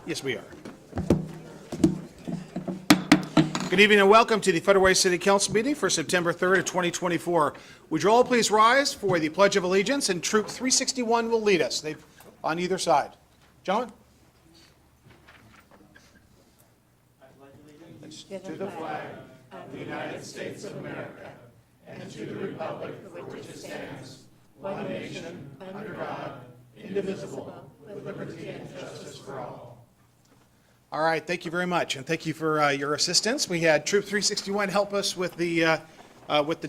Yes, we are. Good evening and welcome to the Federal Way City Council meeting for September 3rd of 2024. Would you all please rise for the Pledge of Allegiance, and Troop 361 will lead us. They've on either side. Gentlemen? I pledge allegiance to the flag of the United States of America and to the republic for which it stands, one nation, under God, indivisible, with liberty and justice for all. All right, thank you very much, and thank you for your assistance. We had Troop 361 help us with the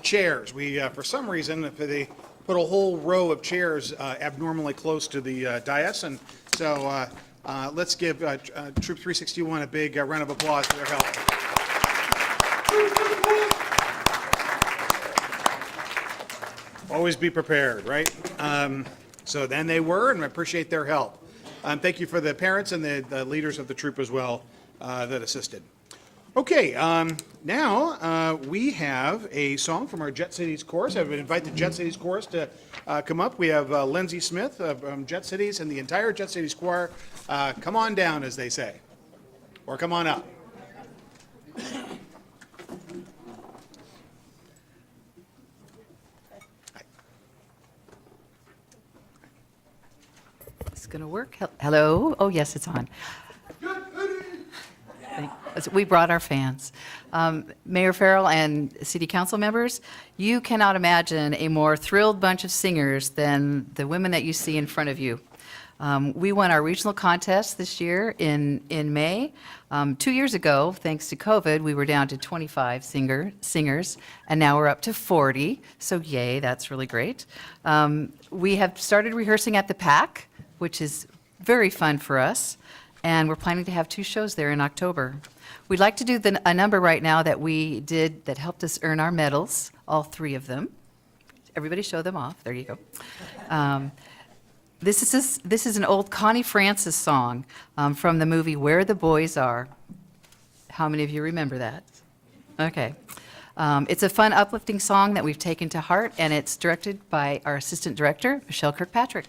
chairs. We, for some reason, they put a whole row of chairs abnormally close to the dais, and so let's give Troop 361 a big round of applause for their help. Always be prepared, right? So then they were, and I appreciate their help. Thank you for the parents and the leaders of the troop as well that assisted. Okay, now we have a song from our Jet Cities Chorus. I would invite the Jet Cities Chorus to come up. We have Lindsay Smith from Jet Cities and the entire Jet Cities Choir. Come on down, as they say, or come on up. Going to work. Hello. Oh, yes, it's on. We brought our fans. Mayor Farrell and City Council members, you cannot imagine a more thrilled bunch of singers than the women that you see in front of you. We won our regional contest this year in May. 2 years ago, thanks to COVID, we were down to 25 singers, and now we're up to 40. So yay, that's really great. We have started rehearsing at the PAC, which is very fun for us, and we're planning to have 2 shows there in October. We'd like to do a number right now that we did that helped us earn our medals, all 3 of them. Everybody show them off. There you go. This is an old Connie Francis song from the movie Where the Boys Are. How many of you remember that? Okay. It's a fun, uplifting song that we've taken to heart, and it's directed by our assistant director, Michelle Kirkpatrick.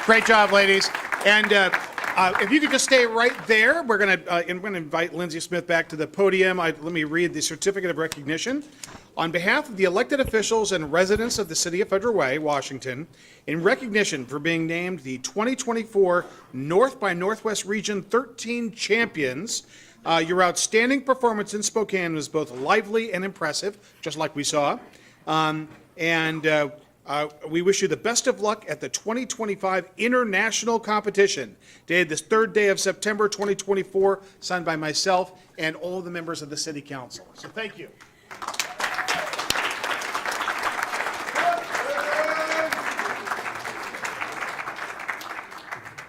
Great job, ladies. And if you could just stay right there, we're going to invite Lindsay Smith back to the podium. Let me read the certificate of recognition. On behalf of the elected officials and residents of the City of Federal Way, Washington, in recognition for being named the 2024 North by Northwest Region 13 champions, your outstanding performance in Spokane was both lively and impressive, just like we saw. We wish you the best of luck at the 2025 International Competition, dated this third day of September 2024, signed by myself and all the members of the City Council. So thank you.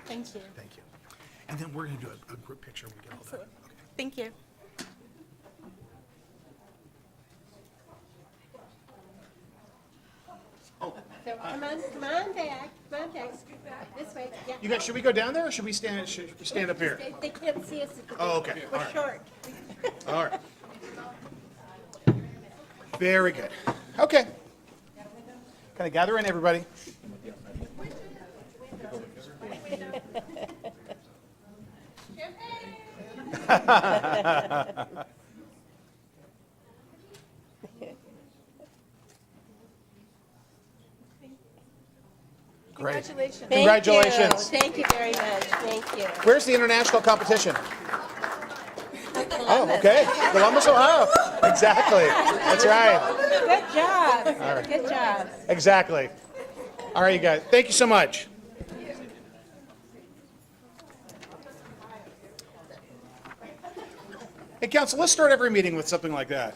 Thank you. Thank you. And then we're going to do a group picture when we get all that. Okay. Thank you. So come on back, this way, yeah. You guys, should we go down there or should we stand up here? They can't see us. Oh, okay. All We're right. short. All right. Very good. Okay. Kind of gather in, everybody. Great. Congratulations. Congratulations. Thank you very much. Thank you. Where's the international competition? Oh, okay. Columbus, Ohio. Exactly. That's right. Good job. Good job. Exactly. All right, you guys. Thank you so much. Hey, Council, let's start every meeting with something like that.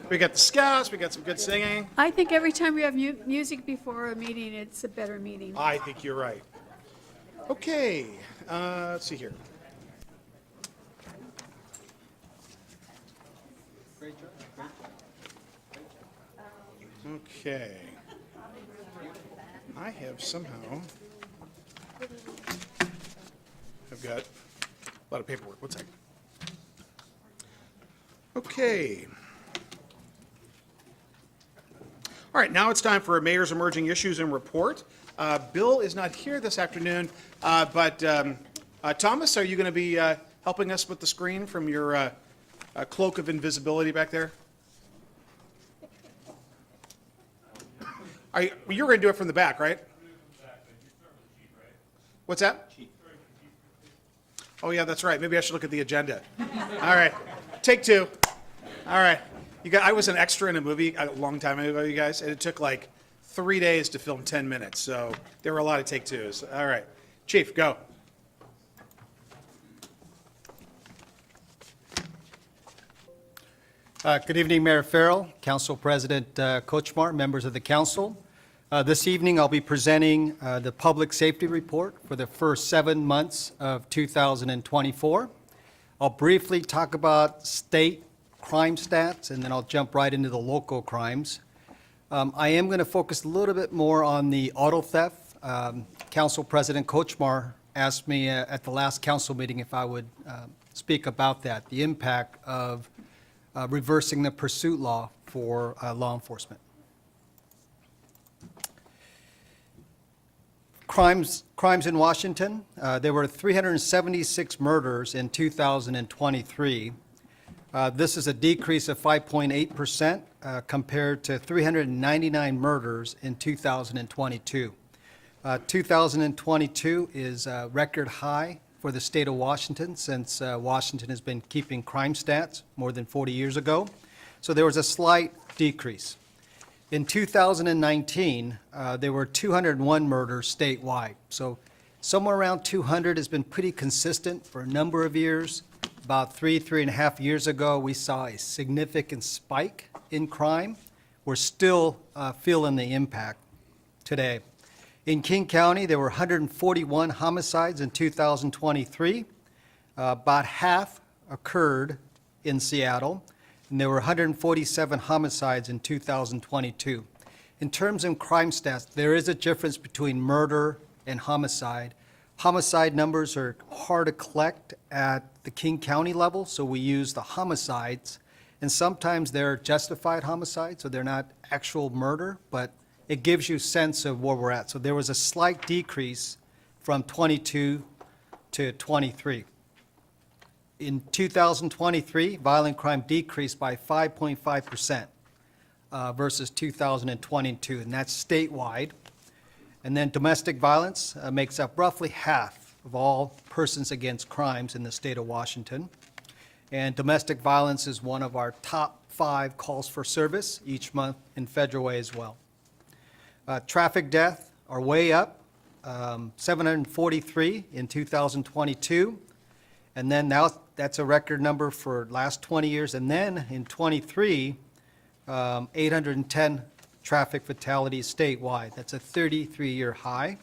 We got the Scouts, we got some good singing. I think every time we have music before a meeting, it's a better meeting. I think you're right. Okay, let's see here. Okay. I have somehow, I've got a lot of paperwork. One second. Okay. All right, now it's time for a Mayor's Emerging Issues and Report. Bill is not here this afternoon, but Thomas, are you going to be helping us with the screen from your cloak of invisibility back there? You're going to do it from the back, right? What's that? Oh, yeah, that's right. Maybe I should look at the agenda. All right, take two. All right. I was an extra in a movie a long time ago, you guys, and it took like 3 days to film 10 minutes, so there were a lot of take twos. All right. Chief, go. Good evening, Mayor Farrell, Council President Kochmar, members of the council. This evening, I'll be presenting the Public Safety Report for the first 7 months of 2024. I'll briefly talk about state crime stats, and then I'll jump right into the local crimes. I am going to focus a little bit more on the auto theft. Council President Kochmar asked me at the last council meeting if I would speak about that, the impact of reversing the pursuit law for law enforcement. Crimes in Washington, there were 376 murders in 2023. This is a decrease of 5.8% compared to 399 murders in 2022. 2022 is a record high for the state of Washington since Washington has been keeping crime stats more than 40 years ago. So there was a slight decrease. In 2019, there were 201 murders statewide. So somewhere around 200 has been pretty consistent for a number of years. About 3.5 years ago, we saw a significant spike in crime. We're still feeling the impact today. In King County, there were 141 homicides in 2023. About half occurred in Seattle, and there were 147 homicides in 2022. In terms of crime stats, there is a difference between murder and homicide. Homicide numbers are hard to collect at the King County level, so we use the homicides. And sometimes they're justified homicides, so they're not actual murder, but it gives you a sense of where we're at. So there was a slight decrease from 22 to 23. In 2023, violent crime decreased by 5.5% versus 2022, and that's statewide. And then domestic violence makes up roughly half of all persons against crimes in the state of Washington. And domestic violence is one of our top 5 calls for service each month in Federal Way as well. Traffic deaths are way up, 743 in 2022. And then now that's a record number for last 20 years. And then in 23, 810 traffic fatalities statewide. That's a 33-year high.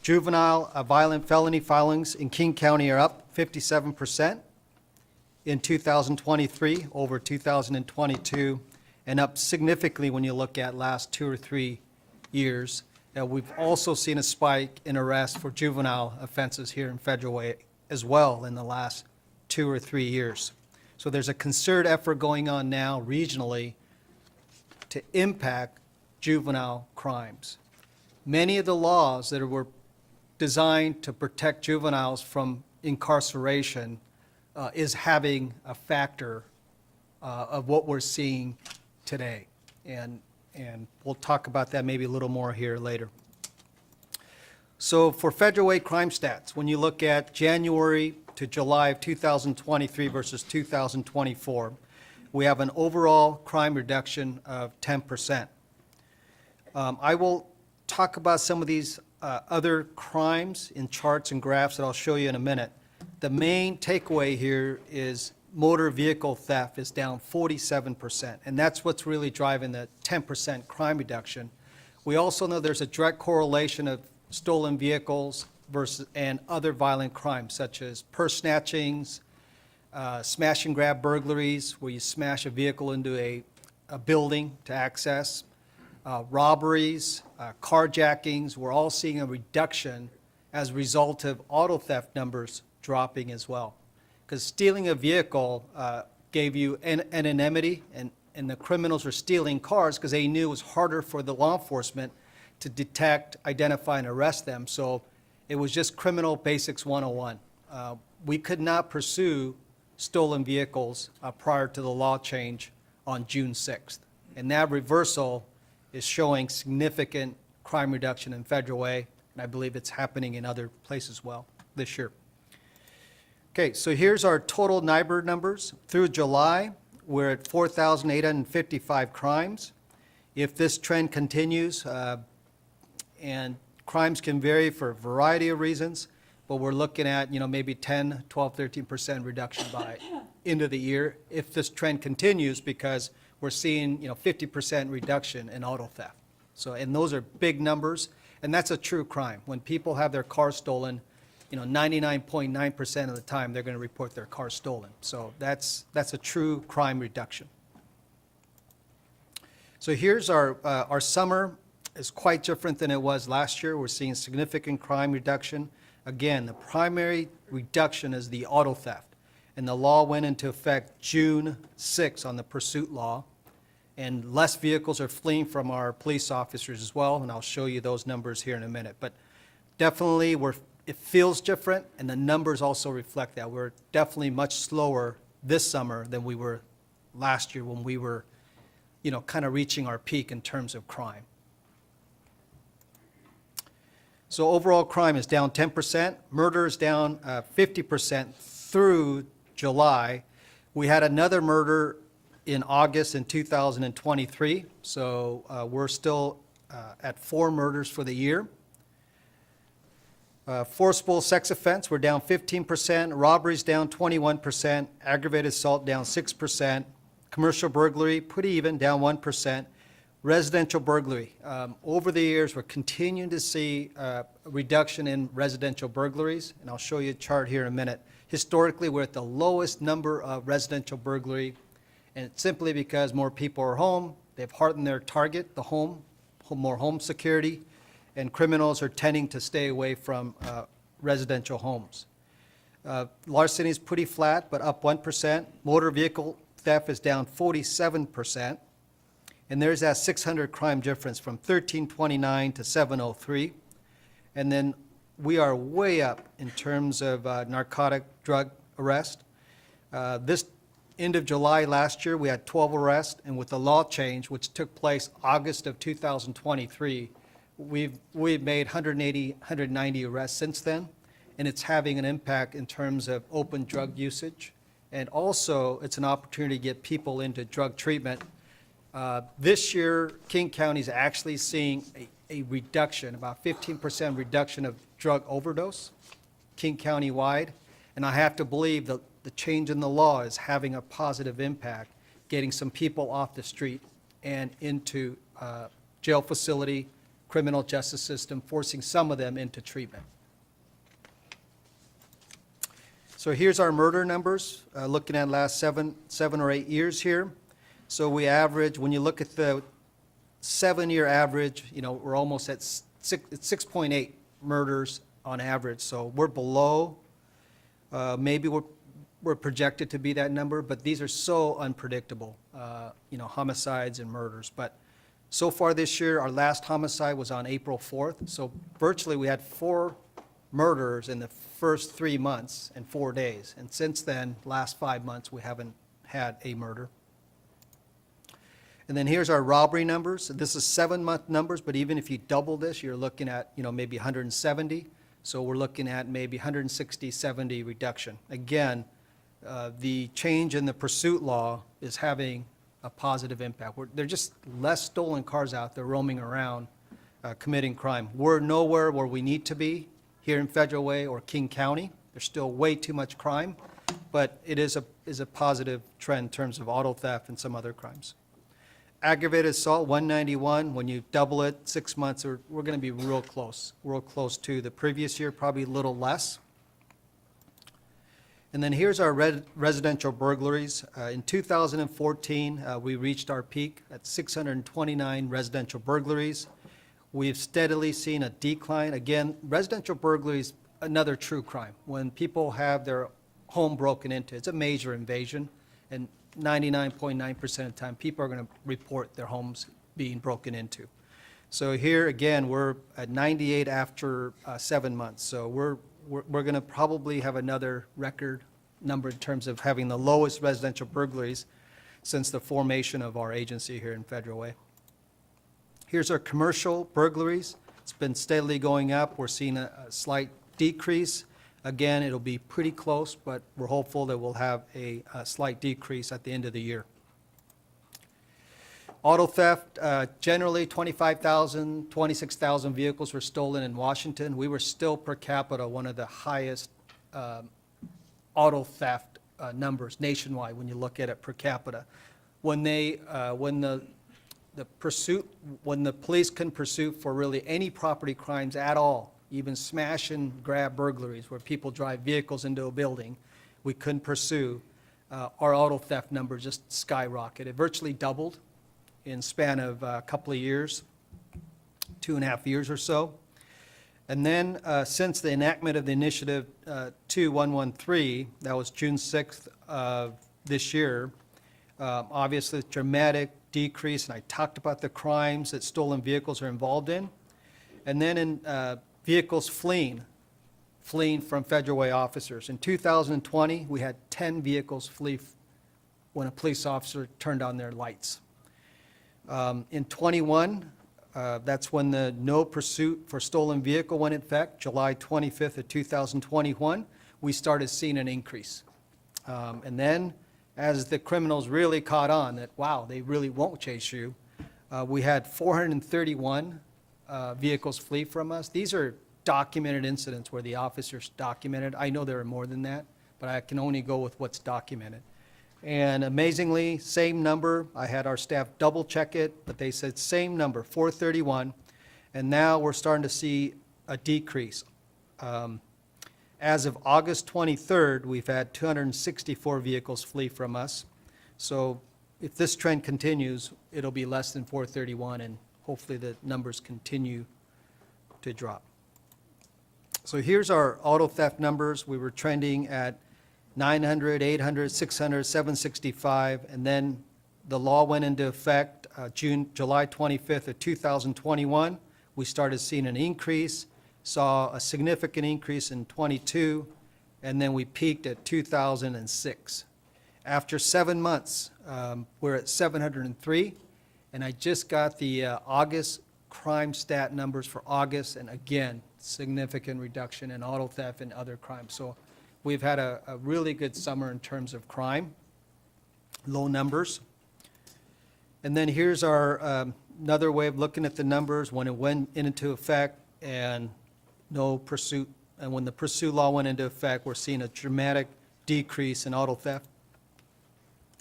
Juvenile violent felony filings in King County are up 57% in 2023 over 2022, and up significantly when you look at last 2 or 3 years. We've also seen a spike in arrests for juvenile offenses here in Federal Way as well in the last 2 or 3 years. So there's a concerted effort going on now regionally to impact juvenile crimes. Many of the laws that were designed to protect juveniles from incarceration is having a factor of what we're seeing today. And we'll talk about that maybe a little more here later. So for Federal Way crime stats, when you look at January to July of 2023 versus 2024, we have an overall crime reduction of 10%. I will talk about some of these other crimes in charts and graphs that I'll show you in a minute. The main takeaway here is motor vehicle theft is down 47%, and that's what's really driving the 10% crime reduction. We also know there's a direct correlation of stolen vehicles versus and other violent crimes, such as purse snatchings, smash and grab burglaries, where you smash a vehicle into a building to access, robberies, carjackings. We're all seeing a reduction as a result of auto theft numbers dropping as well. Because stealing a vehicle gave you anonymity, and the criminals were stealing cars because they knew it was harder for the law enforcement to detect, identify, and arrest them. So it was just criminal basics 101. We could not pursue stolen vehicles prior to the law change on June 6th. And that reversal is showing significant crime reduction in Federal Way, and I believe it's happening in other places as well this year. Okay, so here's our total NYBIR numbers. Through July, we're at 4,855 crimes. If this trend continues, and crimes can vary for a variety of reasons, but we're looking at, maybe 10, 12, 13% reduction by end of the year if this trend continues, because we're seeing, 50% reduction in auto theft. So, and those are big numbers, and that's a true crime. When people have their car stolen, 99.9% of the time they're going to report their car stolen. So that's a true crime reduction. So here's our summer is quite different than it was last year. We're seeing significant crime reduction. Again, the primary reduction is the auto theft, and the law went into effect June 6 on the pursuit law, and less vehicles are fleeing from our police officers as well, and I'll show you those numbers here in a minute. But definitely it feels different, and the numbers also reflect that. We're definitely much slower this summer than we were last year when we were, kind of reaching our peak in terms of crime. So overall crime is down 10%. Murder is down 50% through July. We had another murder in August in 2023, so we're still at 4 murders for the year. Forcible sex offense, we're down 15%. Robberies down 21%. Aggravated assault down 6%. Commercial burglary, pretty even, down 1%. Residential burglary. Over the years, we're continuing to see a reduction in residential burglaries, and I'll show you a chart here in a minute. Historically, we're at the lowest number of residential burglary, and it's simply because more people are home. They've hardened their target, the home, more home security, and criminals are tending to stay away from residential homes. Larceny is pretty flat, but up 1%. Motor vehicle theft is down 47%. And there's that 600 crime difference from 1329 to 703. And then we are way up in terms of narcotic drug arrest. This end of July last year, we had 12 arrests, and with the law change, which took place August of 2023, we've made 180, 190 arrests since then, and it's having an impact in terms of open drug usage. And also, it's an opportunity to get people into drug treatment. This year, King County is actually seeing a reduction, about 15% reduction of drug overdose, King County-wide. And I have to believe that the change in the law is having a positive impact, getting some people off the street and into jail facility, criminal justice system, forcing some of them into treatment. So here's our murder numbers, looking at last seven or 8 years here. So we average, when you look at the 7-year average, we're almost at 6.8 murders on average. So we're below, maybe we're projected to be that number, but these are so unpredictable, homicides and murders. But so far this year, our last homicide was on April 4th. So virtually we had 4 murders in the first 3 months and 4 days. And since then, last 5 months, we haven't had a murder. And then here's our robbery numbers. This is 7-month numbers, but even if you double this, you're looking at, maybe 170. So we're looking at maybe 160, 70 reduction. Again, the change in the pursuit law is having a positive impact. There are just less stolen cars out there roaming around committing crime. We're nowhere where we need to be here in Federal Way or King County. There's still way too much crime, but it is a positive trend in terms of auto theft and some other crimes. Aggravated assault, 191. When you double it, 6 months, we're going to be real close to the previous year, probably a little less. And then here's our residential burglaries. In 2014, we reached our peak at 629 residential burglaries. We've steadily seen a decline. Again, residential burglaries, another true crime. When people have their home broken into, it's a major invasion, and 99.9% of the time, people are going to report their homes being broken into. So here, again, we're at 98 after 7 months. So we're going to probably have another record number in terms of having the lowest residential burglaries since the formation of our agency here in Federal Way. Here's our commercial burglaries. It's been steadily going up. We're seeing a slight decrease. Again, it'll be pretty close, but we're hopeful that we'll have a slight decrease at the end of the year. Auto theft, generally 25,000, 26,000 vehicles were stolen in Washington. We were still per capita one of the highest auto theft numbers nationwide when you look at it per capita. When the police can pursue for really any property crimes at all, even smash and grab burglaries where people drive vehicles into a building, we couldn't pursue. Our auto theft number just skyrocketed. It virtually doubled in span of a couple of years, 2.5 years or so. And then since the enactment of the Initiative 2113, that was June 6th of this year, obviously dramatic decrease, and I talked about the crimes that stolen vehicles are involved in. And then in vehicles fleeing from Federal Way officers. In 2020, we had 10 vehicles flee when a police officer turned on their lights. In 21, that's when the no pursuit for stolen vehicle went in effect, July 25th of 2021, we started seeing an increase. And then as the criminals really caught on that, wow, they really won't chase you, we had 431 vehicles flee from us. These are documented incidents where the officers documented. I know there are more than that, but I can only go with what's documented. And amazingly, same number. I had our staff double check it, but they said same number, 431. And now we're starting to see a decrease. As of August 23rd, we've had 264 vehicles flee from us. So if this trend continues, it'll be less than 431, and hopefully the numbers continue to drop. So here's our auto theft numbers. We were trending at 900, 800, 600, 765, and then the law went into effect July 25th of 2021. We started seeing an increase, saw a significant increase in 22, and then we peaked at 2006. After 7 months, we're at 703, and I just got the August crime stat numbers for August, and again, significant reduction in auto theft and other crimes. So we've had a really good summer in terms of crime, low numbers. And then here's our another way of looking at the numbers when it went into effect and no pursuit. And when the pursuit law went into effect, we're seeing a dramatic decrease in auto theft.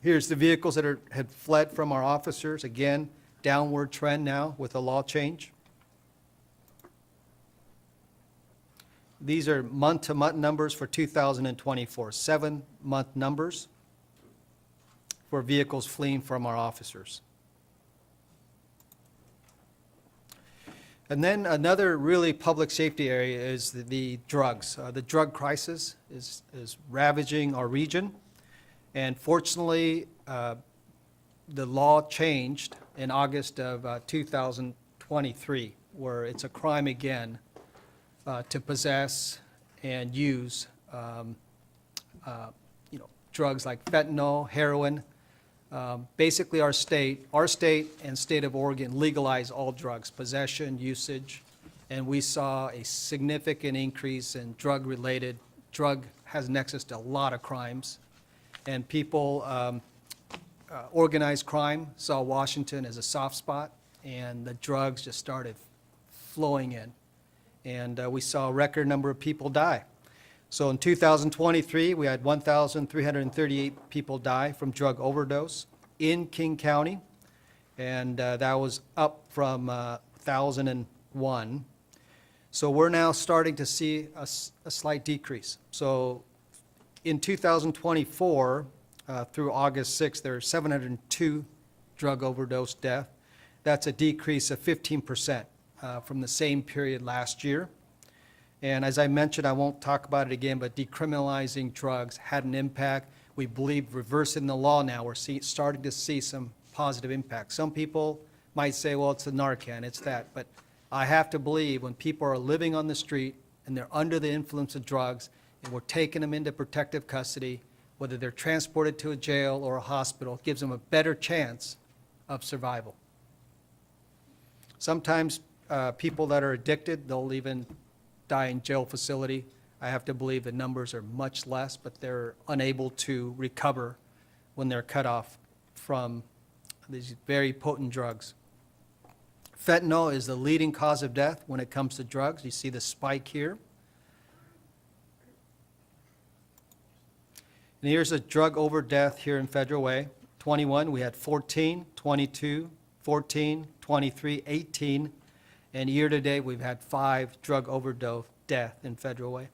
Here's the vehicles that had fled from our officers. Again, downward trend now with the law change. These are month-to-month numbers for 2024, 7-month numbers for vehicles fleeing from our officers. And then another really public safety area is the drugs. The drug crisis is ravaging our region. And fortunately, the law changed in August of 2023, where it's a crime again to possess and use drugs like fentanyl, heroin. Basically, our state and state of Oregon legalized all drugs, possession, usage, and we saw a significant increase in drug has nexus to a lot of crimes, and people, organized crime saw Washington as a soft spot, and the drugs just started flowing in, and we saw a record number of people die. So in 2023, we had 1,338 people die from drug overdose in King County, and that was up from 1,001. So we're now starting to see a slight decrease. So in 2024, through August 6th, there are 702 drug overdose deaths. That's a decrease of 15% from the same period last year. And as I mentioned, I won't talk about it again, but decriminalizing drugs had an impact. We believe reversing the law now, we're starting to see some positive impact. Some people might say, well, it's the Narcan, it's that. But I have to believe when people are living on the street and they're under the influence of drugs and we're taking them into protective custody, whether they're transported to a jail or a hospital, gives them a better chance of survival. Sometimes people that are addicted, they'll even die in jail facility. I have to believe the numbers are much less, but they're unable to recover when they're cut off from these very potent drugs. Fentanyl is the leading cause of death when it comes to drugs. You see the spike here. And here's a drug over death here in Federal Way. 21, we had 14, 22, 14, 23, 18, and year to date we've had 5 drug overdose deaths in Federal Way.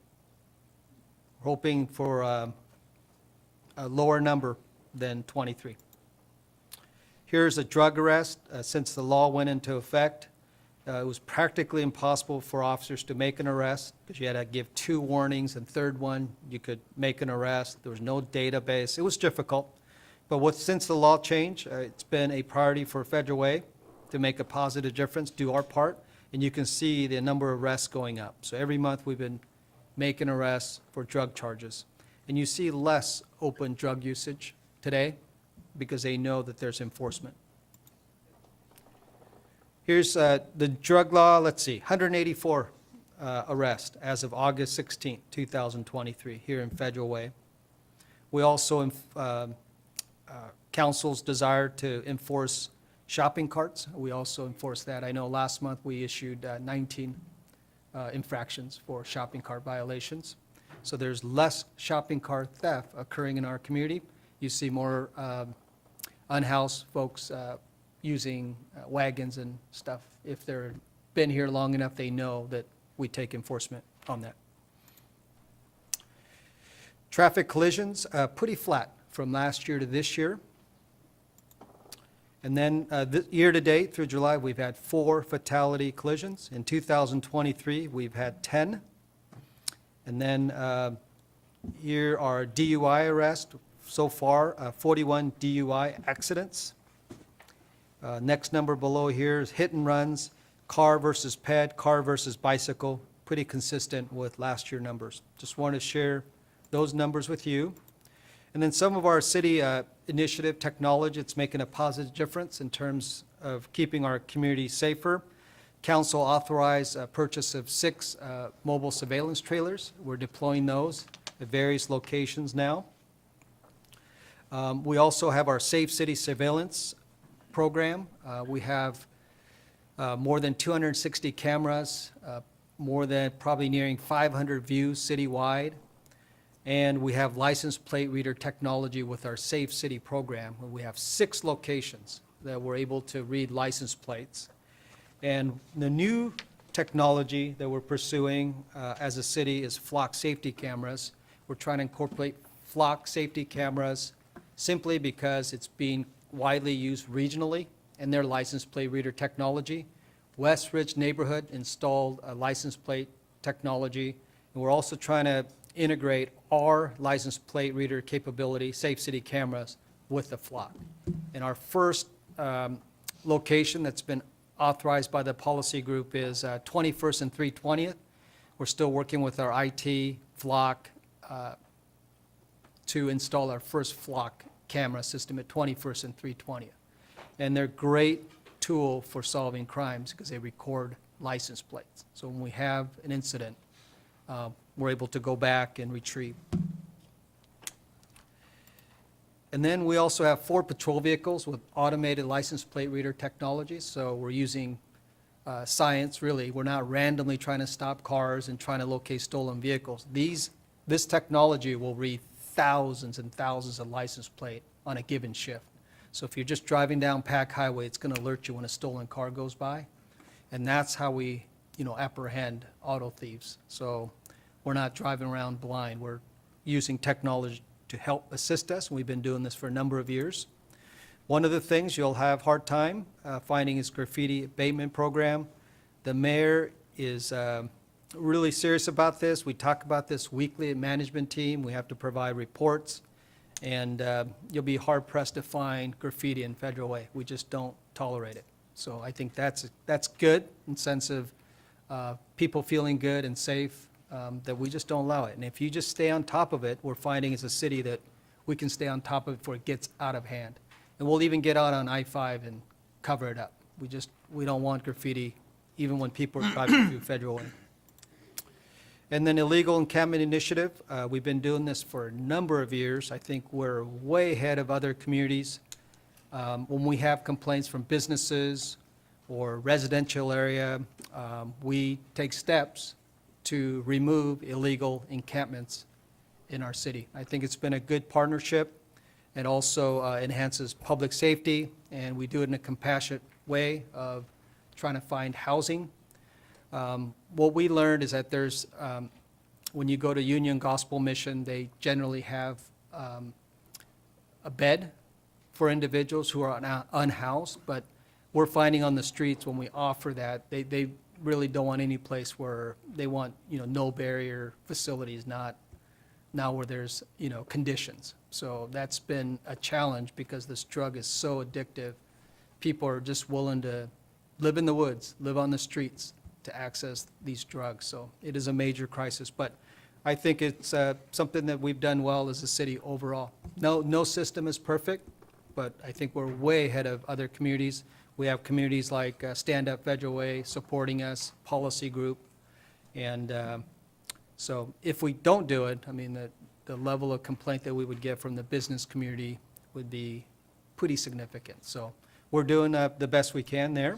We're hoping for a lower number than 23. Here's a drug arrest. Since the law went into effect, it was practically impossible for officers to make an arrest because you had to give 2 warnings, and third one you could make an arrest. There was no database. It was difficult. But since the law changed, it's been a priority for Federal Way to make a positive difference, do our part, and you can see the number of arrests going up. So every month we've been making arrests for drug charges. And you see less open drug usage today because they know that there's enforcement. Here's the drug law. Let's see, 184 arrests as of August 16, 2023, here in Federal Way. We also, council's desire to enforce shopping carts. We also enforce that. I know last month we issued 19 infractions for shopping cart violations. So there's less shopping cart theft occurring in our community. You see more unhoused folks using wagons and stuff. If they've been here long enough, they know that we take enforcement on that. Traffic collisions, pretty flat from last year to this year. And then year to date through July, we've had 4 fatality collisions. In 2023, we've had 10. And then here are DUI arrests. So far, 41 DUI accidents. Next number below here is hit and runs, car versus ped, car versus bicycle. pretty consistent with last year numbers. Just want to share those numbers with you. And then some of our city initiative technology, it's making a positive difference in terms of keeping our community safer. Council authorized a purchase of 6 mobile surveillance trailers. We're deploying those at various locations now. We also have our Safe City Surveillance program. We have more than 260 cameras, more than probably nearing 500 views citywide. And we have license plate reader technology with our Safe City program, where we have 6 locations that we're able to read license plates. And the new technology that we're pursuing as a city is flock safety cameras. We're trying to incorporate flock safety cameras simply because it's being widely used regionally in their license plate reader technology. Westridge neighborhood installed a license plate technology, and we're also trying to integrate our license plate reader capability, Safe City cameras, with the flock. And our first location that's been authorized by the policy group is 21st and 320th. We're still working with our IT flock to install our first flock camera system at 21st and 320th. And they're a great tool for solving crimes because they record license plates. So when we have an incident, we're able to go back and retrieve. And then we also have 4 patrol vehicles with automated license plate reader technology. So we're using science, really. We're not randomly trying to stop cars and trying to locate stolen vehicles. This technology will read thousands and thousands of license plate on a given shift. So if you're just driving down Pack Highway, it's going to alert you when a stolen car goes by. And that's how we, apprehend auto thieves. So we're not driving around blind. We're using technology to help assist us. We've been doing this for a number of years. One of the things you'll have a hard time finding is graffiti abatement program. The mayor is really serious about this. We talk about this weekly at management team. We have to provide reports, and you'll be hard pressed to find graffiti in Federal Way. We just don't tolerate it. So I think that's good in the sense of people feeling good and safe, that we just don't allow it. And if you just stay on top of it, we're finding as a city that we can stay on top of it before it gets out of hand. And we'll even get out on I-5 and cover it up. We don't want graffiti even when people are driving through Federal Way. And then illegal encampment initiative, we've been doing this for a number of years. I think we're way ahead of other communities. When we have complaints from businesses or residential area, we take steps to remove illegal encampments in our city. I think it's been a good partnership. It also enhances public safety, and we do it in a compassionate way of trying to find housing. What we learned is that there's, when you go to Union Gospel Mission, they generally have a bed for individuals who are unhoused, but we're finding on the streets when we offer that, they really don't want any place where they want, no barrier facilities, not where there's, conditions. So that's been a challenge because this drug is so addictive. People are just willing to live in the woods, live on the streets to access these drugs. So it is a major crisis, but I think it's something that we've done well as a city overall. No system is perfect, but I think we're way ahead of other communities. We have communities like Stand Up Federal Way supporting us, Policy Group. And so if we don't do it, the level of complaint that we would get from the business community would be pretty significant. So we're doing the best we can there.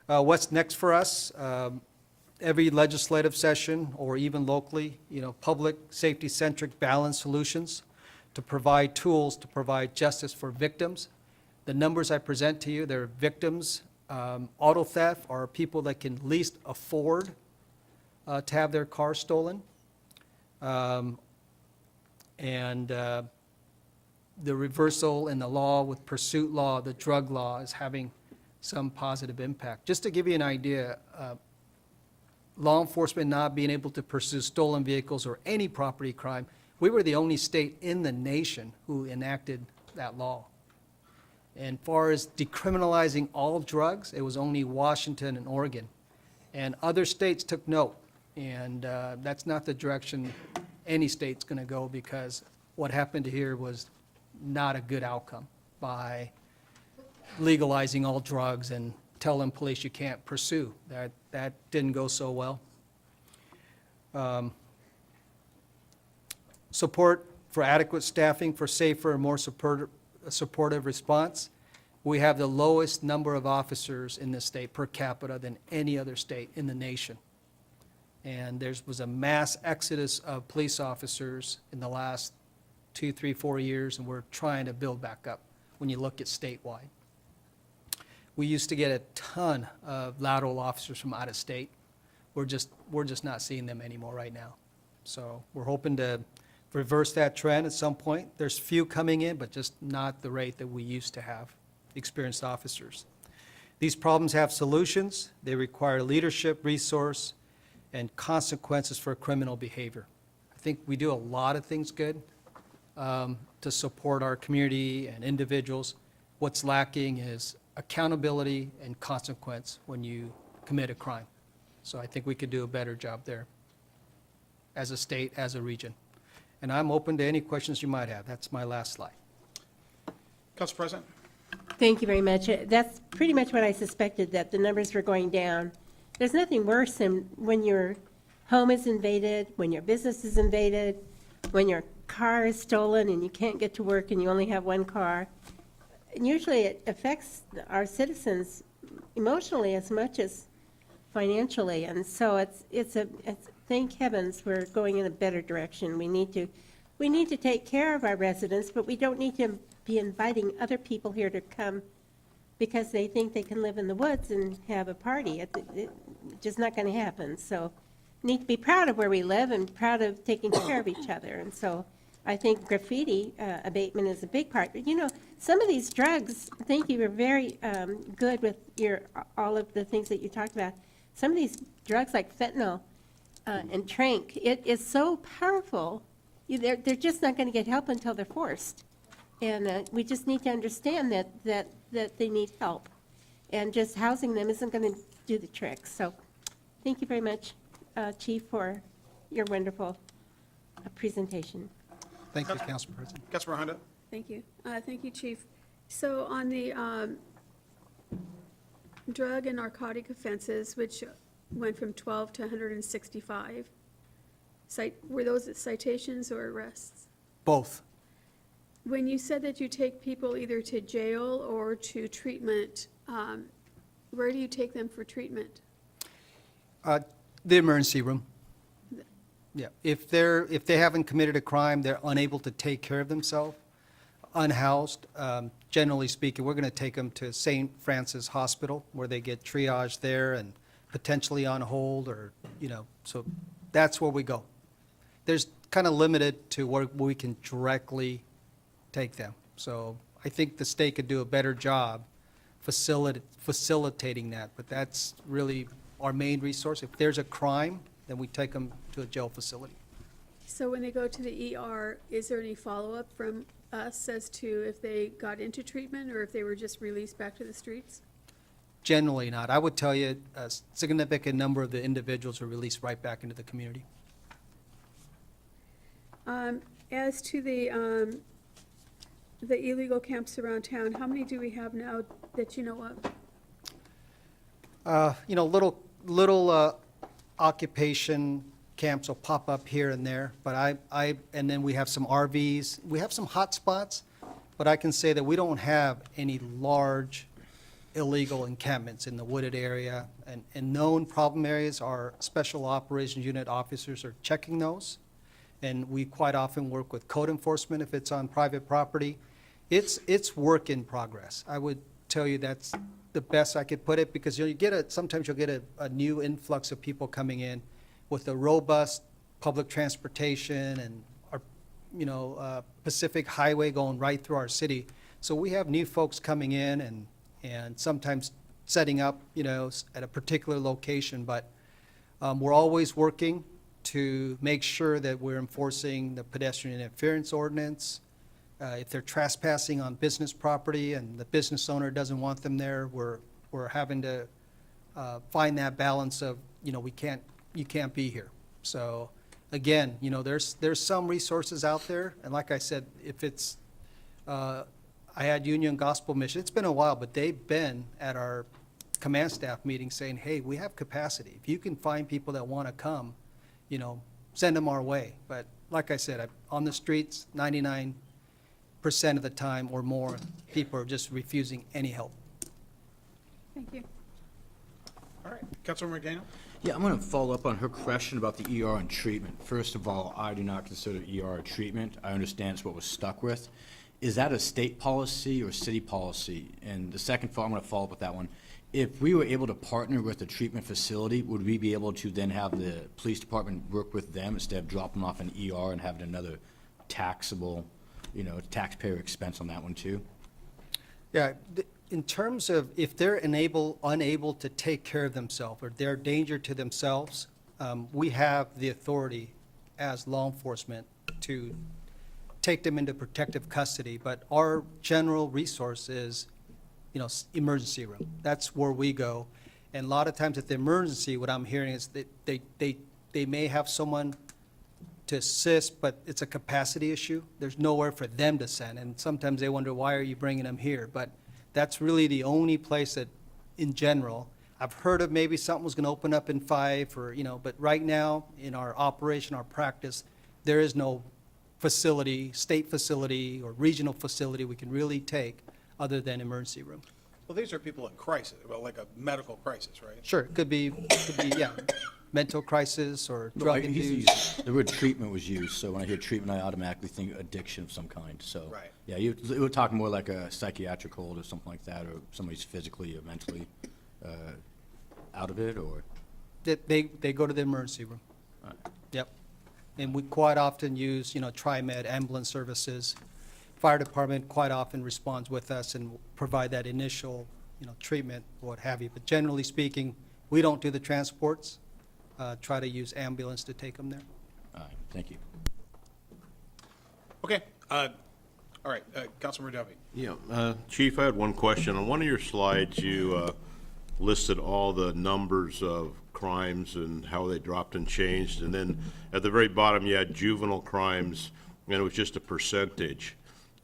What's next for us? Every legislative session or even locally, public safety-centric balanced solutions to provide tools to provide justice for victims. The numbers I present to you, they're victims. Auto theft are people that can least afford to have their car stolen. And the reversal in the law with pursuit law, the drug law, is having some positive impact. Just to give you an idea, law enforcement not being able to pursue stolen vehicles or any property crime, we were the only state in the nation who enacted that law. And far as decriminalizing all drugs, it was only Washington and Oregon. And other states took note. And that's not the direction any state's going to go, because what happened here was not a good outcome by legalizing all drugs and telling police you can't pursue. That didn't go so well. Support for adequate staffing for safer and more supportive response. We have the lowest number of officers in this state per capita than any other state in the nation. And there was a mass exodus of police officers in the last 2, 3, 4 years, and we're trying to build back up when you look at statewide. We used to get a ton of lateral officers from out of state. We're just not seeing them anymore right now. So we're hoping to reverse that trend at some point. There's few coming in, but just not the rate that we used to have, experienced officers. These problems have solutions. They require leadership, resource, and consequences for criminal behavior. I think we do a lot of things good to support our community and individuals. What's lacking is accountability and consequence when you commit a crime. So I think we could do a better job there as a state, as a region. And I'm open to any questions you might have. That's my last slide. Council President? Thank you very much. That's pretty much what I suspected, that the numbers were going down. There's nothing worse than when your home is invaded, when your business is invaded, when your car is stolen and you can't get to work and you only have one car. And usually it affects our citizens emotionally as much as financially. And so it's thank heavens we're going in a better direction. We need to take care of our residents, but we don't need to be inviting other people here to come because they think they can live in the woods and have a party. It's just not going to happen. So need to be proud of where we live and proud of taking care of each other. And so I think graffiti abatement is a big part. But, you know, some of these drugs, thank you, were very good with all of the things that you talked about. Some of these drugs like fentanyl and tranq, it is so powerful. They're just not going to get help until they're forced. And we just need to understand that they need help. And just housing them isn't going to do the trick. So thank you very much, Chief, for your wonderful presentation. Thank you, Council President. Councilmember Honda? Thank you. Thank you, Chief. So on the drug and narcotic offenses, which went from 12 to 165, were those citations or arrests? Both. When you said that you take people either to jail or to treatment, where do you take them for treatment? The emergency room. Yeah, if they haven't committed a crime, they're unable to take care of themselves, unhoused, generally speaking, we're going to take them to St. Francis Hospital where they get triaged there and potentially on hold, or, you know, so that's where we go. There's kind of limited to where we can directly take them. So I think the state could do a better job facilitating that, but that's really our main resource. If there's a crime, then we take them to a jail facility. So when they go to the ER, is there any follow-up from us as to if they got into treatment or if they were just released back to the streets? Generally not. I would tell you a significant number of the individuals are released right back into the community. As to the illegal camps around town, how many do we have now that you know of? You know, little occupation camps will pop up here and there, but and then we have some RVs. We have some hot spots, but I can say that we don't have any large illegal encampments in the wooded area. And known problem areas, our special operations unit officers are checking those. And we quite often work with code enforcement if it's on private property. It's work in progress. I would tell you that's the best I could put it, because sometimes you'll get a new influx of people coming in with a robust public transportation and our Pacific Highway going right through our city. So we have new folks coming in and sometimes setting up, at a particular location, but we're always working to make sure that we're enforcing the pedestrian interference ordinance. If they're trespassing on business property and the business owner doesn't want them there, we're having to find that balance of, we can't you can't be here. So, again, you know, there's some resources out there, and like I said, if it's, I had Union Gospel Mission, it's been a while, but they've been at our command staff meeting saying, hey, we have capacity. If you can find people that want to come, you know, send them our way. But like I said, on the streets, 99% of the time or more, people are just refusing any help. Thank you. All right, Councilor McDaniel? Yeah, I'm going to follow up on her question about the ER and treatment. First of all, I do not consider ER a treatment. I understand it's what we're stuck with. Is that a state policy or city policy? And the second, I'm going to follow up with that one. If we were able to partner with a treatment facility, would we be able to then have the police department work with them instead of dropping them off in ER and having another taxable, you know, taxpayer expense on that one too? Yeah, in terms of if they're unable to take care of themselves or they're a danger to themselves, we have the authority as law enforcement to take them into protective custody. But our general resource is, you know, emergency room. That's where we go. And a lot of times at the emergency, what I'm hearing is that they may have someone to assist, but it's a capacity issue. There's nowhere for them to send. And sometimes they wonder, why are you bringing them here? But that's really the only place that, in general, I've heard of maybe something was going to open up in 5 or, you know, but right now in our operation, our practice, there is no facility, state facility or regional facility we can really take other than emergency room. Well, these are people in crisis, well, like a medical crisis, right? Sure, it could be, yeah, mental crisis or No, drug he's induced. used- The word treatment was used, so when I hear treatment, I automatically think addiction of some kind, so. Right. Yeah, we're talking more like a psychiatric hold or something like that, or somebody's physically or mentally out of it, or? They go to the emergency room. Yep. And we quite often use, you know, TriMed ambulance services. Fire department quite often responds with us and provide that initial, you know, treatment, what have you. But generally speaking, we don't do the transports. Try to use ambulance to take them there. All right, thank you. Okay, all right, Councilor Duffy. Yeah, Chief, I had one question. On one of your slides, you listed all the numbers of crimes and how they dropped and changed, and then at the very bottom, you had juvenile crimes, and it was just a percentage.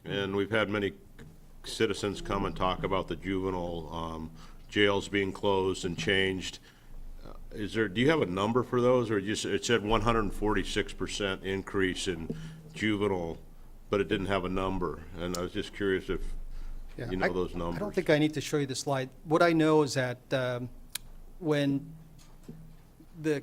And we've had many citizens come and talk about the juvenile jails being closed and changed. Do you have a number for those, or just, it said 146% increase in juvenile, but it didn't have a number, and I was just curious if Yeah, you know those numbers. I don't think I need to show you the slide. What I know is that when the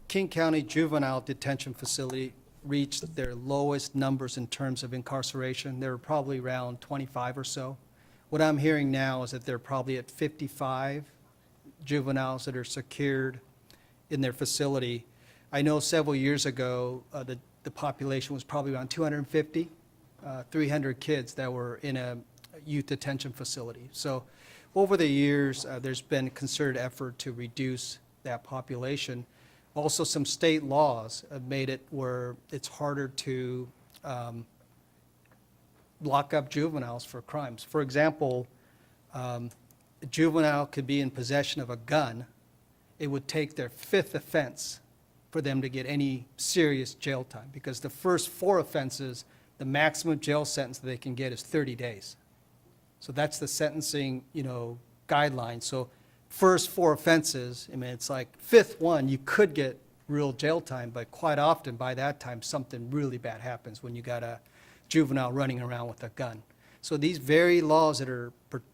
King County Juvenile Detention Facility reached their lowest numbers in terms of incarceration, they were probably around 25 or so. What I'm hearing now is that they're probably at 55 juveniles that are secured in their facility. I know several years ago, the population was probably around 250, 300 kids that were in a youth detention facility. So over the years, there's been concerted effort to reduce that population. Also, some state laws have made it where it's harder to lock up juveniles for crimes. For example, a juvenile could be in possession of a gun. It would take their 5th offense for them to get any serious jail time, because the first 4 offenses, the maximum jail sentence that they can get is 30 days. So that's the sentencing, you know, guideline. So first 4 offenses, I mean, it's like 5th one, you could get real jail time, but quite often by that time, something really bad happens when you got a juvenile running around with a gun. So these very laws that are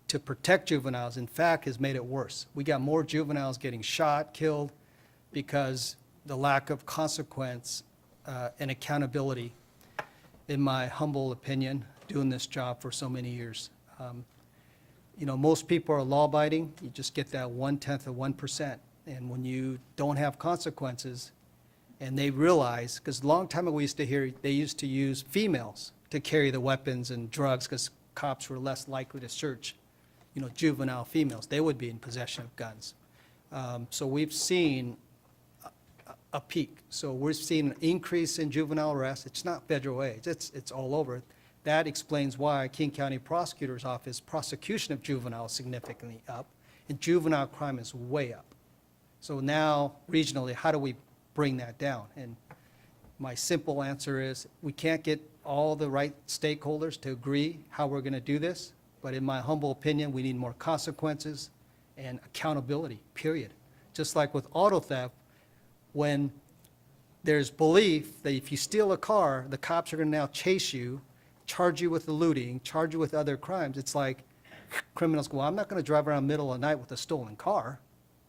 to protect juveniles, in fact, has made it worse. We got more juveniles getting shot, killed, because the lack of consequence and accountability, in my humble opinion, doing this job for so many years. You know, most people are law-abiding. You just get that 1/10 of 1%. And when you don't have consequences, and they realize, because a long time ago we used to hear they used to use females to carry the weapons and drugs because cops were less likely to search, you know, juvenile females. They would be in possession of guns. So we've seen a peak. So we're seeing an increase in juvenile arrests. It's not federal age. It's all over. That explains why King County Prosecutor's Office prosecution of juveniles is significantly up, and juvenile crime is way up. So now, regionally, how do we bring that down. And my simple answer is, we can't get all the right stakeholders to agree how we're going to do this, but in my humble opinion, we need more consequences and accountability, period. Just like with auto theft, when there's belief that if you steal a car, the cops are going to now chase you, charge you with the looting, charge you with other crimes. It's like criminals go, well, I'm not going to drive around middle of the night with a stolen car.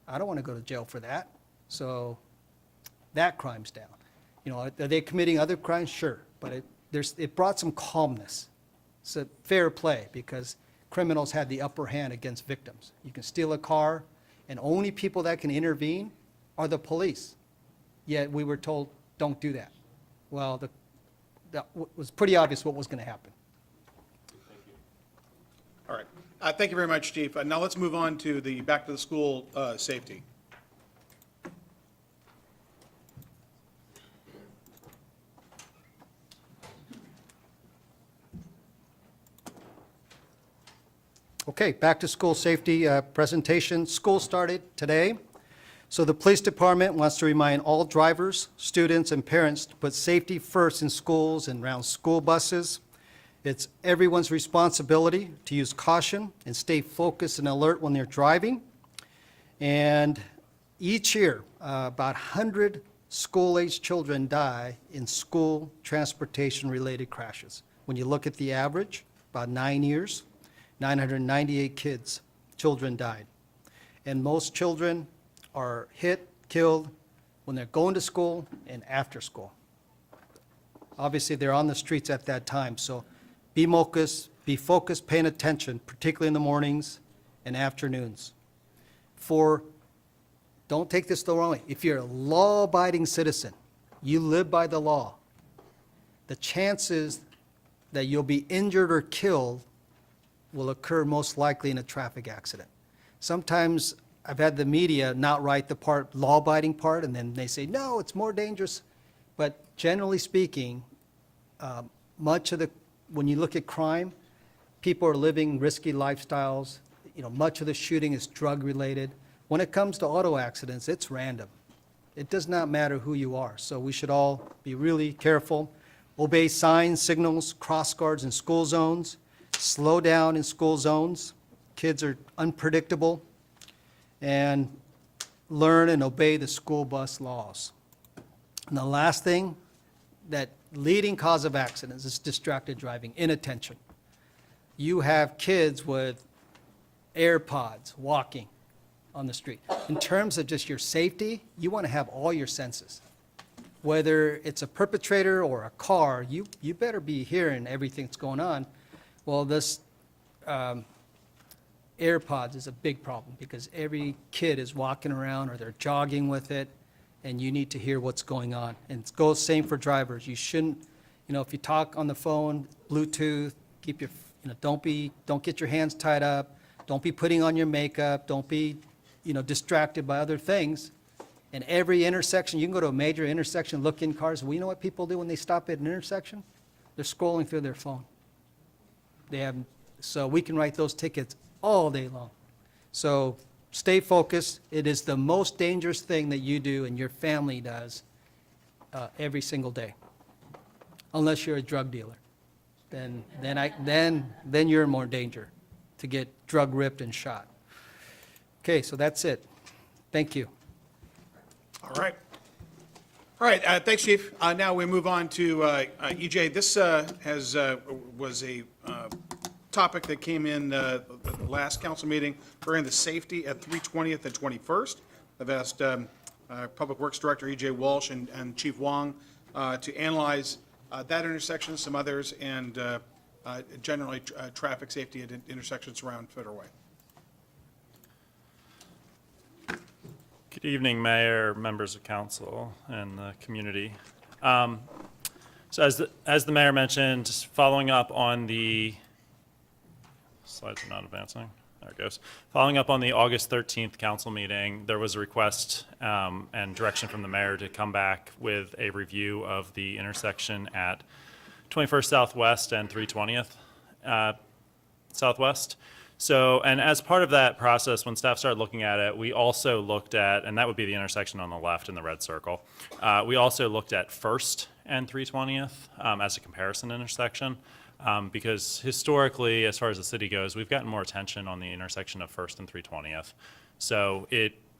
I don't want to go to jail for that. So that crime's down. You know, are they committing other crimes? Sure, but it brought some calmness. It's a fair play because criminals had the upper hand against victims. You can steal a car, and only people that can intervene are the police. Yet we were told, don't do that. Well, that was pretty obvious what was going to happen. All right. Thank you very much, Chief. Now let's move on to the back to the school safety. Okay, back to school safety presentation. School started today. So the police department wants to remind all drivers, students, and parents to put safety first in schools and around school buses. It's everyone's responsibility to use caution and stay focused and alert when they're driving. And each year, about 100 school-aged children die in school transportation-related crashes. When you look at the average, about 9 years, 998 children died. And most children are hit, killed when they're going to school and after school. Obviously, they're on the streets at that time, so be focused, paying attention, particularly in the mornings and afternoons. Don't take this the wrong way, if you're a law-abiding citizen, you live by the law, the chances that you'll be injured or killed will occur most likely in a traffic accident. Sometimes I've had the media not write the law-abiding part, and then they say, no, it's more dangerous. But generally speaking, when you look at crime, people are living risky lifestyles. You know, much of the shooting is drug-related. When it comes to auto accidents, it's random. It does not matter who you are. So we should all be really careful. Obey signs, signals, cross guards in school zones. Slow down in school zones. Kids are unpredictable. And learn and obey the school bus laws. And the last thing, that leading cause of accidents is distracted driving, inattention. You have kids with AirPods walking on the street. In terms of just your safety, you want to have all your senses. Whether it's a perpetrator or a car, you better be hearing everything that's going on. Well, this AirPods is a big problem because every kid is walking around or they're jogging with it, and you need to hear what's going on. And it goes same for drivers. You shouldn't, if you talk on the phone, Bluetooth, keep don't get your hands tied up. Don't be putting on your makeup. Don't be, distracted by other things. And every intersection, you can go to a major intersection, look in cars. Well, you know what people do when they stop at an intersection? They're scrolling through their phone. So we can write those tickets all day long. So stay focused. It is the most dangerous thing that you do and your family does every single day, unless you're a drug dealer. Then you're in more danger to get drug ripped and shot. Okay, so that's it. Thank you. All right. All right, thanks, Chief. Now we move on to EJ. This was a topic that came in the last council meeting regarding the safety at 320th and 21st. I've asked Public Works Director EJ Walsh and Chief Wong to analyze that intersection, some others, and generally traffic safety at intersections around Federal Way. Good evening, Mayor, members of council, and the community. So as the mayor mentioned, just following up on the slides are not advancing. There it goes. Following up on the August 13th council meeting, there was a request and direction from the mayor to come back with a review of the intersection at 21st Southwest and 320th Southwest. So, and as part of that process, when staff started looking at it, we also looked at, and that would be the intersection on the left in the red circle. We also looked at First and 320th as a comparison intersection. Because historically, as far as the city goes, we've gotten more attention on the intersection of First and 320th. So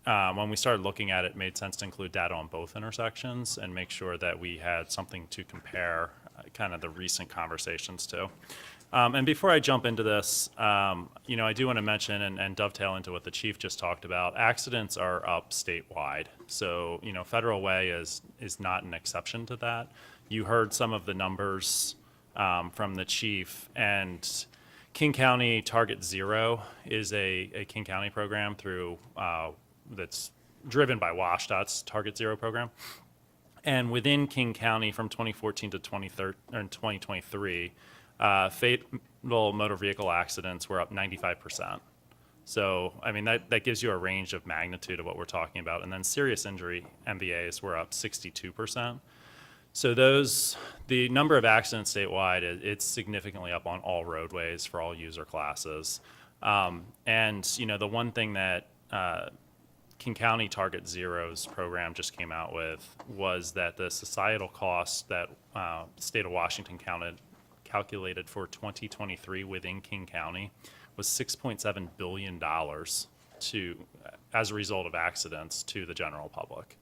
when we started looking at it, it made sense to include data on both intersections and make sure that we had something to compare kind of the recent conversations to. And before I jump into this, I do want to mention and dovetail into what the chief just talked about. Accidents are up statewide. So, Federal Way is not an exception to that. You heard some of the numbers from the chief, and King County Target Zero is a King County program that's driven by WashDOT's Target Zero program. And within King County from 2014 to 2023, fatal motor vehicle accidents were up 95%. So, that gives you a range of magnitude of what we're talking about. And then serious injury MVAs were up 62%. So the number of accidents statewide, it's significantly up on all roadways for all user classes. The one thing that King County Target Zero's program just came out with was that the societal cost that the state of Washington calculated for 2023 within King County was $6.7 billion as a result of accidents to the general public.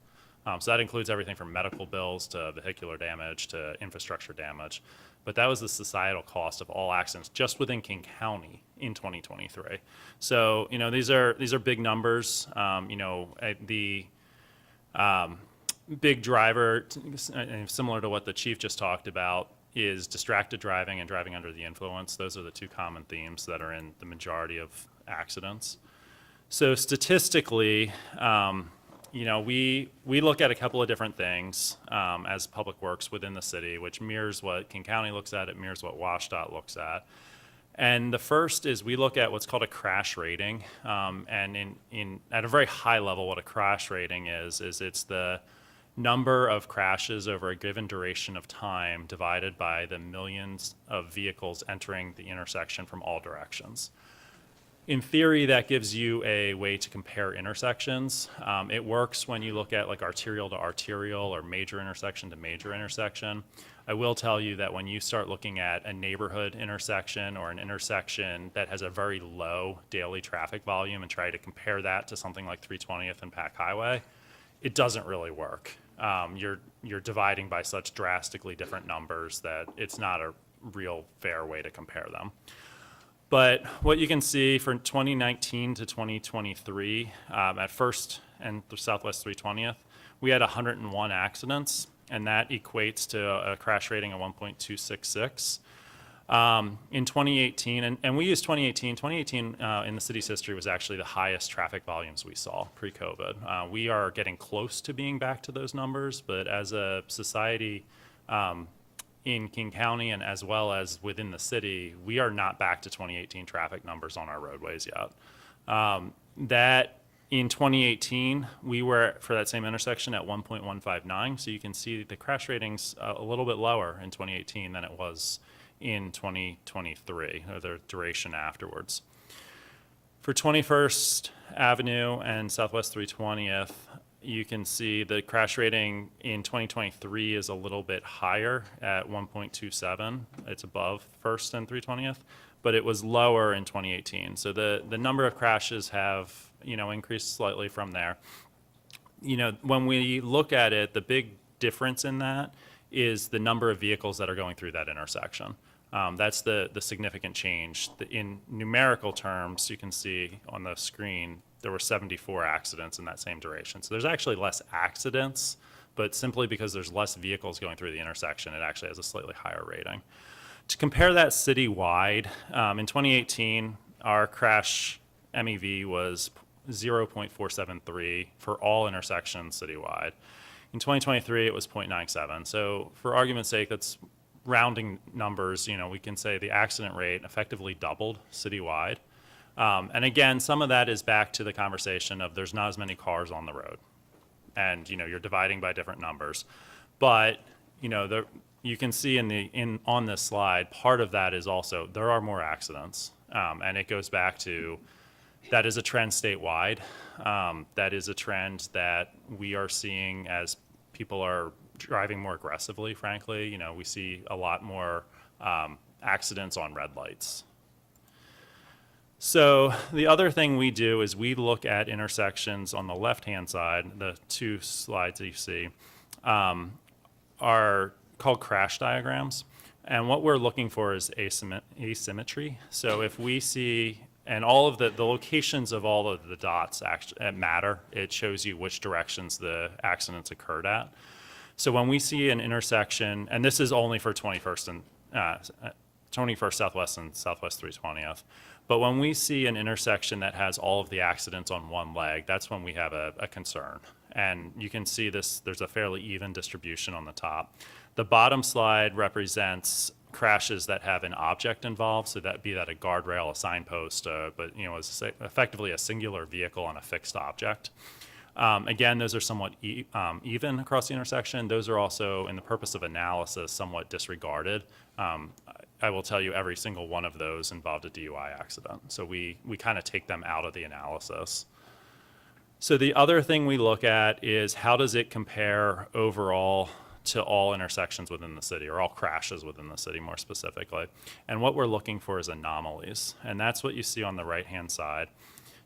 So that includes everything from medical bills to vehicular damage to infrastructure damage. But that was the societal cost of all accidents just within King County in 2023. So, these are big numbers. The big driver, similar to what the chief just talked about, is distracted driving and driving under the influence. Those are the two common themes that are in the majority of accidents. So statistically, we look at a couple of different things as Public Works within the city, which mirrors what King County looks at. It mirrors what WashDOT looks at. And the first is we look at what's called a crash rating. And at a very high level, what a crash rating is it's the number of crashes over a given duration of time divided by the millions of vehicles entering the intersection from all directions. In theory, that gives you a way to compare intersections. It works when you look at like arterial to arterial or major intersection to major intersection. I will tell you that when you start looking at a neighborhood intersection or an intersection that has a very low daily traffic volume and try to compare that to something like 320th and Pack Highway, it doesn't really work. You're dividing by such drastically different numbers that it's not a real fair way to compare them. But what you can see from 2019 to 2023, at First and Southwest 320th, we had 101 accidents, and that equates to a crash rating of 1.266. In 2018, and we used 2018 in the city's history was actually the highest traffic volumes we saw pre-COVID. We are getting close to being back to those numbers, but as a society, in King County and as well as within the city, we are not back to 2018 traffic numbers on our roadways yet. That in 2018, we were, for that same intersection, at 1.159. So you can see the crash rating's a little bit lower in 2018 than it was in 2023, or the duration afterwards. For 21st Avenue and Southwest 320th, you can see the crash rating in 2023 is a little bit higher at 1.27. It's above First and 320th, but it was lower in 2018. So the number of crashes have, increased slightly from there. When we look at it, the big difference in that is the number of vehicles that are going through that intersection. That's the significant change. In numerical terms, you can see on the screen, there were 74 accidents in that same duration. So there's actually less accidents, but simply because there's less vehicles going through the intersection, it actually has a slightly higher rating. To compare that citywide, in 2018, our crash MEV was 0.473 for all intersections citywide. In 2023, it was 0.97. So for argument's sake, that's rounding numbers, we can say the accident rate effectively doubled citywide. And again, some of that is back to the conversation of there's not as many cars on the road. And, you're dividing by different numbers. But, you can see on this slide, part of that is also there are more accidents. And it goes back to, that is a trend statewide. That is a trend that we are seeing as people are driving more aggressively, frankly. You know, we see a lot more accidents on red lights. So the other thing we do is we look at intersections on the left-hand side. The two slides that you see are called crash diagrams. And what we're looking for is asymmetry. So if we see, and all of the locations of all of the dots actually matter. It shows you which directions the accidents occurred at. So when we see an intersection, and this is only for 21st Southwest and Southwest 320th, but when we see an intersection that has all of the accidents on one leg, that's when we have a concern. And you can see this, there's a fairly even distribution on the top. The bottom slide represents crashes that have an object involved, so that be that a guardrail, a signpost, but you know, it's effectively a singular vehicle on a fixed object. Again, those are somewhat even across the intersection. Those are also, in the purpose of analysis, somewhat disregarded. I will tell you every single one of those involved a DUI accident. So we kind of take them out of the analysis. So the other thing we look at is how does it compare overall to all intersections within the city, or all crashes within the city more specifically. And what we're looking for is anomalies. And that's what you see on the right-hand side.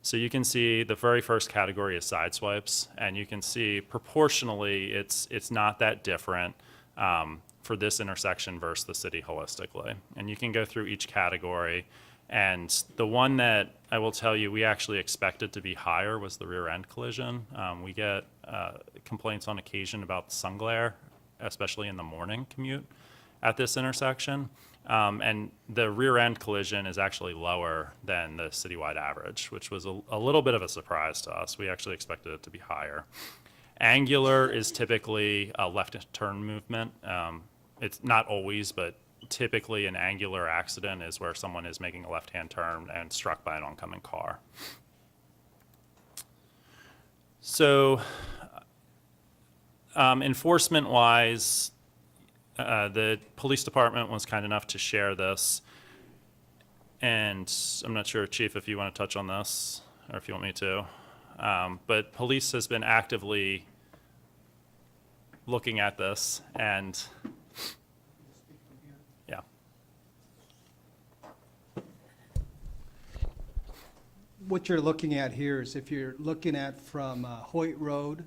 So you can see the very first category is side swipes, and you can see proportionally it's not that different for this intersection versus the city holistically. And you can go through each category, and the one that I will tell you we actually expected to be higher was the rear end collision. We get complaints on occasion about sun glare, especially in the morning commute at this intersection. And the rear end collision is actually lower than the citywide average, which was a little bit of a surprise to us. We actually expected it to be higher. Angular is typically a left turn movement. It's not always, but typically an angular accident is where someone is making a left-hand turn and struck by an oncoming car. So enforcement-wise, the police department was kind enough to share this. And I'm not sure, Chief, if you want to touch on this or if you want me to. But police has been actively looking at this, and yeah. What you're looking at here is if you're looking at from Hoyt Road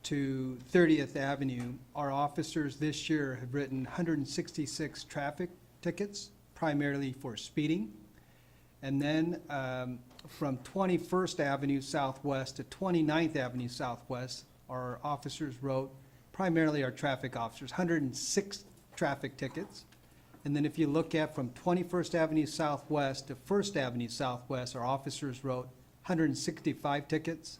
to 30th Avenue, our officers this year have written 166 traffic tickets, primarily for speeding. And then from 21st Avenue Southwest to 29th Avenue Southwest, our officers wrote, primarily our traffic officers, 106 traffic tickets. And then if you look at from 21st Avenue Southwest to 1st Avenue Southwest, our officers wrote 165 tickets.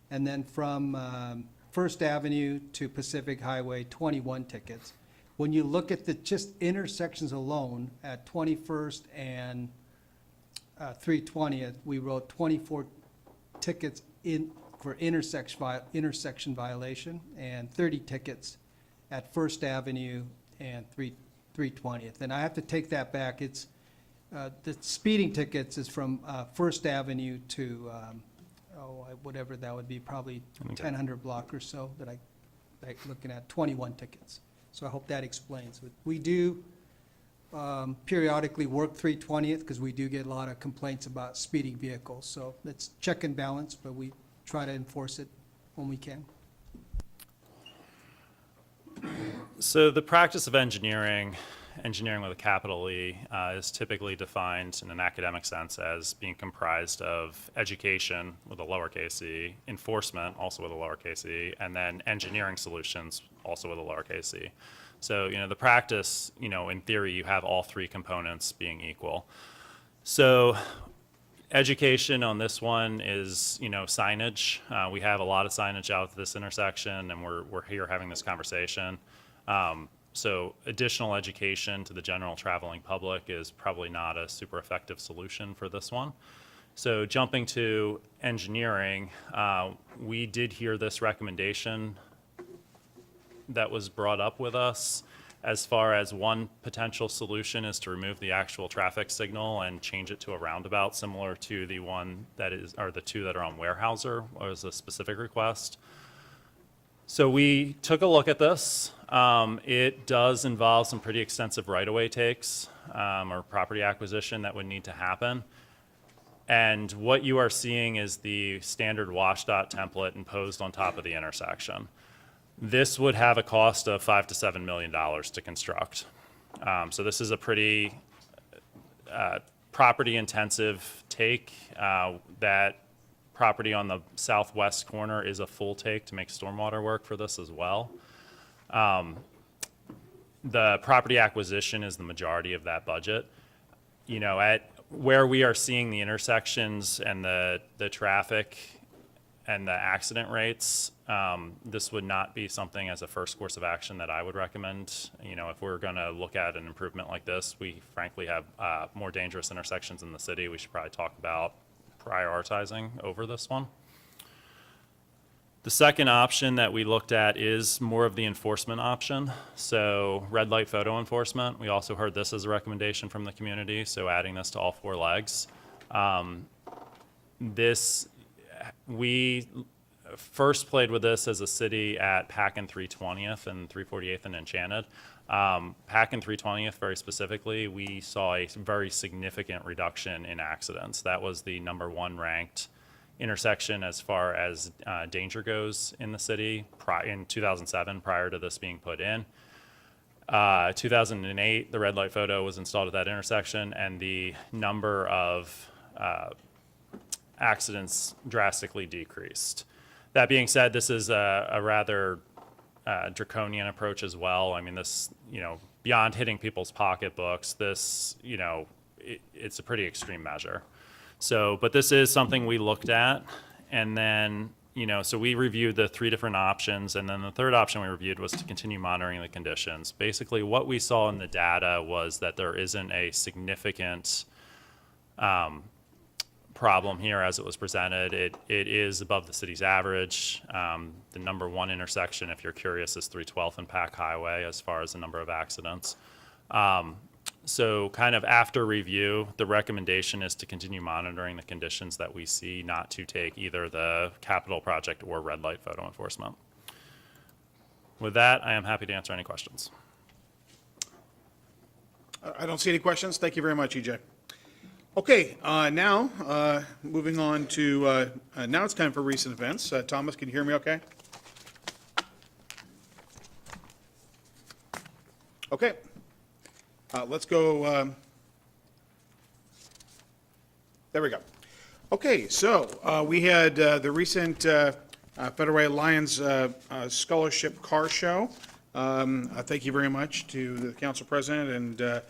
And then from 1st Avenue to Pacific Highway, 21 tickets. When you look at the just intersections alone at 21st and 320th, we wrote 24 tickets for intersection violation and 30 tickets at 1st Avenue and 320th. And I have to take that back. It's the speeding tickets is from 1st Avenue to whatever that would be, probably 1000 block or so that I looking at 21 tickets. So I hope that explains. We do periodically work 320th because we do get a lot of complaints about speeding vehicles. So it's check and balance, but we try to enforce it when we can. So the practice of engineering with a capital E, is typically defined in an academic sense as being comprised of education with a lowercase e, enforcement also with a lowercase e, and then engineering solutions also with a lowercase e. So, you know, the practice, you know, in theory, you have all three components being equal. So education on this one is, you know, signage. We have a lot of signage out at this intersection, and we're here having this conversation. So additional education to the general traveling public is probably not a super effective solution for this one. So jumping to engineering, we did hear this recommendation that was brought up with us. as far as one potential solution is to remove the actual traffic signal and change it to a roundabout similar to the one that is, or the two that are on Weyerhaeuser, was a specific request. So we took a look at this. It does involve some pretty extensive right-of-way takes or property acquisition that would need to happen. And what you are seeing is the standard WashDOT template imposed on top of the intersection. This would have a cost of $5 to $7 million to construct. So this is a pretty property-intensive take. That property on the southwest corner is a full take to make stormwater work for this as well. The property acquisition is the majority of that budget. You know, at where we are seeing the intersections and the traffic and the accident rates, this would not be something as a first course of action that I would recommend. You know, if we're going to look at an improvement like this, we frankly have more dangerous intersections in the city. We should probably talk about prioritizing over this one. The second option that we looked at is more of the enforcement option. So red light photo enforcement. We also heard this as a recommendation from the community, so adding this to all four legs. We first played with this as a city at PAC and 320th and 348th and Enchanted. PAC and 320th, very specifically, we saw a very significant reduction in accidents. That was the #1 ranked intersection as far as danger goes in the city in 2007, prior to this being put in. 2008, the red light photo was installed at that intersection, and the number of accidents drastically decreased. That being said, this is a rather draconian approach as well. I mean, this, you know, beyond hitting people's pocketbooks, this, you know, it's a pretty extreme measure. So, but this is something we looked at, and then, you know, so we reviewed the 3 different options, and then the third option we reviewed was to continue monitoring the conditions. Basically, what we saw in the data was that there isn't a significant problem here as it was presented. It is above the city's average. The #1 intersection, if you're curious, is 312th and PAC Highway as far as the number of accidents. So kind of after review, the recommendation is to continue monitoring the conditions that we see, not to take either the capital project or red light photo enforcement. With that, I am happy to answer any questions. I don't see any questions. Thank you very much, EJ. Okay, now, moving on to, now it's time for recent events. Thomas, can you hear me okay? Okay. Let's go, there we go. Okay, so we had the recent Federal Way Lions Scholarship Car Show. Thank you very much to the council president and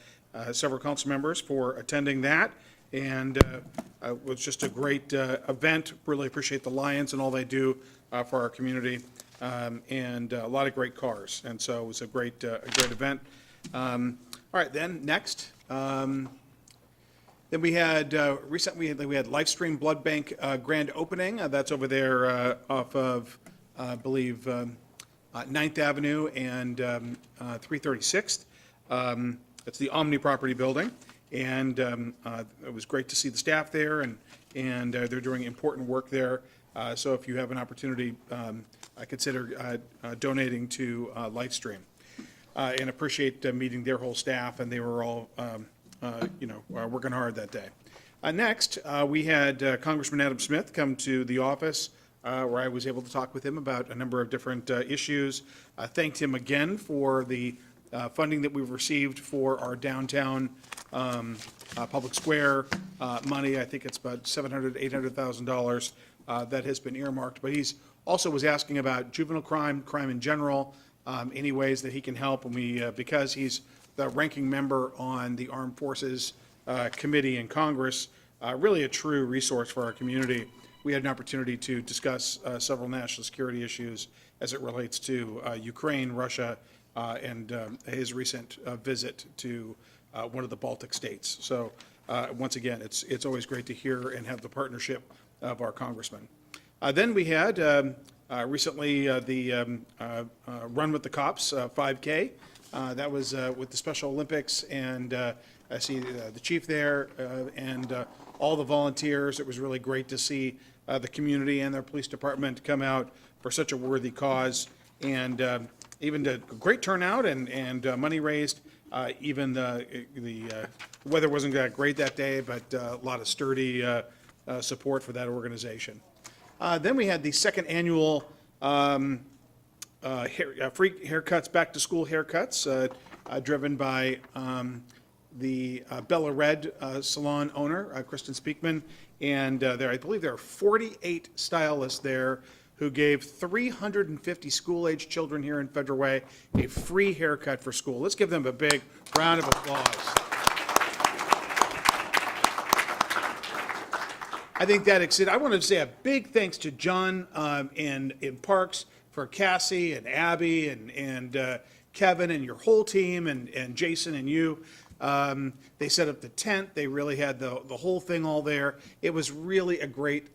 several council members for attending that. And it was just a great event. Really appreciate the Lions and all they do for our community, and a lot of great cars. And so it was a great event. All right, then next, then we had recently we had Lifestream Blood Bank grand opening. That's over there off of I believe 9th Avenue and 336th. It's the Omni Property Building, and it was great to see the staff there, and they're doing important work there. So if you have an opportunity, consider donating to Lifestream. And appreciate meeting their whole staff, and they were all, working hard that day. Next, we had Congressman Adam Smith come to the office, where I was able to talk with him about a number of different issues. I thanked him again for the funding that we've received for our downtown public square money. I think it's about $700,000 to $800,000 that has been earmarked. But he's also was asking about juvenile crime in general. Any ways that he can help, and we, because he's the ranking member on the Armed Forces Committee in Congress, really a true resource for our community. We had an opportunity to discuss several national security issues as it relates to Ukraine, Russia, and his recent visit to one of the Baltic states. So once again, it's always great to hear and have the partnership of our congressman. Then we had recently the Run with the Cops 5K That was with the Special Olympics, and I see the chief there and all the volunteers. It was really great to see the community and their police department come out for such a worthy cause, and even the great turnout and money raised. Even the weather wasn't that great that day, but a lot of sturdy support for that organization. Then we had the second annual free haircuts, back-to-school haircuts, driven by the Bella Red salon owner, Kristen Speakman, and I believe there are 48 stylists there who gave 350 school-aged children here in Federal Way a free haircut for school. Let's give them a big round of applause. I think that exceeded. I want to say a big thanks to John and in Parks for Cassie and Abby and Kevin and your whole team and Jason and you. They set up the tent. They really had the whole thing all there. It was really a great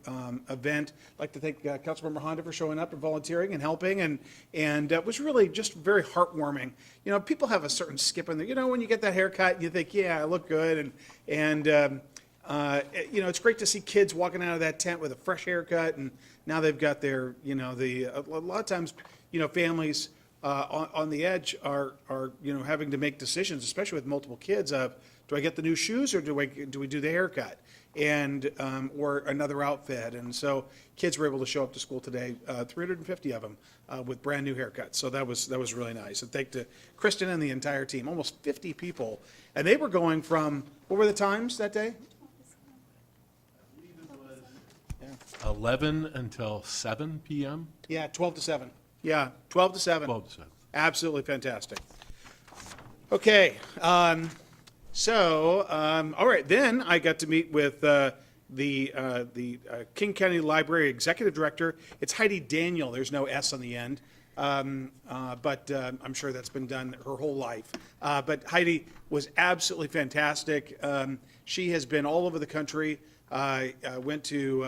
event. I'd like to thank Councilmember Honda for showing up and volunteering and helping, and it was really just very heartwarming. You know, people have a certain skip in there. You know, when you get that haircut, you think, yeah, I look good, and you know, it's great to see kids walking out of that tent with a fresh haircut, and now they've got their, you know, a lot of times, you know, families on the edge are, you know, having to make decisions, especially with multiple kids, of, do I get the new shoes or do we do the haircut, and or another outfit? And so kids were able to show up to school today, 350 of them, with brand new haircuts. So that was really nice. And thank to Kristen and the entire team, almost 50 people, and they were going from, what were the times that day? 11 until 7 p.m.? Yeah, 12 to 7. Yeah, 12 to 7. 12 to 7. Absolutely fantastic. Okay, all right, then I got to meet with the King County Library Executive Director. It's Heidi Daniel, there's no S on the end, but I'm sure that's been done her whole life. But Heidi was absolutely fantastic. She has been all over the country, went to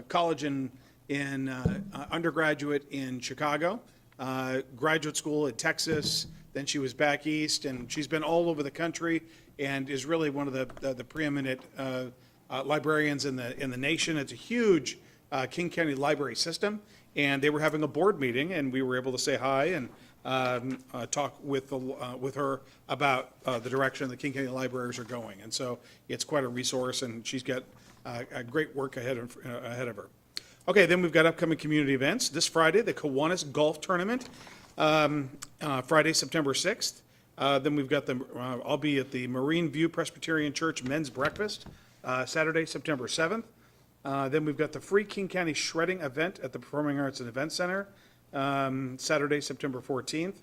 college in undergraduate in Chicago, graduate school in Texas, then she was back east, and she's been all over the country and is really one of the preeminent librarians in the nation. It's a huge King County library system, and they were having a board meeting, and we were able to say hi and talk with her about the direction the King County libraries are going. And so it's quite a resource, and she's got a great work ahead of her. Okay, then we've got upcoming community events. This Friday, the Kiwanis Golf Tournament, Friday, September 6th. Then we've got I'll be at the Marine View Presbyterian Church Men's Breakfast, Saturday, September 7th. Then we've got the Free King County Shredding Event at the Performing Arts and Event Center, Saturday, September 14th.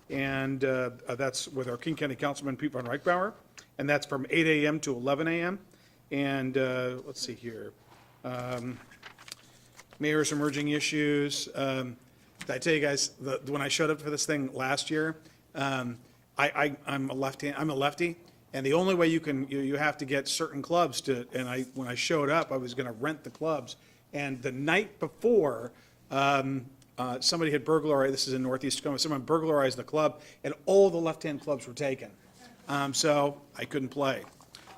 And that's with our King County Councilman Pete Von Reichbauer. And that's from 8 a.m. to 11 a.m. And let's see here. Mayor's emerging issues. Did I tell you guys, when I showed up for this thing last year, I'm a lefty, and the only way you have to get certain clubs to, and when I showed up, I was gonna rent the clubs, and the night before, somebody had burglarized, this is in Northeast Tacoma, someone burglarized the club, and all the left-hand clubs were taken. So I couldn't play.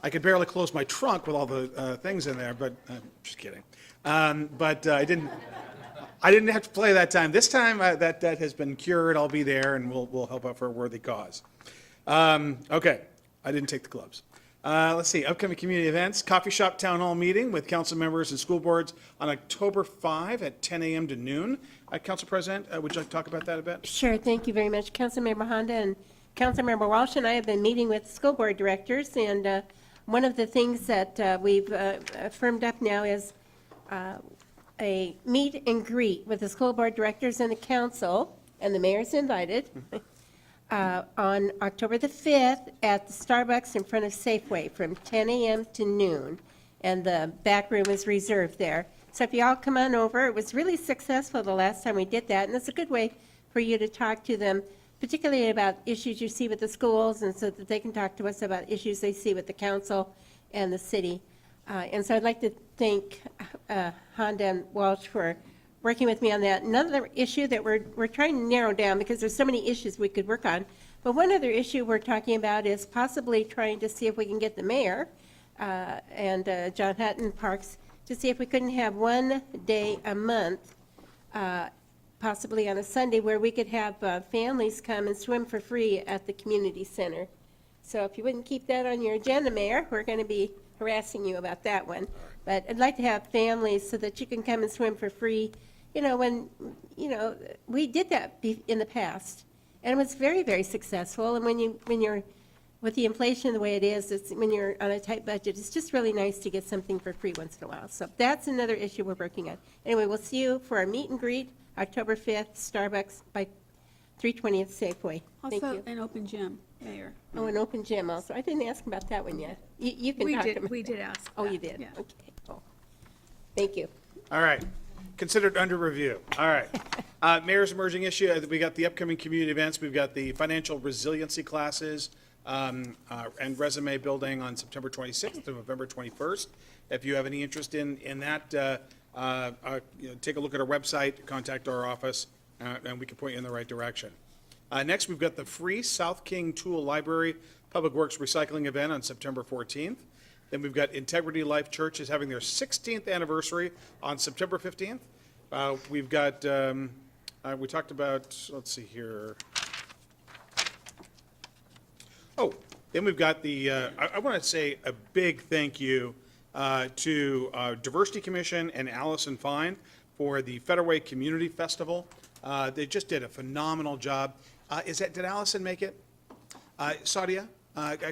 I could barely close my trunk with all the things in there, but, just kidding. But I didn't have to play that time. This time, that has been cured. I'll be there, and we'll help out for a worthy cause. Okay, I didn't take the clubs. Let's see, upcoming community events, coffee shop town hall meeting with council members and school boards on October 5 at 10 a.m. to noon. Council President, would you like to talk about that a bit? Sure, thank you very much. Councilmember Honda and Councilmember Walsh and I have been meeting with school board directors, and one of the things that we've firmed up now is a meet and greet with the school board directors and the council, and the mayor's invited, on October the 5th at the Starbucks in front of Safeway from 10 a.m. to noon, and the back room is reserved there. So if you all come on over, it was really successful the last time we did that, and it's a good way for you to talk to them, particularly about issues you see with the schools, and so that they can talk to us about issues they see with the council and the city. And so I'd like to thank Honda and Walsh for working with me on that. Another issue that we're trying to narrow down, because there's so many issues we could work on, But one other issue we're talking about is possibly trying to see if we can get the mayor and John Hutton Parks to see if we couldn't have one day a month, possibly on a Sunday, where we could have families come and swim for free at the community center. So if you wouldn't keep that on your agenda, Mayor, we're going to be harassing you about that one. But I'd like to have families so that you can come and swim for free. You know, we did that in the past, and it was very, very successful. And when you're with the inflation the way it is, when you're on a tight budget, it's just really nice to get something for free once in a while. So that's another issue we're working on. Anyway, we'll see you for our meet and greet, October 5th, Starbucks by 320th Safeway. Thank Also, you. an open gym, Mayor. Oh, an open gym also. I didn't ask about that one yet. You can talk to me. We did ask. Oh, that, you did? Yeah. Okay. Oh. Thank you. All right. Considered under review. All right. Mayor's emerging issue, we got the upcoming community events. We've got the financial resiliency classes and resume building on September 26th to November 21st. If you have any interest in that, take a look at our website, contact our office, and we can point you in the right direction. Next, we've got the free South King Tool Library Public Works Recycling event on September 14th. Then we've got Integrity Life Church is having their 16th anniversary on September 15th. We've got, we talked about, let's see here. Oh, then we've got the, I want to say a big thank you to Diversity Commission and Allison Fine for the Federal Community Festival. They just did a phenomenal job. Did Allison make it? Sadia,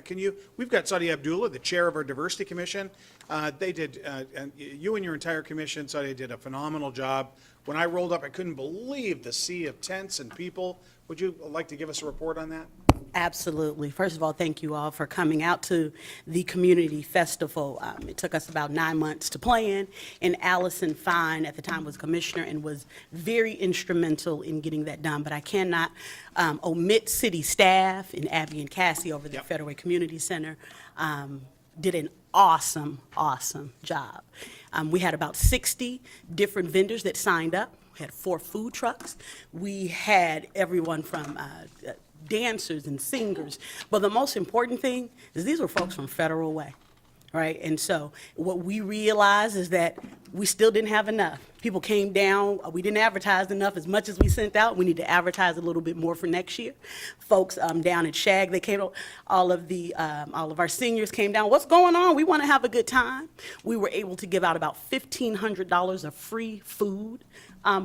can you, we've got Sadia Abdullah, the chair of our Diversity Commission. They did, and you and your entire commission, Sadia, did a phenomenal job. When I rolled up, I couldn't believe the sea of tents and people. Would you like to give us a report on that? Absolutely. First of all, thank you all for coming out to the community festival. It took us about 9 months to plan, and Allison Fine at the time was commissioner and was very instrumental in getting that done. But I cannot omit city staff and Abby and Cassie over the Federal Community Center. Did an awesome, awesome job. We had about 60 different vendors that signed up. We had 4 food trucks. We had everyone from dancers and singers. But the most important thing is these were folks from Federal Way, right? And so what we realized is that we still didn't have enough. People came down, we didn't advertise enough as much as we sent out. We need to advertise a little bit more for next year. Folks down at Shag, they came, all of our seniors came down. What's going on? We want to have a good time. We were able to give out about $1,500 of free food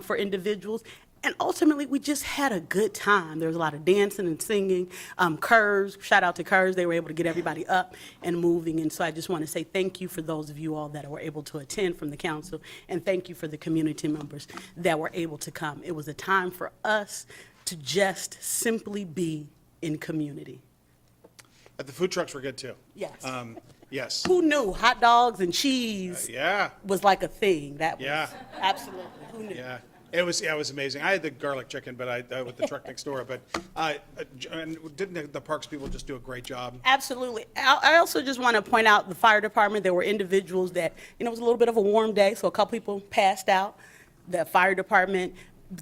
for individuals. And ultimately, we just had a good time. There was a lot of dancing and singing. Curves, shout out to Curves. They were able to get everybody up and moving. And so I just want to say thank you for those of you all that were able to attend from the council. And thank you for the community members that were able to come. It was a time for us to just simply be in community. The food trucks were good too. Yes. Yes. Who knew hot dogs and cheese Yeah. was like a thing? That was Yeah. absolutely, who knew? Yeah. It was amazing. I had the garlic chicken, but with the truck next door. But and didn't the parks people just do a great job? Absolutely. I also just want to point out the fire department. There were individuals that, it was a little bit of a warm day, so a couple people passed out. The fire department,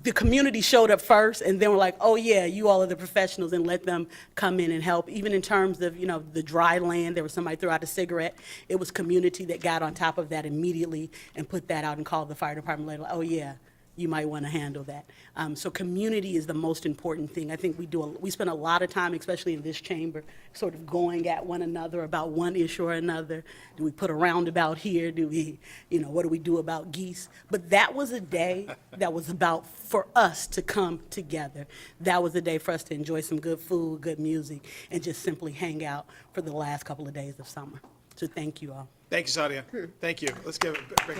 the community showed up first, and then we're like, oh yeah, you all are the professionals, and let them come in and help. Even in terms of, the dry land, there was somebody threw out a cigarette. It was community that got on top of that immediately and put that out and called the fire department later. Oh yeah, you might want to handle that. So community is the most important thing. I think we spend a lot of time, especially in this chamber, sort of going at one another about one issue or another. Do we put a roundabout here? Do we, what do we do about geese? But that was a day that was about for us to come together. That was a day for us to enjoy some good food, good music, and just simply hang out for the last couple of days of summer. So thank you all. Thank you, Sadia. Thank you. Let's give it a big.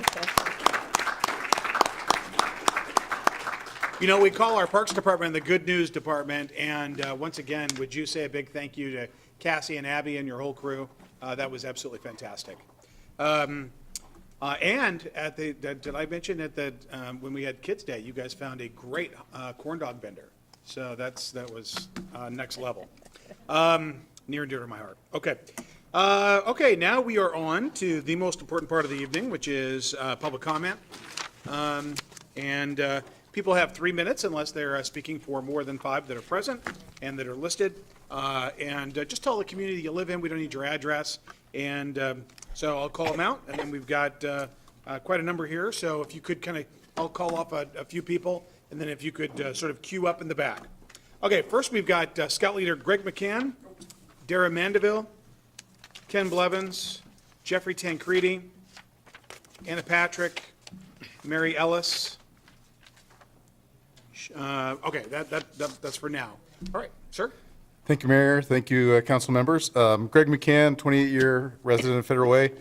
We call our Parks Department the Good News Department, and once again, would you say a big thank you to Cassie and Abby and your whole crew? That was absolutely fantastic. And did I mention that when we had Kids Day, you guys found a great corn dog vendor? So that was next level. Near and dear to my heart. Okay. Okay, now we are on to the most important part of the evening, which is public comment. People have 3 minutes unless they're speaking for more than 5 that are present and that are listed. And just tell the community you live in, we don't need your address. And so I'll call them out, and then we've got quite a number here. So if you could I'll call off a few people, and then if you could sort of queue up in the back. Okay, first we've got Scout Leader Greg McCann, Dara Mandeville, Ken Blevins, Jeffrey Tancredi, Anna Patrick, Mary Ellis. Okay, that's for now. All right, sir? Thank you, Mayor. Thank you, council members. Greg McCann, 28-year resident of Federal Way.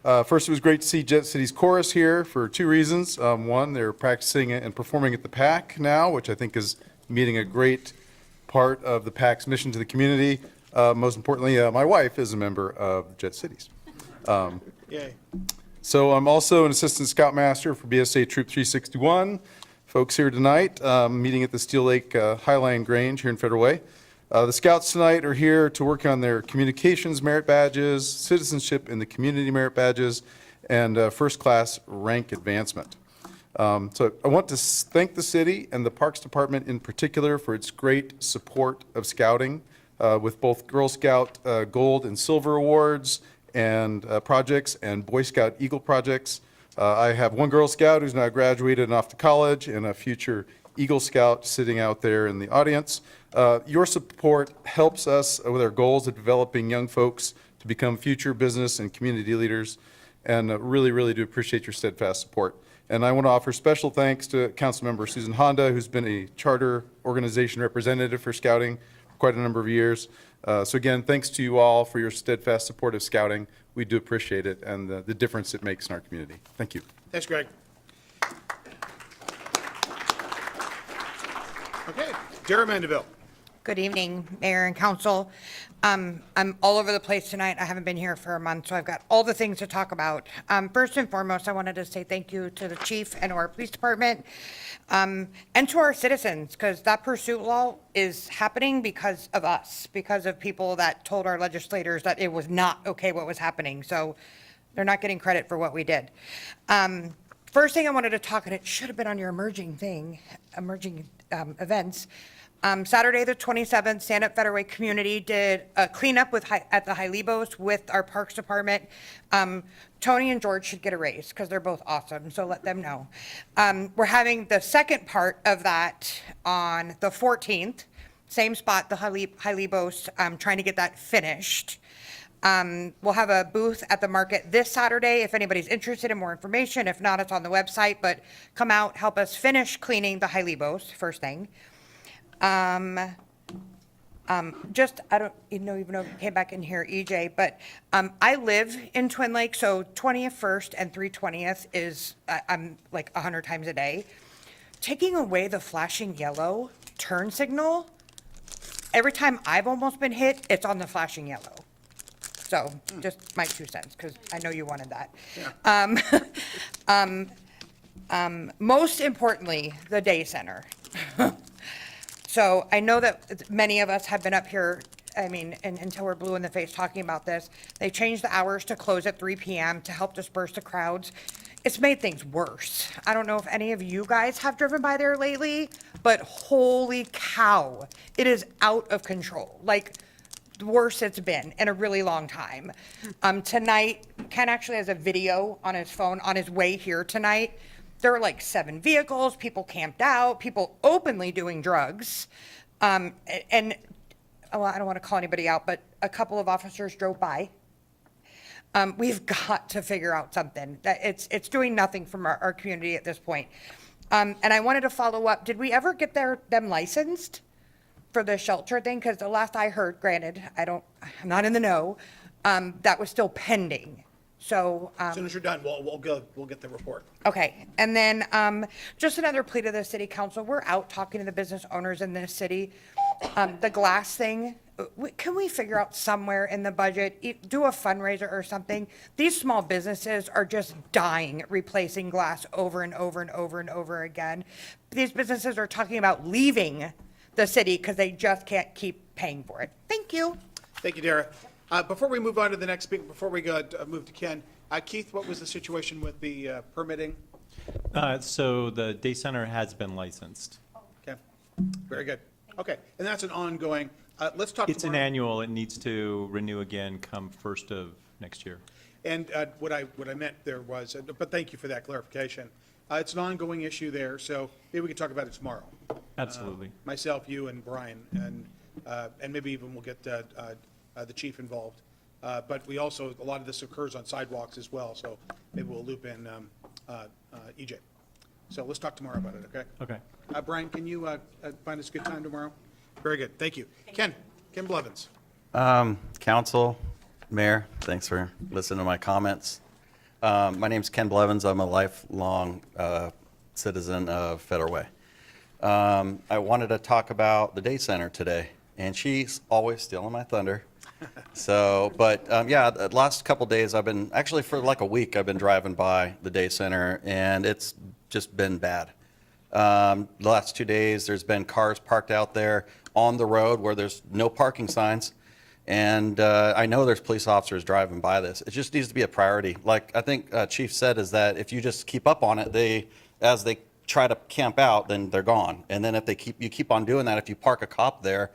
First, it was great to see Jet City's chorus here for 2 reasons. One, they're practicing and performing at the PAC now, which I think is meeting a great part of the PAC's mission to the community. Most importantly, my wife is a member of Jet Cities. Yay. So I'm also an assistant scoutmaster for BSA Troop 361. Folks here tonight, meeting at the Steel Lake Highline Grange here in Federal Way. The scouts tonight are here to work on their communications merit badges, citizenship in the community merit badges, and first-class rank advancement. So I want to thank the city and the Parks Department in particular for its great support of scouting with both Girl Scout Gold and Silver Awards and projects and Boy Scout Eagle projects. I have one Girl Scout who's now graduated and off to college, and a future Eagle Scout sitting out there in the audience. Your support helps us with our goals of developing young folks to become future business and community leaders, and really, really do appreciate your steadfast support. And I want to offer special thanks to Councilmember Susan Honda, who's been a charter organization representative for Scouting for quite a number of years. So again, thanks to you all for your steadfast support of Scouting. We do appreciate it and the difference it makes in our community. Thank you. Thanks, Greg. Okay, Dara Mandeville. Good evening, Mayor and Council. I'm all over the place tonight. I haven't been here for a month, so I've got all the things to talk about. First and foremost, I wanted to say thank you to the chief and to our police department, and to our citizens, because that pursuit law is happening because of us, because of people that told our legislators that it was not okay what was happening. So they're not getting credit for what we did. First thing I wanted to talk, and it should have been on your emerging events. Saturday, the 27th, Stand Up Federal Way community did a cleanup at the Hylebos with our Parks Department. Tony and George should get a raise because they're both awesome, so let them know. We're having the second part of that on the 14th, same spot, the Hylebos, trying to get that finished. We'll have a booth at the market this Saturday if anybody's interested in more information. If not, it's on the website, but come out, help us finish cleaning the Hylebos, first thing. I don't even know if you came back in here, EJ, but I live in Twin Lake, so 20th First and 320th is, I'm like 100 times a day. Taking away the flashing yellow turn signal, every time I've almost been hit, it's on the flashing yellow. So just my 2 cents, because I know you wanted that. Yeah. Most importantly, the day center. So I know that many of us have been up here, I mean, until we're blue in the face talking about this. They changed the hours to close at 3 p.m. to help disperse the crowds. It's made things worse. I don't know if any of you guys have driven by there lately, but holy cow, it is out of control. Like, the worst it's been in a really long time. Tonight, Ken actually has a video on his phone on his way here tonight. There were like 7 vehicles, people camped out, people openly doing drugs. Well, I don't want to call anybody out, but a couple of officers drove by. We've got to figure out something. It's doing nothing from our community at this point. And I wanted to follow up, did we ever get them licensed for the shelter thing? Because the last I heard, granted, I'm not in the know, that was still pending. So, As soon as you're done, we'll get the report. okay, and then just another plea to the city council. We're out talking to the business owners in this city. The glass thing, can we figure out somewhere in the budget, do a fundraiser or something? These small businesses are just dying replacing glass over and over and over and over again. These businesses are talking about leaving the city because they just can't keep paying for it. Thank you. Thank you, Dara. Before we move on to the next speaker, before we move to Ken, Keith, what was the situation with the permitting? So the day center has been licensed. Okay, very good. Okay, and that's an ongoing, let's talk It's an tomorrow. annual, it needs to renew again come 1st of next year. And what I meant there was, but thank you for that clarification. It's an ongoing issue there, so maybe we can talk about it tomorrow. Absolutely. Myself, you, and Brian, and maybe even we'll get the chief involved. But we also, a lot of this occurs on sidewalks as well, so maybe we'll loop in EJ. So let's talk tomorrow about it, okay? Okay. Brian, can you find us a good time tomorrow? Very good, thank you. Ken Blevins. Council, Mayor, thanks for listening to my comments. My name's Ken Blevins. I'm a lifelong citizen of Federal Way. I wanted to talk about the day center today, and she's always stealing my thunder. Yeah, the last couple days I've been, actually for like a week, I've been driving by the day center, and it's just been bad. The last 2 days, there's been cars parked out there on the road where there's no parking signs. And I know there's police officers driving by this. It just needs to be a priority. Like I think Chief said, is that if you just keep up on it, as they try to camp out, then they're gone. And then if you keep on doing that, if you park a cop there,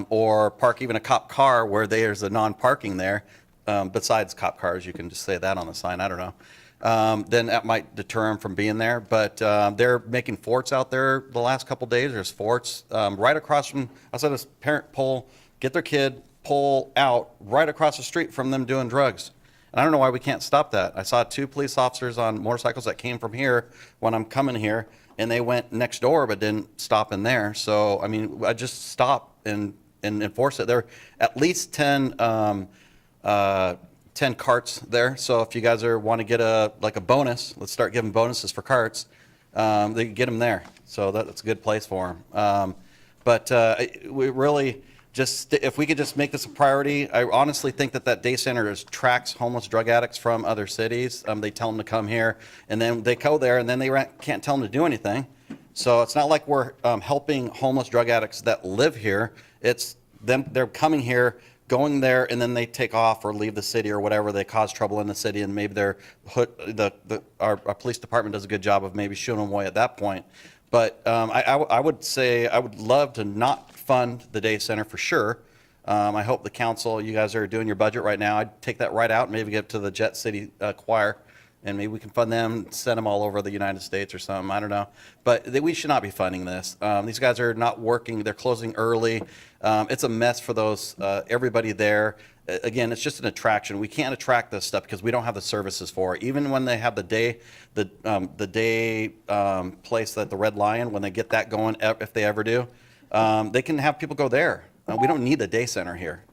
or park even a cop car where there's a non-parking there, besides cop cars, you can just say that on the sign, I don't know. Then that might deter them from being there. But they're making forts out there the last couple days. There's forts right across from, I saw this parent get their kid, pull out right across the street from them doing drugs. And I don't know why we can't stop that. I saw 2 police officers on motorcycles that came from here when I'm coming here, and they went next door but didn't stop in there. So, I mean, I just stop and enforce it. There are at least 10 carts there. So if you guys want to get a bonus, let's start giving bonuses for carts. They can get them there. So that's a good place for them. We really just, if we could just make this a priority, I honestly think that day center tracks homeless drug addicts from other cities. They tell them to come here, and then they go there, and then they can't tell them to do anything. So it's not like we're helping homeless drug addicts that live here. It's them, they're coming here, going there, and then they take off or leave the city or whatever. They cause trouble in the city, and maybe our police department does a good job of maybe shooing them away at that point. But I would say I would love to not fund the day center for sure. I hope the council, you guys are doing your budget right now. I'd take that right out and maybe give it to the Jet City Choir, and maybe we can fund them, send them all over the United States or something. I don't know. But we should not be funding this. These guys are not working. They're closing early. It's a mess for those everybody there. Again, it's just an attraction. We can't attract this stuff because we don't have the services for it. Even when they have the day place at the Red Lion, when they get that going, if they ever do, they can have people go there. We don't need a day center here.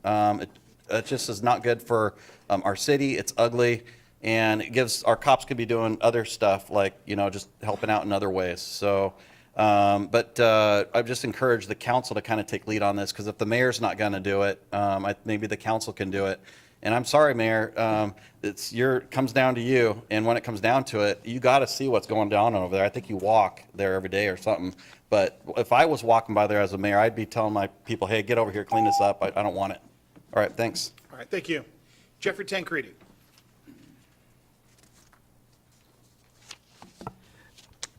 It just is not good for our city. It's ugly, and it gives our cops could be doing other stuff like just helping out in other ways. So. I've just encouraged the council to kind of take lead on this, because if the mayor's not going to do it, maybe the council can do it. And I'm sorry, Mayor, it comes down to you. And when it comes down to it, you got to see what's going on over there. I think you walk there every day or something. But if I was walking by there as a mayor, I'd be telling my people, hey, get over here, clean this up. I don't want it. All right, thanks. All right, thank you. Jeffrey Tancredi.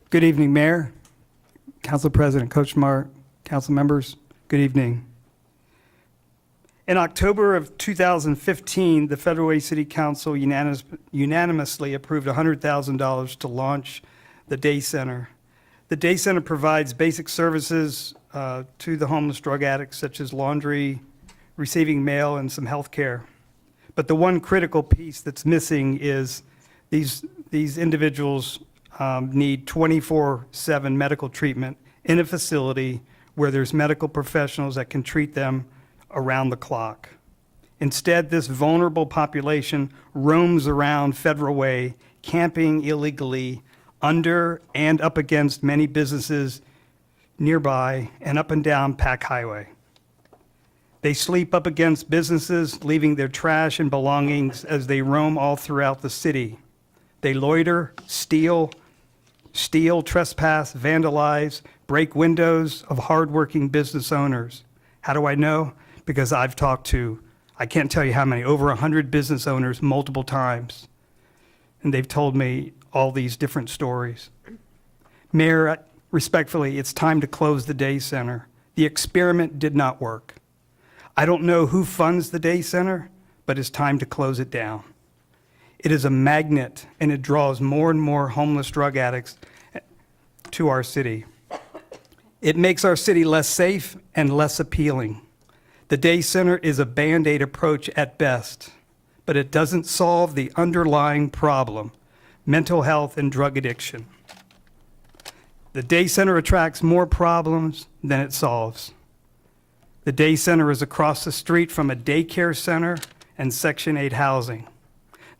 Good evening, Mayor, Council President Coach Mark, council members, good evening. In October of 2015, the Federal Way City Council unanimously approved $100,000 to launch the Day Center. The Day Center provides basic services to the homeless drug addicts, such as laundry, receiving mail, and some health care. But the one critical piece that's missing is these individuals need 24/7 medical treatment in a facility where there's medical professionals that can treat them around the clock. Instead, this vulnerable population roams around Federal Way, camping illegally under and up against many businesses nearby and up and down Pack Highway. They sleep up against businesses, leaving their trash and belongings as they roam all throughout the city. They loiter, steal, trespass, vandalize, break windows of hardworking business owners. How do I know? Because I've talked to, I can't tell you how many, over 100 business owners multiple times. And they've told me all these different stories. Mayor, respectfully, it's time to close the day center. The experiment did not work. I don't know who funds the day center, but it's time to close it down. It is a magnet, and it draws more and more homeless drug addicts to our city. It makes our city less safe and less appealing. The day center is a Band-Aid approach at best, but it doesn't solve the underlying problem, mental health and drug addiction. The day center attracts more problems than it solves. The day center is across the street from a daycare center and Section 8 housing,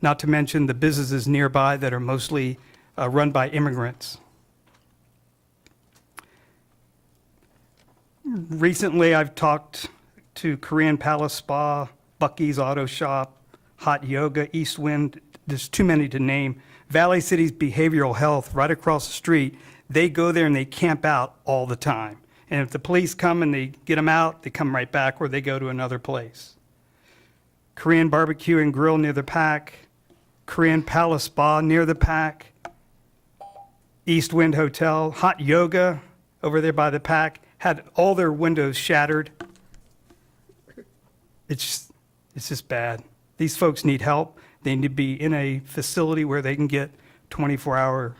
not to mention the businesses nearby that are mostly run by immigrants. Recently, I've talked to Korean Palace Spa, Bucky's Auto Shop, Hot Yoga, East Wind, there's too many to name. Valley City's Behavioral Health, right across the street, they go there and they camp out all the time. And if the police come and they get them out, they come right back or they go to another place. Korean Barbecue and Grill near the Pack, Korean Palace Spa near the Pack, East Wind Hotel, Hot Yoga over there by the Pack, had all their windows shattered. It's just bad. These folks need help. They need to be in a facility where they can get 24-hour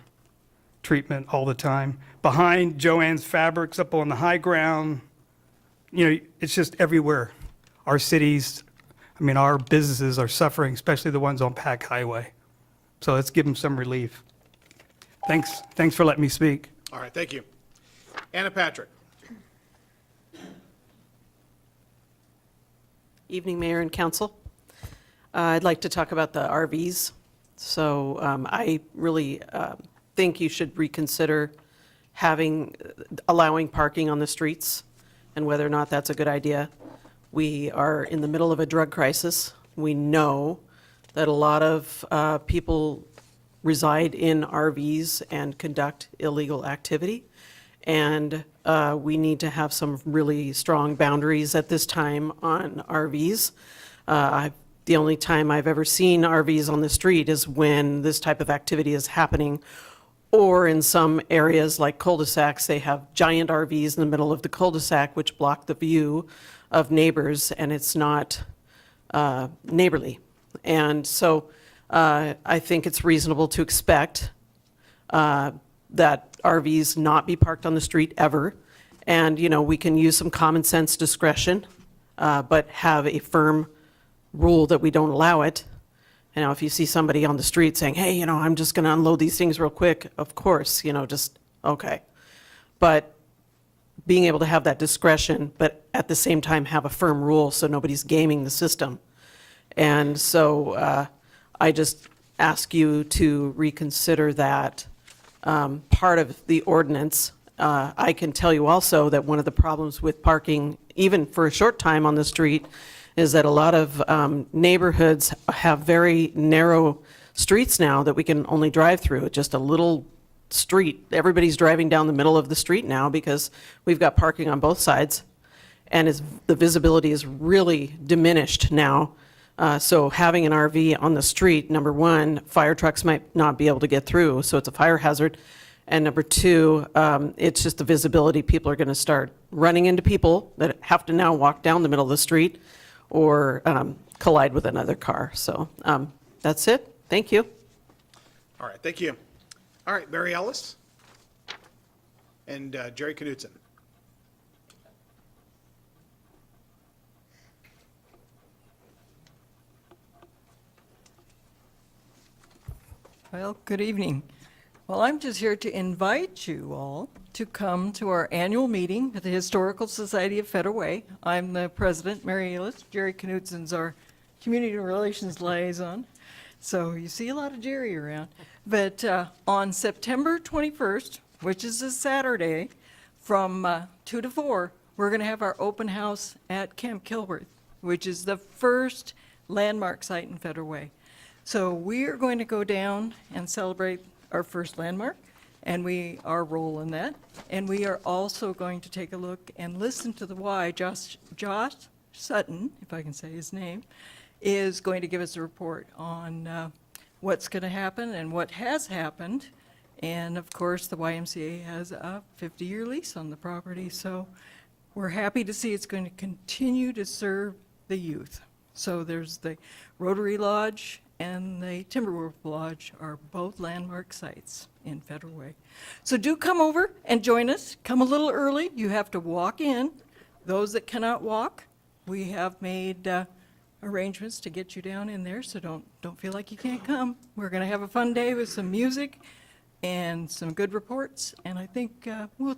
treatment all the time. Behind Joann's Fabrics up on the high ground, it's just everywhere. Our cities, our businesses are suffering, especially the ones on Pack Highway. So let's give them some relief. Thanks for letting me speak. All right, thank you. Anna Patrick. Evening, Mayor and Council. I'd like to talk about the RVs. So I really think you should reconsider allowing parking on the streets and whether or not that's a good idea. We are in the middle of a drug crisis. We know that a lot of people reside in RVs and conduct illegal activity. And we need to have some really strong boundaries at this time on RVs. The only time I've ever seen RVs on the street is when this type of activity is happening, or in some areas like cul-de-sacs, they have giant RVs in the middle of the cul-de-sac which block the view of neighbors, and it's not neighborly. And so I think it's reasonable to expect that RVs not be parked on the street ever. And, we can use some common sense discretion, but have a firm rule that we don't allow it. If you see somebody on the street saying, hey, I'm just going to unload these things real quick, of course, just, okay. But being able to have that discretion, but at the same time have a firm rule so nobody's gaming the system. And so I just ask you to reconsider that part of the ordinance. I can tell you also that one of the problems with parking, even for a short time on the street, is that a lot of neighborhoods have very narrow streets now that we can only drive through. Just a little street. Everybody's driving down the middle of the street now because we've got parking on both sides, and the visibility is really diminished now. So having an RV on the street, number one, fire trucks might not be able to get through, so it's a fire hazard. And number two, it's just the visibility. People are going to start running into people that have to now walk down the middle of the street or collide with another car. So that's it. Thank you. All right, thank you. All right, Mary Ellis and Jerry Knudsen. Well, good evening. Well, I'm just here to invite you all to come to our annual meeting at the Historical Society of Federal Way. I'm the president, Mary Ellis. Jerry Knudsen's our community relations liaison. So you see a lot of Jerry around. But on September 21st, which is a Saturday, from 2 to 4, we're going to have our open house at Camp Kilworth, which is the first landmark site in Federal Way. So we are going to go down and celebrate our first landmark, and our role in that. And we are also going to take a look and listen to the why. Josh Sutton, if I can say his name, is going to give us a report on what's going to happen and what has happened. And of course, the YMCA has a 50-year lease on the property, so we're happy to see it's going to continue to serve the youth. So there's the Rotary Lodge and the Timberwolf Lodge are both landmark sites in Federal Way. So do come over and join us. Come a little early. You have to walk in. Those that cannot walk, we have made arrangements to get you down in there, so don't feel like you can't come. We're going to have a fun day with some music and some good reports, and I think we'll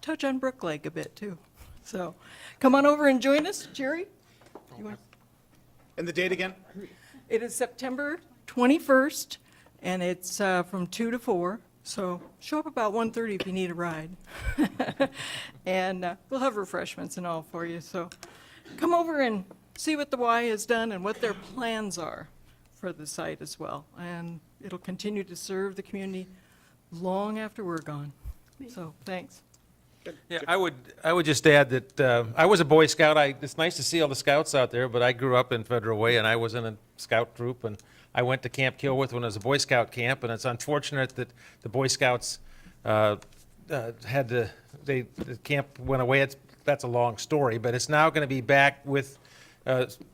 touch on Brook Lake a bit too. So come on over and join us. Jerry? You want? And the date again? It is September 21st, and it's from 2 to 4, so show up about 1:30 if you need a ride. And we'll have refreshments and all for you, so come over and see what the Y has done and what their plans are for the site as well. And it'll continue to serve the community long after we're gone. So, thanks. Yeah, I would just add that I was a Boy Scout. It's nice to see all the scouts out there, but I grew up in Federal Way, and I was in a scout troop, and I went to Camp Kilworth when it was a Boy Scout camp, and it's unfortunate that the Boy Scouts the camp went away. That's a long story, but it's now going to be back with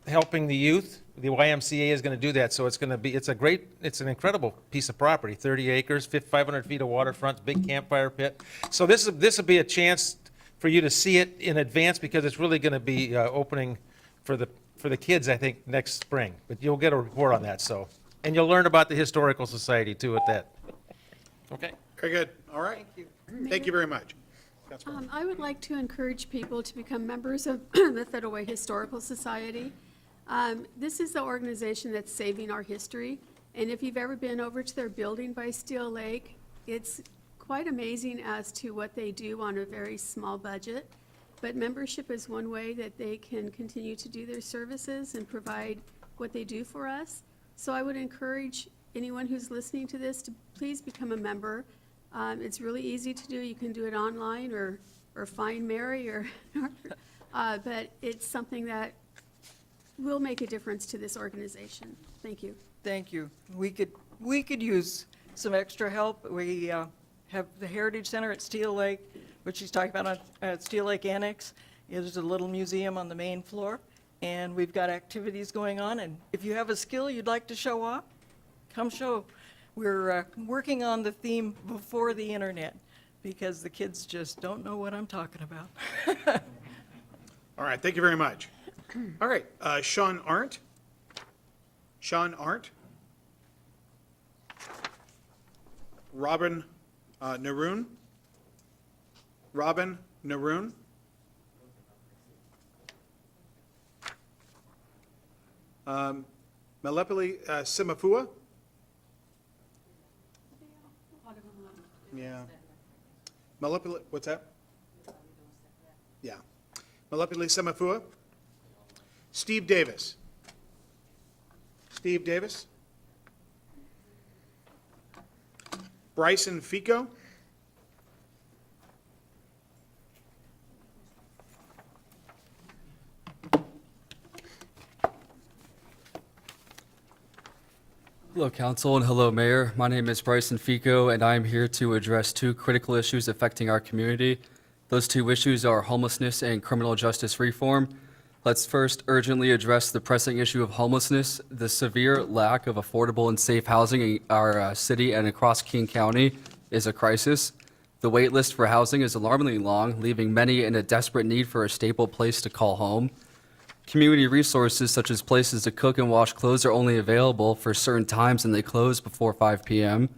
helping the youth. The YMCA is going to do that, so it's an incredible piece of property, 30 acres, 500 feet of waterfront, big campfire pit. So this will be a chance for you to see it in advance, because it's really going to be opening for the kids, I think, next spring. But you'll get a report on that, and you'll learn about the Historical Society too at that. Okay. Very good. All right. Thank you. Thank you very much. I would like to encourage people to become members of the Federal Way Historical Society. This is the organization that's saving our history, and if you've ever been over to their building by Steel Lake, it's quite amazing as to what they do on a very small budget. But membership is one way that they can continue to do their services and provide what they do for us. So I would encourage anyone who's listening to this to please become a member. It's really easy to do. You can do it online or find Mary but it's something that will make a difference to this organization. Thank you. Thank you. We could use some extra help. We have the Heritage Center at Steel Lake, which she's talking about at Steel Lake Annex. There's a little museum on the main floor, and we've got activities going on. And if you have a skill you'd like to show off, come show. We're working on the theme before the internet, because the kids just don't know what I'm talking about. All right, thank you very much. All right, Sean Arndt. Sean Arndt. Robin Naroon. Robin Naroon. Malepili Simafua. Yeah. Malepili, what's that? Yeah. Malepili Simafua. Steve Davis. Steve Davis. Bryson Fico. Hello, Council, and hello, Mayor. My name is Bryson Fico, and I am here to address two critical issues affecting our community. Those two issues are homelessness and criminal justice reform. Let's first urgently address the pressing issue of homelessness. The severe lack of affordable and safe housing in our city and across King County is a crisis. The wait list for housing is alarmingly long, leaving many in a desperate need for a stable place to call home. Community resources such as places to cook and wash clothes are only available for certain times, and they close before 5 p.m.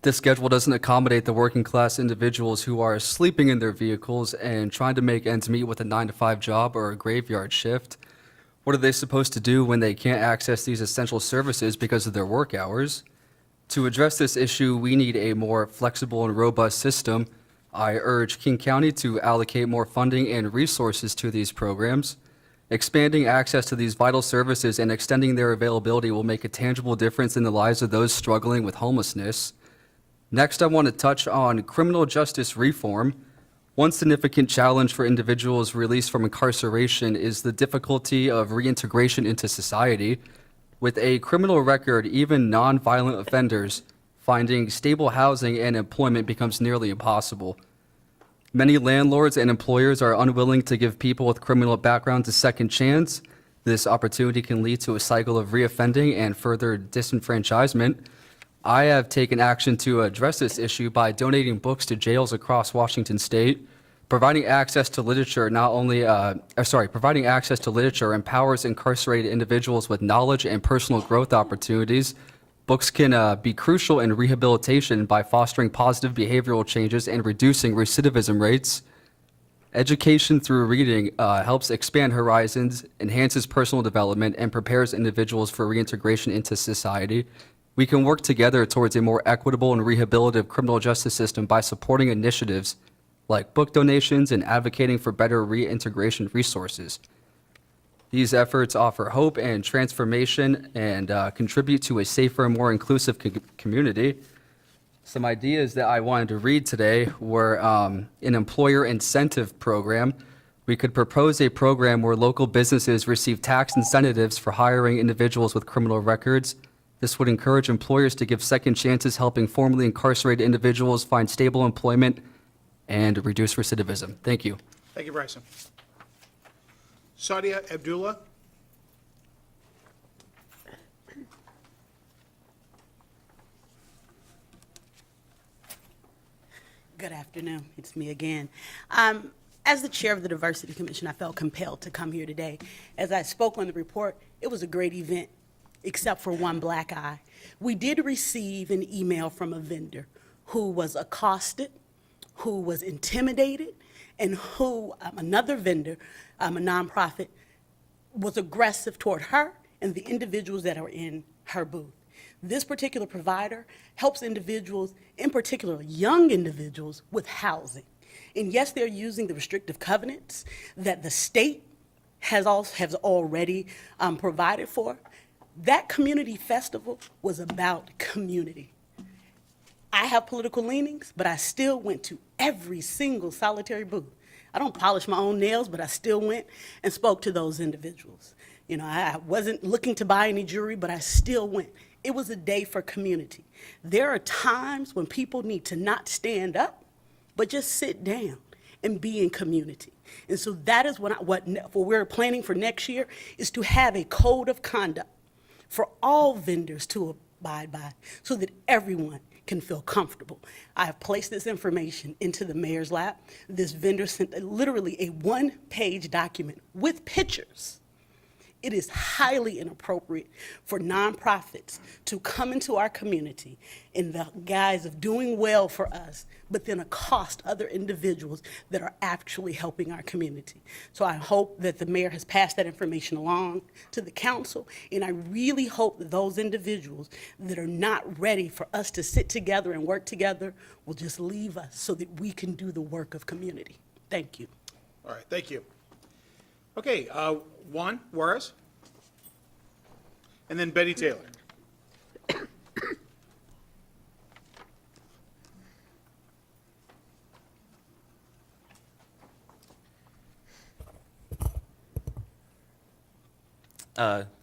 This schedule doesn't accommodate the working class individuals who are sleeping in their vehicles and trying to make ends meet with a 9-to-5 job or a graveyard shift. What are they supposed to do when they can't access these essential services because of their work hours? To address this issue, we need a more flexible and robust system. I urge King County to allocate more funding and resources to these programs. Expanding access to these vital services and extending their availability will make a tangible difference in the lives of those struggling with homelessness. Next, I want to touch on criminal justice reform. One significant challenge for individuals released from incarceration is the difficulty of reintegration into society. With a criminal record, even non-violent offenders finding stable housing and employment becomes nearly impossible. Many landlords and employers are unwilling to give people with criminal backgrounds a second chance. This opportunity can lead to a cycle of reoffending and further disenfranchisement. I have taken action to address this issue by donating books to jails across Washington state. Providing access to literature providing access to literature empowers incarcerated individuals with knowledge and personal growth opportunities. Books can be crucial in rehabilitation by fostering positive behavioral changes and reducing recidivism rates. Education through reading helps expand horizons, enhances personal development, and prepares individuals for reintegration into society. We can work together towards a more equitable and rehabilitative criminal justice system by supporting initiatives like book donations and advocating for better reintegration resources. These efforts offer hope and transformation and contribute to a safer and more inclusive community. Some ideas that I wanted to read today were an employer incentive program. We could propose a program where local businesses receive tax incentives for hiring individuals with criminal records. This would encourage employers to give second chances, helping formerly incarcerated individuals find stable employment and reduce recidivism. Thank you. Thank you, Bryson. Sadia Abdullah. Good afternoon. It's me again. As the chair of the Diversity Commission, I felt compelled to come here today. As I spoke on the report, it was a great event, except for one black eye. We did receive an email from a vendor who was accosted, who was intimidated, and who another vendor, a nonprofit, was aggressive toward her and the individuals that are in her booth. This particular provider helps individuals, in particular young individuals, with housing. And yes, they're using the restrictive covenants that the state has already provided for. That community festival was about community. I have political leanings, but I still went to every single solitary booth. I don't polish my own nails, but I still went and spoke to those individuals. You know, I wasn't looking to buy any jewelry, but I still went. It was a day for community. There are times when people need to not stand up, but just sit down and be in community. And so that is what we're planning for next year, is to have a code of conduct for all vendors to abide by so that everyone can feel comfortable. I have placed this information into the mayor's lap. This vendor sent literally a one-page document with pictures. It is highly inappropriate for nonprofits to come into our community in the guise of doing well for us, but then accost other individuals that are actually helping our community. So I hope that the mayor has passed that information along to the council, and I really hope that those individuals that are not ready for us to sit together and work together will just leave us so that we can do the work of community. Thank you. All right, thank you. Okay, Juan Juarez. And then Betty Taylor.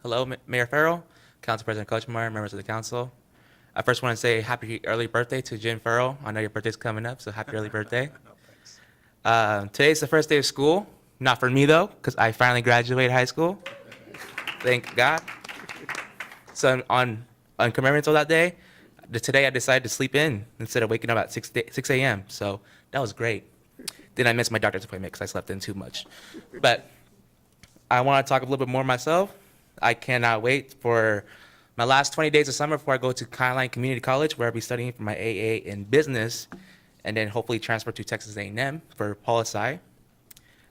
Hello, Mayor Farrell, Council President Kochmar, members of the council. I first want to say happy early birthday to Jim Farrell. I know your birthday's coming up, so happy early birthday. Today's the first day of school. Not for me, though, because I finally graduated high school. Thank God. So on commemorating that day, today I decided to sleep in instead of waking up at 6 a.m. So that was great. Then I missed my doctor's appointment because I slept in too much. But I want to talk a little bit more myself. I cannot wait for my last 20 days of summer before I go to Kyline Community College, where I'll be studying for my AA in business, and then hopefully transfer to Texas A&M for poli-sci.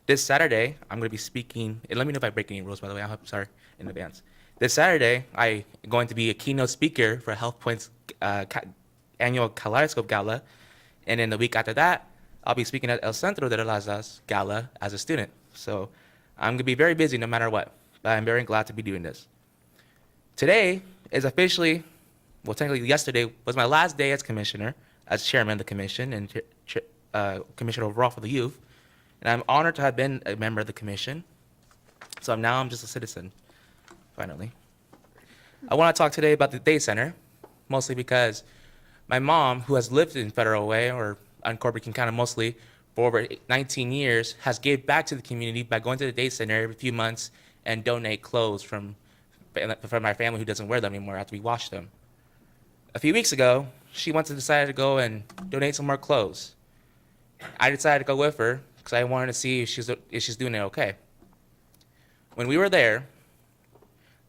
This Saturday, I'm going to be speaking, and let me know if I break any rules, by the way, I'm sorry in advance. This Saturday, I'm going to be a keynote speaker for Health Point's annual Kaleidoscope Gala, and then the week after that, I'll be speaking at El Centro de las Artes Gala as a student. So I'm going to be very busy no matter what, but I'm very glad to be doing this. Today is officially, well, technically yesterday was my last day as commissioner, as chairman of the commission and commissioner overall for the youth. And I'm honored to have been a member of the commission. So now I'm just a citizen, finally. I want to talk today about the day center, mostly because my mom, who has lived in Federal Way or unincorporated King County mostly for over 19 years, has gave back to the community by going to the day center every few months and donate clothes from my family who doesn't wear them anymore after we wash them. A few weeks ago, she decided to go and donate some more clothes. I decided to go with her because I wanted to see if she's doing it okay. When we were there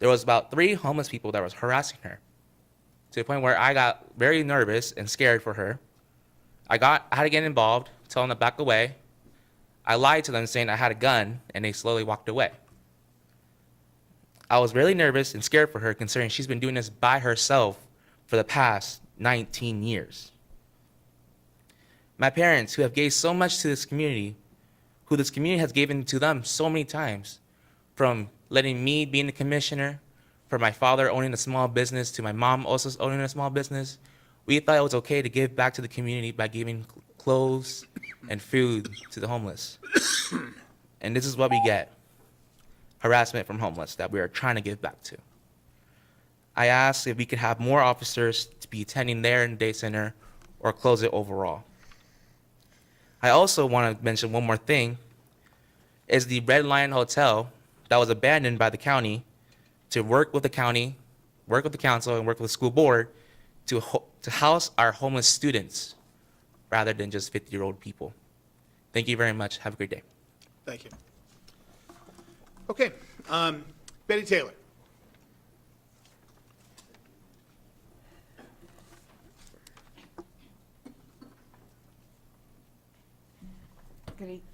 was about 3 homeless people that was harassing her to the point where I got very nervous and scared for her. I had to get involved, tell them to back away. I lied to them saying I had a gun, and they slowly walked away. I was really nervous and scared for her, considering she's been doing this by herself for the past 19 years. My parents, who have gave so much to this community, who this community has given to them so many times, from letting me be the commissioner, from my father owning a small business, to my mom also owning a small business, we thought it was okay to give back to the community by giving clothes and food to the homeless. And this is what we get: harassment from homeless that we are trying to give back to. I asked if we could have more officers to be attending there in the day center or close it overall. I also want to mention one more thing, is the Red Lion Hotel that was abandoned by the county to work with the county, work with the council, and work with the school board to house our homeless students rather than just 50-year-old people. Thank you very much. Have a great day. Thank you. Okay, Betty Taylor.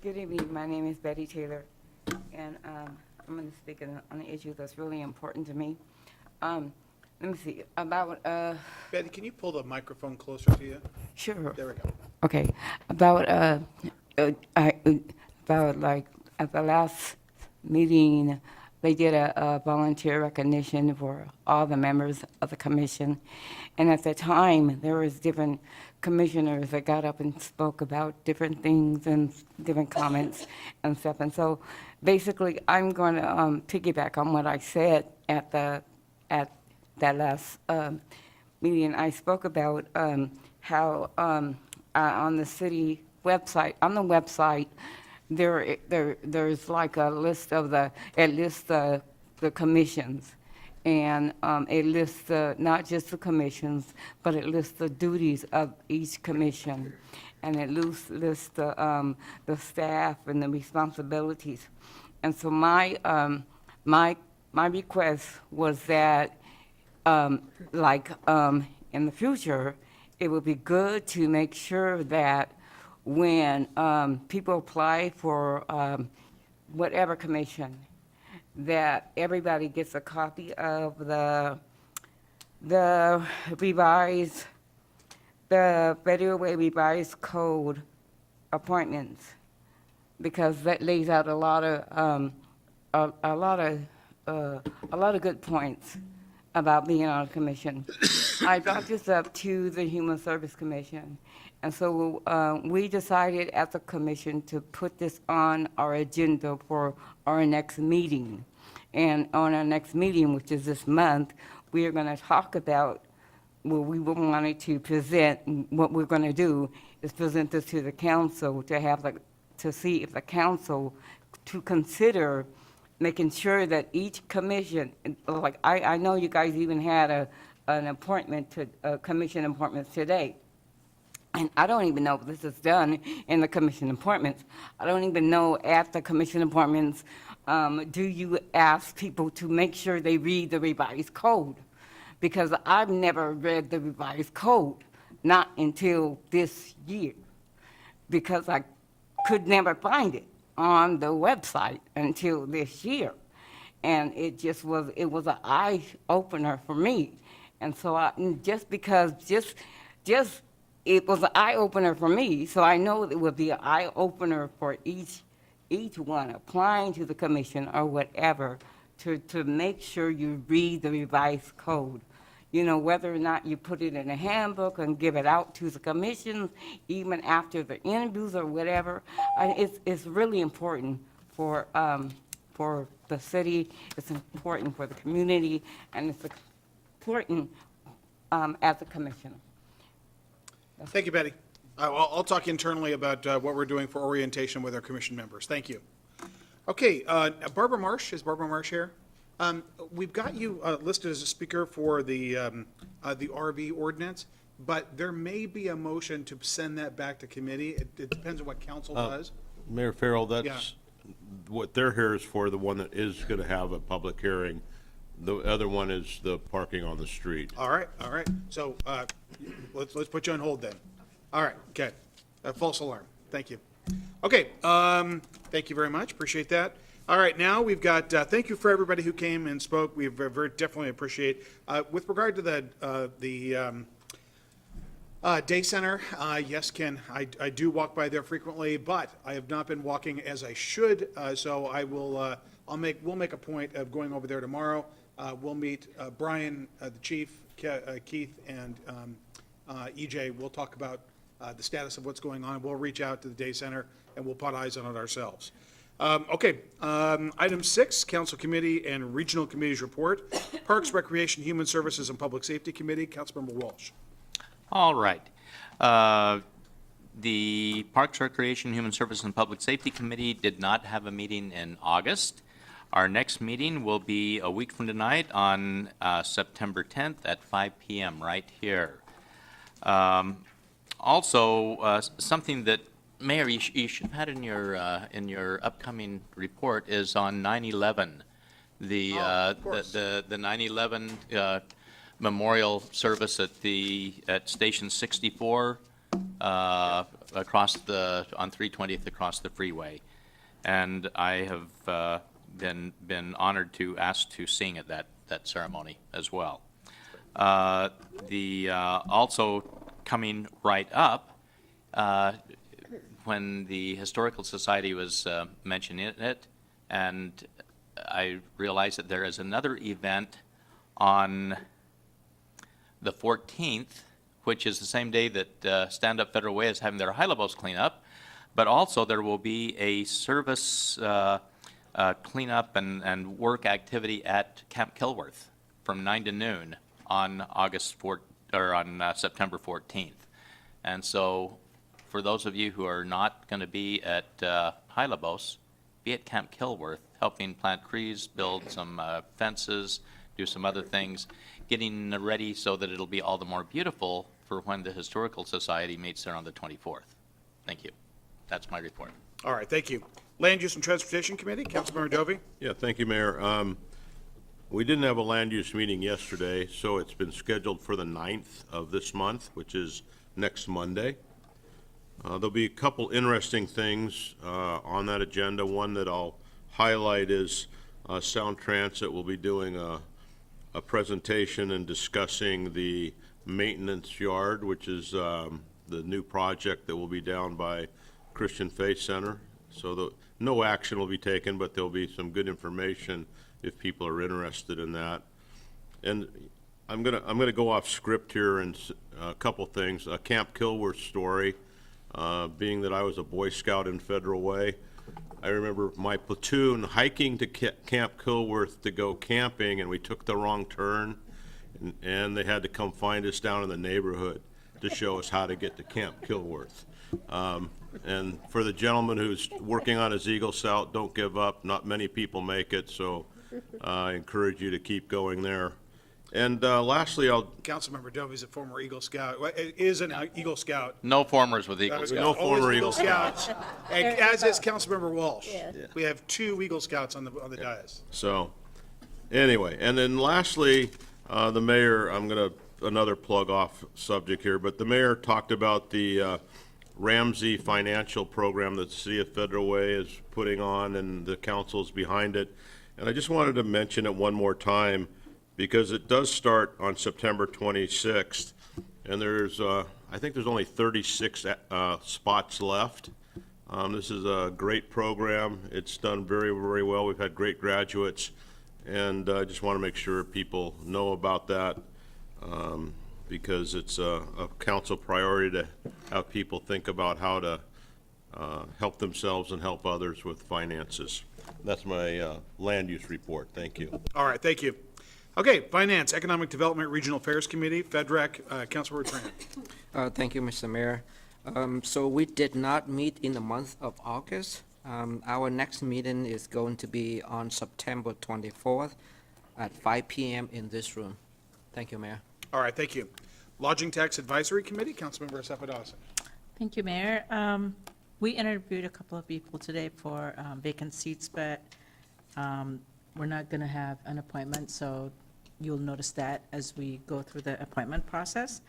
Good evening. My name is Betty Taylor, and I'm going to speak on an issue that's really important to me. Let me see, about... Betty, can you pull the microphone closer to you? Sure. There we go. Okay, about like, at the last meeting, they did a volunteer recognition for all the members of the commission. And at the time, there was different commissioners that got up and spoke about different things and different comments and stuff. And so basically, I'm going to piggyback on what I said at that last meeting. I spoke about how on the city website, there's like a list of the commissions, and it lists not just the commissions, but it lists the duties of each commission, and it lists the staff and the responsibilities. And so my request was that in the future, it would be good to make sure that when people apply for whatever commission, that everybody gets a copy of the Federal Way revised code appointments, because that lays out a lot of good points about being on a commission. I brought this up to the Human Service Commission, and so we decided as a commission to put this on our agenda for our next meeting. And on our next meeting, which is this month, we are going to talk about what we wanted to present. What we're going to do is present this to the council to see if the council to consider making sure that each commission, like I know you guys even had an appointment to commission appointments today. And I don't even know if this is done in the commission appointments. I don't even know at the commission appointments, do you ask people to make sure they read the revised code? Because I've never read the revised code, not until this year, because I could never find it on the website until this year. And it was an eye opener for me. And so it was an eye opener for me, so I know it would be an eye opener for each one applying to the commission or whatever, to make sure you read the revised code. You know, whether or not you put it in a handbook and give it out to the commissions, even after the interviews or whatever, it's really important for the city, it's important for the community, and important as a commissioner. Thank you, Betty. I'll talk internally about what we're doing for orientation with our commission members. Thank you. Okay, Barbara Marsh, is Barbara Marsh here? We've got you listed as a speaker for the RV ordinance, but there may be a motion to send that back to committee. It depends on what council does. Mayor Farrell, that's, what they're here is for the one that is going to have a public hearing. The other one is the parking on the street. All right. So let's put you on hold then. All right, okay. False alarm. Thank you. Okay, thank you very much. Appreciate that. All right, now we've got, thank you for everybody who came and spoke. We very definitely appreciate. With regard to the day center, yes, Ken, I do walk by there frequently, but I have not been walking as I should. So I will, we'll make a point of going over there tomorrow. We'll meet Brian, the chief, Keith, and EJ. We'll talk about the status of what's going on. We'll reach out to the day center and we'll put eyes on it ourselves. Okay, item 6, Council Committee and Regional Committees report. Parks, Recreation, Human Services, and Public Safety Committee, Councilmember Walsh. All right. The Parks, Recreation, Human Services, and Public Safety Committee did not have a meeting in August. Our next meeting will be a week from tonight on September 10th at 5 p.m. right here. Also, something that, Mayor, you should have had in your upcoming report is on 9/11. The 9/11 memorial service at Station 64 on 320th across the freeway, and I have been honored to ask to sing at that ceremony as well. Also coming right up, when the Historical Society was mentioning it, and I realized that there is another event on the 14th, which is the same day that Stand Up Federal Way is having their High Lobos cleanup, but also there will be a service cleanup and work activity at Camp Kilworth from 9 to noon on September 14th. And so for those of you who are not going to be at High Lobos, be at Camp Kilworth, helping plant trees, build some fences, do some other things, getting ready so that it'll be all the more beautiful for when the Historical Society meets there on the 24th. Thank you. That's my report. All right, thank you. Land Use and Transportation Committee, Councilmember Dovey. Yeah, thank you, Mayor. We didn't have a land use meeting yesterday, so it's been scheduled for the 9th of this month, which is next Monday. There'll be a couple interesting things on that agenda. One that I'll highlight is Sound Transit will be doing a presentation and discussing the maintenance yard, which is the new project that will be down by Christian Faith Center. So no action will be taken, but there'll be some good information if people are interested in that. And I'm gonna go off script here and a couple things. A Camp Kilworth story. Being that I was a Boy Scout in Federal Way, I remember my platoon hiking to Camp Kilworth to go camping, and we took the wrong turn, and they had to come find us down in the neighborhood to show us how to get to Camp Kilworth. And for the gentleman who's working on his Eagle Scout, don't give up. Not many people make it, so I encourage you to keep going there. And lastly, Councilmember Dovey's a former Eagle Scout, is an Eagle Scout. No formers with Eagle Scouts. No former Eagle Scouts. As is Councilmember Walsh. Yeah. We have 2 Eagle Scouts on the dais. So, anyway, and then lastly, the mayor, another plug off subject here, but the mayor talked about the Ramsey financial program that the City of Federal Way is putting on, and the council's behind it. And I just wanted to mention it one more time, because it does start on September 26th, and there's, I think there's only 36 spots left. This is a great program. It's done very, very well. We've had great graduates, and I just want to make sure people know about that, because it's a council priority to have people think about how to help themselves and help others with finances. That's my land use report. Thank you. All right, thank you. Okay, Finance, Economic Development, Regional Affairs Committee, FedRec, Councilmember Tran. Thank you, Mr. Mayor. So we did not meet in the month of August. Our next meeting is going to be on September 24th at 5 p.m. in this room. Thank you, Mayor. All right, thank you. Lodging Tax Advisory Committee, Councilmember Assefa Dawson. Thank you, Mayor. We interviewed a couple of people today for vacant seats, but we're not going to have an appointment, so you'll notice that as we go through the appointment process.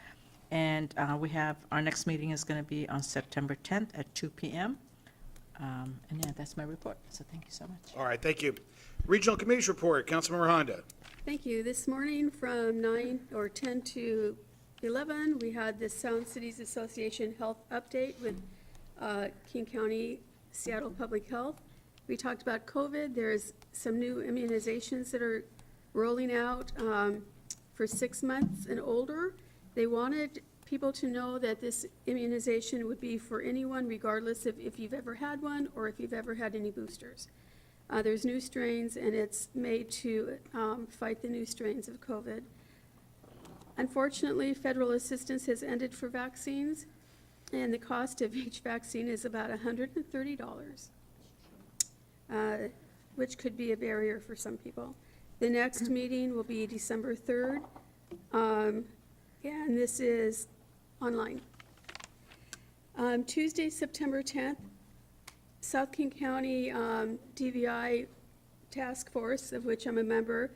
And we have, our next meeting is going to be on September 10th at 2 p.m. And yeah, that's my report, so thank you so much. All right, thank you. Regional Committees Report, Councilmember Honda. Thank you. This morning from 9 or 10 to 11, we had the Sound Cities Association Health Update with King County, Seattle Public Health. We talked about COVID. There's some new immunizations that are rolling out for 6 months and older. They wanted people to know that this immunization would be for anyone, regardless of if you've ever had one or if you've ever had any boosters. There's new strains, and it's made to fight the new strains of COVID. Unfortunately, federal assistance has ended for vaccines, and the cost of each vaccine is about $130, which could be a barrier for some people. The next meeting will be December 3rd, and this is online. Tuesday, September 10th, South King County DVI Task Force, of which I'm a member,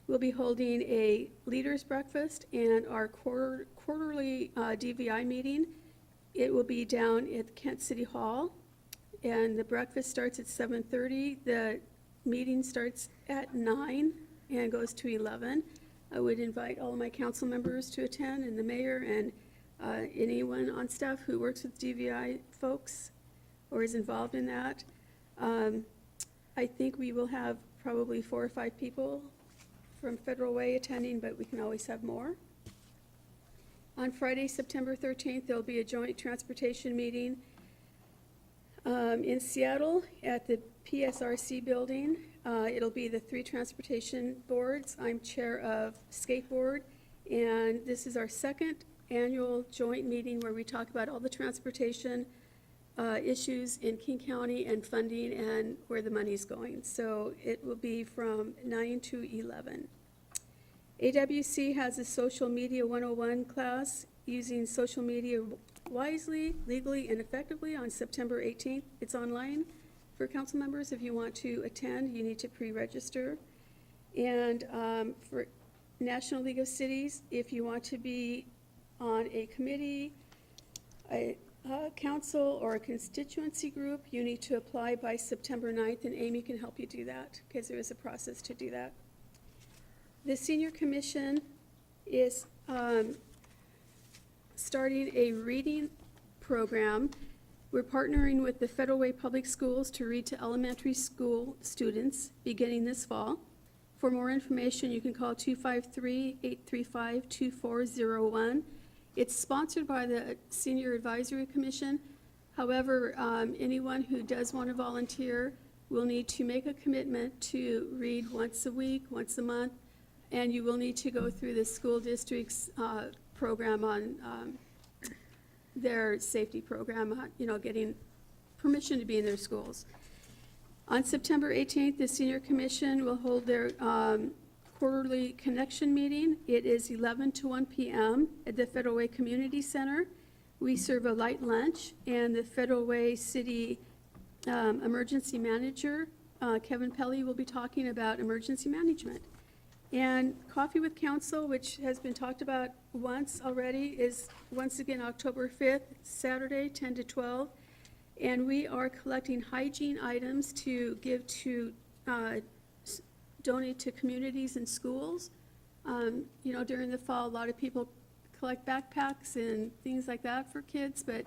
will be holding a leaders breakfast and our quarterly DVI meeting. It will be down at Kent City Hall, and the breakfast starts at 7:30. The meeting starts at 9 and goes to 11. I would invite all of my council members to attend, and the mayor, and anyone on staff who works with DVI folks or is involved in that. I think we will have probably 4 or 5 people from Federal Way attending, but we can always have more. On Friday, September 13th, there'll be a joint transportation meeting in Seattle at the PSRC building. It'll be the 3 transportation boards. I'm chair of skateboard, and this is our second annual joint meeting where we talk about all the transportation issues in King County and funding and where the money's going. So it will be from 9 to 11. AWC has a Social Media 101 class using social media wisely, legally, and effectively on September 18th. It's online for council members. If you want to attend, you need to pre-register. And for National League of Cities, if you want to be on a committee, a council, or a constituency group, you need to apply by September 9th, and Amy can help you do that because there is a process to do that. The Senior Commission is starting a reading program. We're partnering with the Federal Way Public Schools to read to elementary school students beginning this fall. For more information, you can call 253-835-2401. It's sponsored by the Senior Advisory Commission. However, anyone who does want to volunteer will need to make a commitment to read once a week, once a month, and you will need to go through the school district's program on their safety program, getting permission to be in their schools. On September 18th, the Senior Commission will hold their quarterly connection meeting. It is 11 to 1 p.m. at the Federal Way Community Center. We serve a light lunch, and the Federal Way City Emergency Manager, Kevin Pelly, will be talking about emergency management. And Coffee with Council, which has been talked about once already, is once again October 5th, Saturday, 10 to 12. And we are collecting hygiene items to give to, donate to communities and schools. During the fall, a lot of people collect backpacks and things like that for kids, but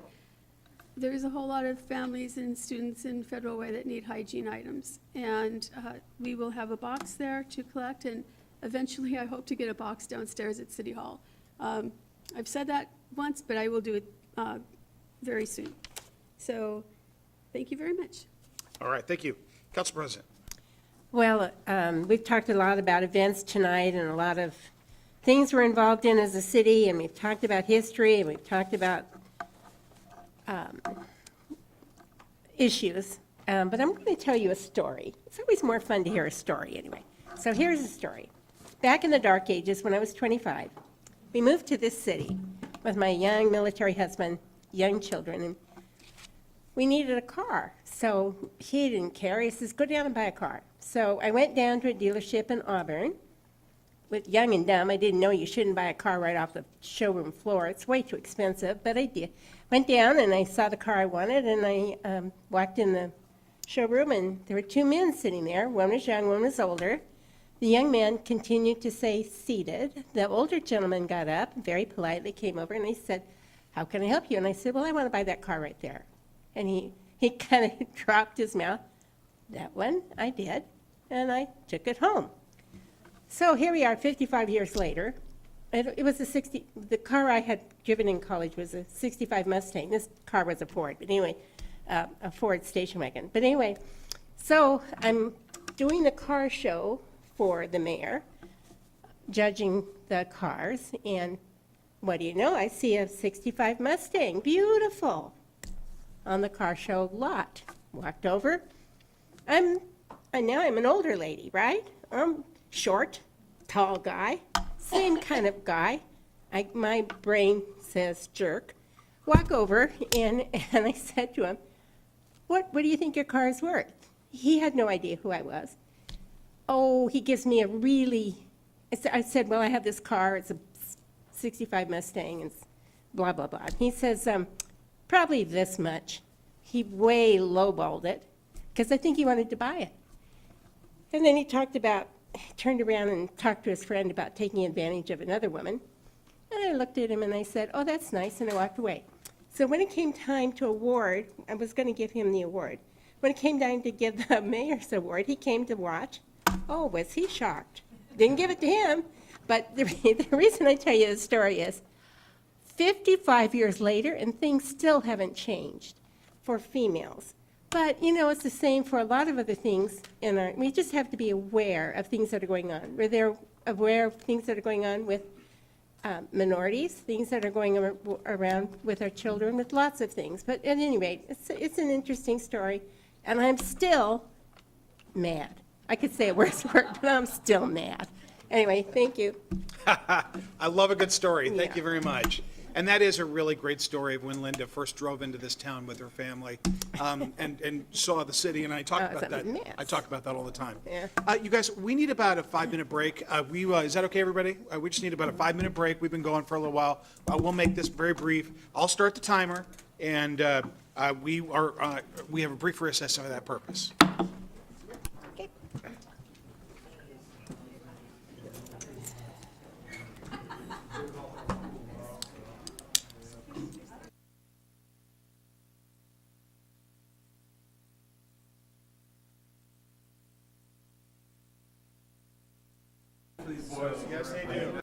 there's a whole lot of families and students in Federal Way that need hygiene items. And we will have a box there to collect, and eventually I hope to get a box downstairs at City Hall. I've said that once, but I will do it very soon. So thank you very much. All right, thank you. Council President. Well, we've talked a lot about events tonight and a lot of things we're involved in as a city, and we've talked about history, and we've talked about issues. But I'm going to tell you a story. It's always more fun to hear a story anyway. So here's a story. Back in the dark ages, when I was 25, we moved to this city with my young military husband, young children, and we needed a car. So he didn't care. He says, go down and buy a car. So I went down to a dealership in Auburn. With young and dumb, I didn't know you shouldn't buy a car right off the showroom floor. It's way too expensive, but I did. Went down and I saw the car I wanted, and I walked in the showroom, and there were two men sitting there. One was young, one was older. The young man continued to say, seated. The older gentleman got up, very politely came over, and he said, how can I help you? And I said, well, I want to buy that car right there. And he kind of dropped his mouth. That one, I did, and I took it home. So here we are, 55 years later. It was the car I had driven in college was a 65 Mustang. This car was a Ford, but anyway, a Ford station wagon. But anyway, so I'm doing the car show for the mayor, judging the cars, and what do you know? I see a 65 Mustang, beautiful, on the car show lot. Walked over. Now I'm an older lady, right? Short, tall guy, same kind of guy. My brain says jerk. Walk over, and I said to him, what do you think your car is worth? He had no idea who I was. Oh, he gives me I said, well, I have this car, it's a 65 Mustang, and blah, blah, blah. He says, probably this much. He way lowballed it, because I think he wanted to buy it. And then he turned around and talked to his friend about taking advantage of another woman. And I looked at him and I said, oh, that's nice, and I walked away. So when it came time to award, I was going to give him the award. When it came time to give the mayor's award, he came to watch. Oh, was he shocked. Didn't give it to him. But the reason I tell you the story is 55 years later, and things still haven't changed for females. But, it's the same for a lot of other things we just have to be aware of things that are going on. We're aware of things that are going on with minorities, things that are going around with our children, with lots of things. But at any rate, it's an interesting story, and I'm still mad. I could say a worse word, but I'm still mad. Anyway, thank you. I love a good story. Thank Yeah. you very much. And that is a really great story of when Linda first drove into this town with her family and saw the city. And I talk it's about a that. mess. I talk about that all the time. Yeah. You guys, we need about a 5-minute break. Is that okay, everybody? We just need about a 5-minute break. We've been going for a little while. We'll make this very brief. I'll start the timer, and we have a brief recess for that purpose. Yes, they do.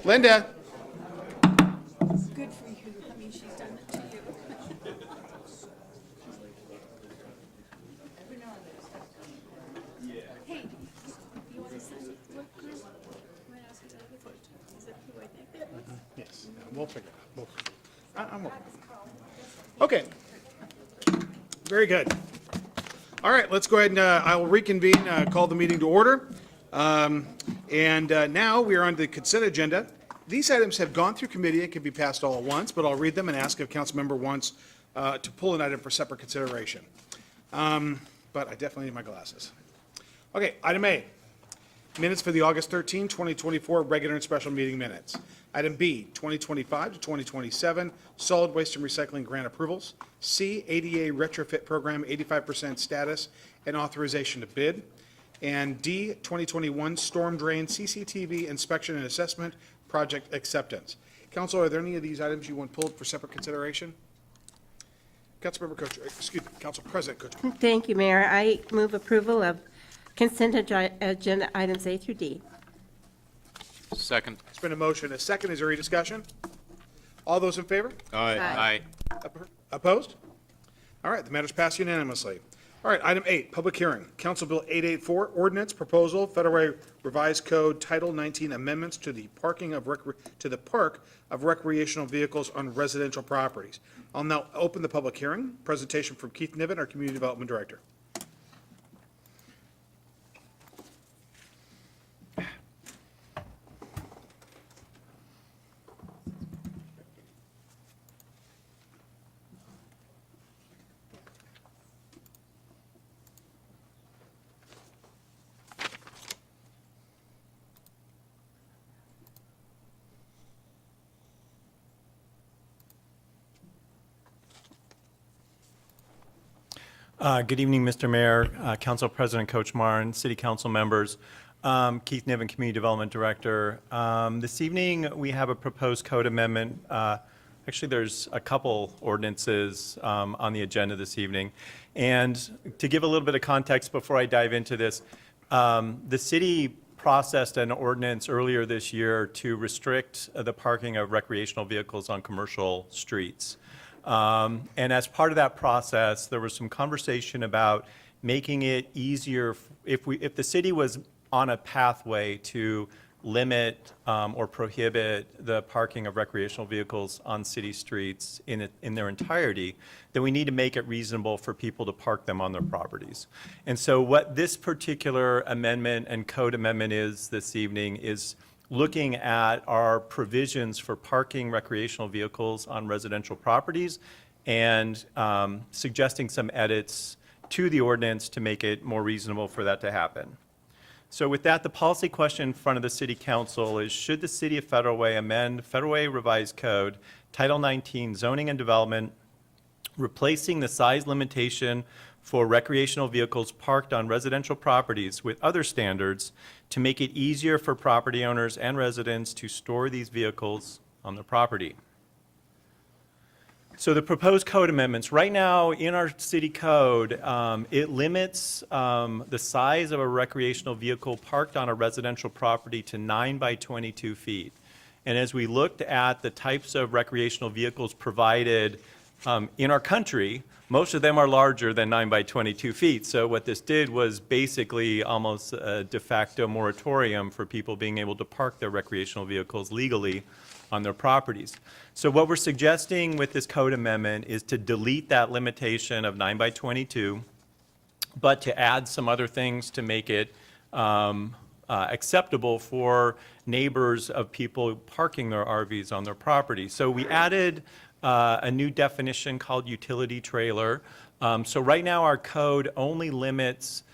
Linda? Good for you. I mean, she's done it to you. Hey, you want to send it? What, might ask you that other question. Is it who I think? Yes, we'll figure it out. I'm working. Okay. Very good. All right, let's go ahead and I will reconvene, call the meeting to order. Now we are on the consent agenda. These items have gone through committee and can be passed all at once, but I'll read them and ask if council member wants to pull an item for separate consideration. But I definitely need my glasses. Okay, item A, minutes for the August 13, 2024 regular and special meeting minutes. Item B, 2025 to 2027 solid waste and recycling grant approvals. C, ADA retrofit program 85% status and authorization to bid. And D, 2021 storm drain CCTV inspection and assessment project acceptance. Council, are there any of these items you want pulled for separate consideration? Councilmember Coach, excuse me, Council President Coach. Thank you, Mayor. I move approval of consent agenda items A through D. Second. It's been a motion, a second. Is there any discussion? All those in favor? Aye. Opposed? All right, the matter's passed unanimously. All right, item 8, public hearing. Council Bill 884, ordinance proposal, Federal Way Revised Code Title 19 amendments to the park of recreational vehicles on residential properties. I'll now open the public hearing. Presentation from Keith Niven, our Community Development Director. Good evening, Mr. Mayor, Council President Coach Martin, City Council members. Keith Niven, Community Development Director. This evening, we have a proposed code amendment. Actually, there's a couple ordinances on the agenda this evening. And to give a little bit of context before I dive into this, the city processed an ordinance earlier this year to restrict the parking of recreational vehicles on commercial streets. And as part of that process, there was some conversation about making it easier if the city was on a pathway to limit or prohibit the parking of recreational vehicles on city streets in their entirety, then we need to make it reasonable for people to park them on their properties. And so what this particular amendment and code amendment is this evening is looking at our provisions for parking recreational vehicles on residential properties and suggesting some edits to the ordinance to make it more reasonable for that to happen. So with that, the policy question in front of the City Council is, should the City of Federal Way amend Federal Way Revised Code, Title 19 Zoning and Development, replacing the size limitation for recreational vehicles parked on residential properties with other standards to make it easier for property owners and residents to store these vehicles on their property? So the proposed code amendments, right now in our city code, it limits the size of a recreational vehicle parked on a residential property to 9 by 22 feet. And as we looked at the types of recreational vehicles provided in our country, most of them are larger than 9 by 22 feet. So what this did was basically almost a de facto moratorium for people being able to park their recreational vehicles legally on their properties. So what we're suggesting with this code amendment is to delete that limitation of 9 by 22, but to add some other things to make it acceptable for neighbors of people parking their RVs on their property. So we added a new definition called utility trailer. So right now our code only limits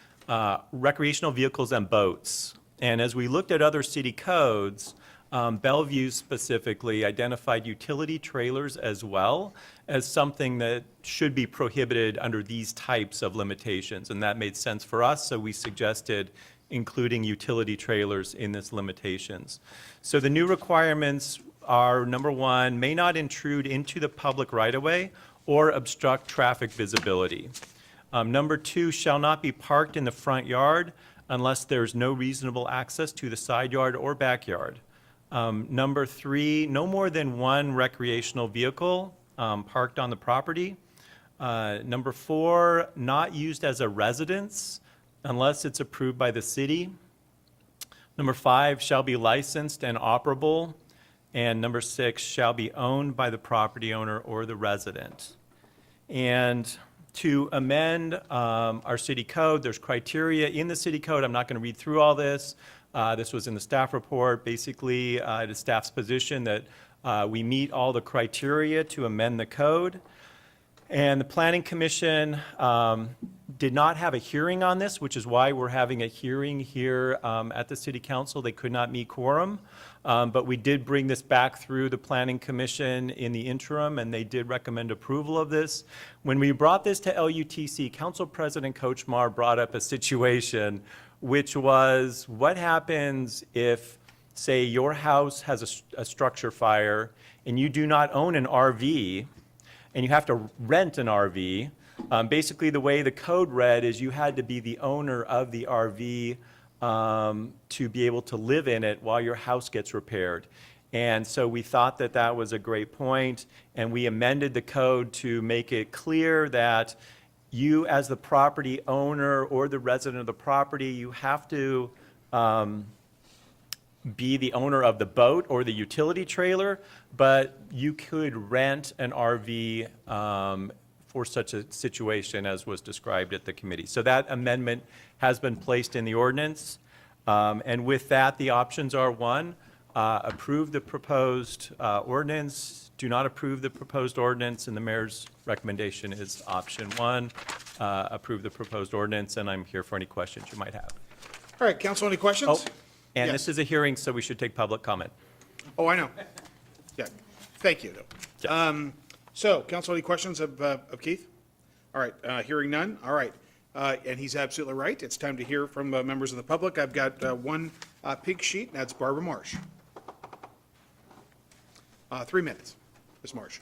recreational vehicles and boats. And as we looked at other city codes, Bellevue specifically identified utility trailers as well as something that should be prohibited under these types of limitations. And that made sense for us, so we suggested including utility trailers in this limitations. So the new requirements are, number one, may not intrude into the public right-of-way or obstruct traffic visibility. Number two, shall not be parked in the front yard unless there's no reasonable access to the side yard or backyard. Number 3, no more than one recreational vehicle parked on the property. Number 4, not used as a residence unless it's approved by the city. Number 5, shall be licensed and operable. And number 6, shall be owned by the property owner or the resident. And to amend our city code, there's criteria in the city code. I'm not going to read through all this. This was in the staff report. Basically, it is staff's position that we meet all the criteria to amend the code. And the Planning Commission did not have a hearing on this, which is why we're having a hearing here at the City Council. They could not meet quorum, but we did bring this back through the Planning Commission in the interim, and they did recommend approval of this. When we brought this to LUTC, Council President Kochmar brought up a situation which was, what happens if, say, your house has a structure fire and you do not own an RV, and you have to rent an RV. Basically, the way the code read is you had to be the owner of the RV to be able to live in it while your house gets repaired. And so we thought that that was a great point, and we amended the code to make it clear that you, as the property owner or the resident of the property, you have to be the owner of the boat or the utility trailer, but you could rent an RV for such a situation as was described at the committee. So that amendment has been placed in the ordinance. And with that, the options are 1, approve the proposed ordinance, do not approve the proposed ordinance, and the mayor's recommendation is option 1, approve the proposed ordinance, and I'm here for any questions you might have. All right, council, any questions? Oh, and Yes. this is a hearing, so we should take public comment. Oh, I know. Yeah, thank you, though. So, council, any questions of Keith? All right, hearing none, all right. And he's absolutely right. It's time to hear from members of the public. I've got one pink sheet, and that's Barbara Marsh. 3 minutes, Ms. Marsh.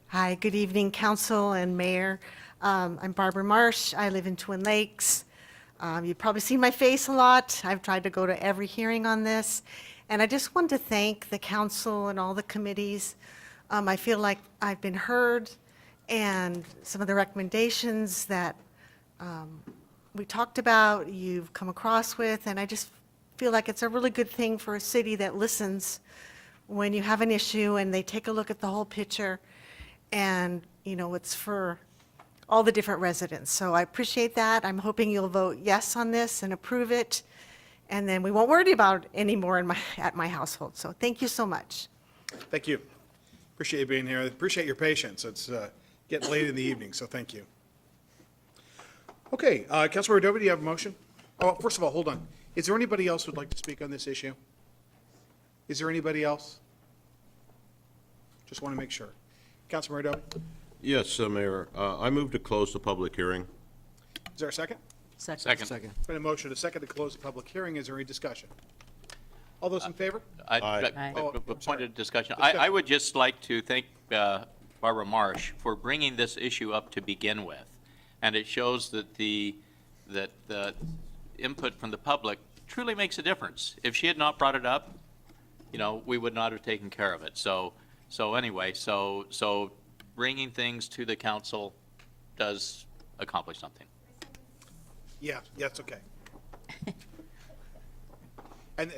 Hi, good evening, council and mayor. I'm Barbara Marsh. I live in Twin Lakes. You've probably seen my face a lot. I've tried to go to every hearing on this. And I just want to thank the council and all the committees. I feel like I've been heard, and some of the recommendations that we talked about, you've come across with, and I just feel like it's a really good thing for a city that listens when you have an issue and they take a look at the whole picture. And, you know, it's for all the different residents. So I appreciate that. I'm hoping you'll vote yes on this and approve it. And then we won't worry about it anymore at my household. So thank you so much. Thank you. Appreciate you being here. Appreciate your patience. It's getting late in the evening, so thank you. Okay, Councilmember Adobe, do you have a motion? Oh, first of all, hold on. Is there anybody else who'd like to speak on this issue? Is there anybody else? Just want to make sure. Councilmember Adobe, Yes, Mayor. I move to close the public hearing. is there a second? Second. It's been a motion, a second to close the public hearing. Is there any discussion? All those in favor? Aye. Oh, A I'm point sorry. of discussion. Discussion. I would just like to thank Barbara Marsh for bringing this issue up to begin with. And it shows that the input from the public truly makes a difference. If she had not brought it up, you know, we would not have taken care of it. So anyway, so bringing things to the council does accomplish something. Yeah, it's okay. And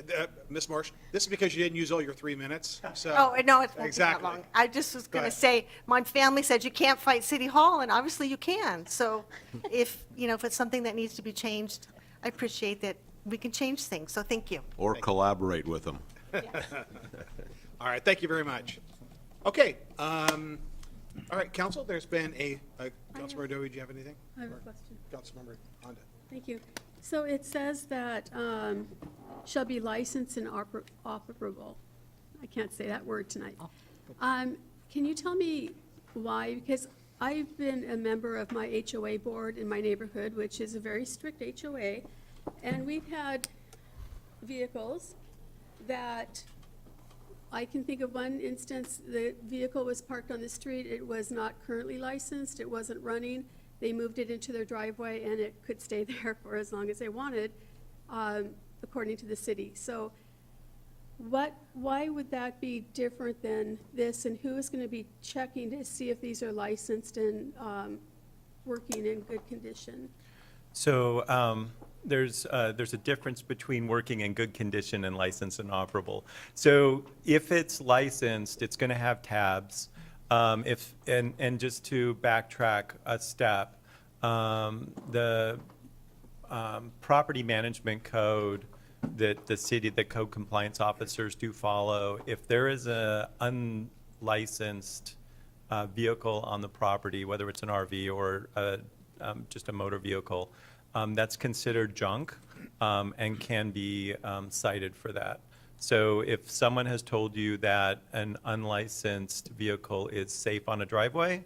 Ms. Marsh, this is because you didn't use all your 3 minutes, so. Oh, no, it's not that Exactly. long. I just was Go going to ahead. say, my family said you can't fight City Hall, and obviously you can. So if, you know, if it's something that needs to be changed, I appreciate that we can change things. So thank you. Or collaborate with them. All right, thank you very much. Okay, all right, council, there's been Councilmember Adobe, do you have anything? I have a question. Councilmember Honda. Thank you. So it says that shall be licensed and operable. I can't say that word tonight. Can you tell me why? Because I've been a member of my HOA board in my neighborhood, which is a very strict HOA, and we've had vehicles that, I can think of one instance, the vehicle was parked on the street, it was not currently licensed, it wasn't running, they moved it into their driveway and it could stay there for as long as they wanted, according to the city. So why would that be different than this, and who is going to be checking to see if these are licensed and working in good condition? So there's a difference between working in good condition and licensed and operable. So if it's licensed, it's going to have tabs. And just to backtrack a step, the property management code that the code compliance officers do follow, if there is a unlicensed vehicle on the property, whether it's an RV or just a motor vehicle, that's considered junk and can be cited for that. So if someone has told you that an unlicensed vehicle is safe on a driveway,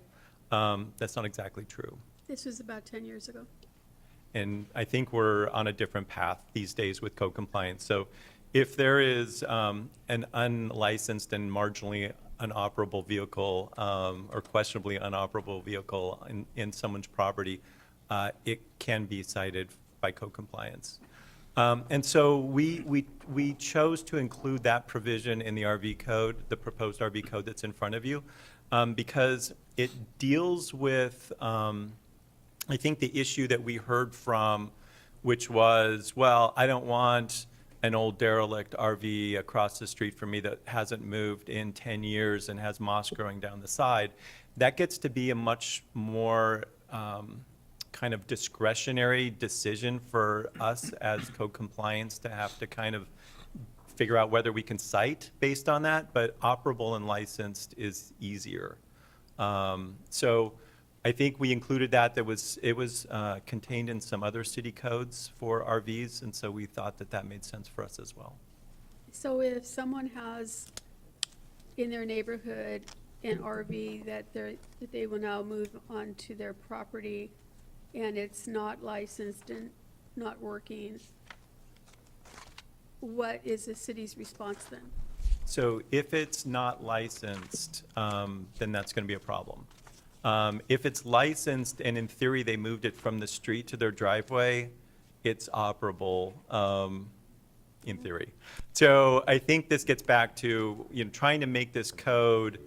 that's not exactly true. This was about 10 years ago. And I think we're on a different path these days with code compliance. So if there is an unlicensed and marginally unoperable vehicle or questionably unoperable vehicle in someone's property, it can be cited by code compliance. And so we chose to include that provision in the RV code, the proposed RV code that's in front of you, because it deals with, I think, the issue that we heard from, which was, well, I don't want an old derelict RV across the street from me that hasn't moved in 10 years and has moss growing down the side. That gets to be a much more kind of discretionary decision for us as code compliance to have to kind of figure out whether we can cite based on that, but operable and licensed is easier. So I think we included that. It was contained in some other city codes for RVs, and so we thought that that made sense for us as well. So if someone has in their neighborhood an RV that they will now move onto their property, and it's not licensed and not working, what is the city's response then? So if it's not licensed, then that's going to be a problem. If it's licensed and in theory they moved it from the street to their driveway, it's operable in theory. So I think this gets back to trying to make this code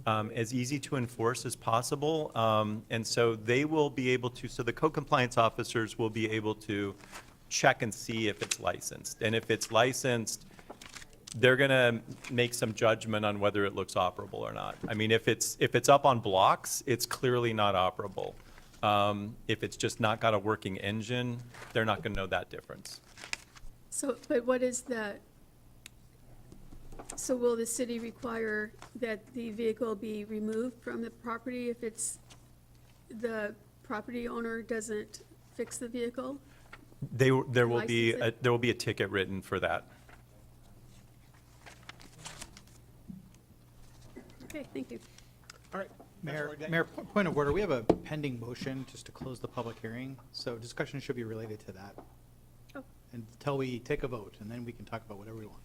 as easy to enforce as possible. And so they will be able to, so the code compliance officers will be able to check and see if it's licensed. And if it's licensed, they're going to make some judgment on whether it looks operable or not. I mean, if it's up on blocks, it's clearly not operable. If it's just not got a working engine, they're not going to know that difference. So, but what is the, so will the city require that the vehicle be removed from the property if the property owner doesn't fix the vehicle? There will be License a ticket written for that. Okay, thank you. All right. Mayor, point of order, we have a pending motion just to close the public hearing, so discussion should be related to that. Oh. Until we take a vote, and then we can talk about whatever we want.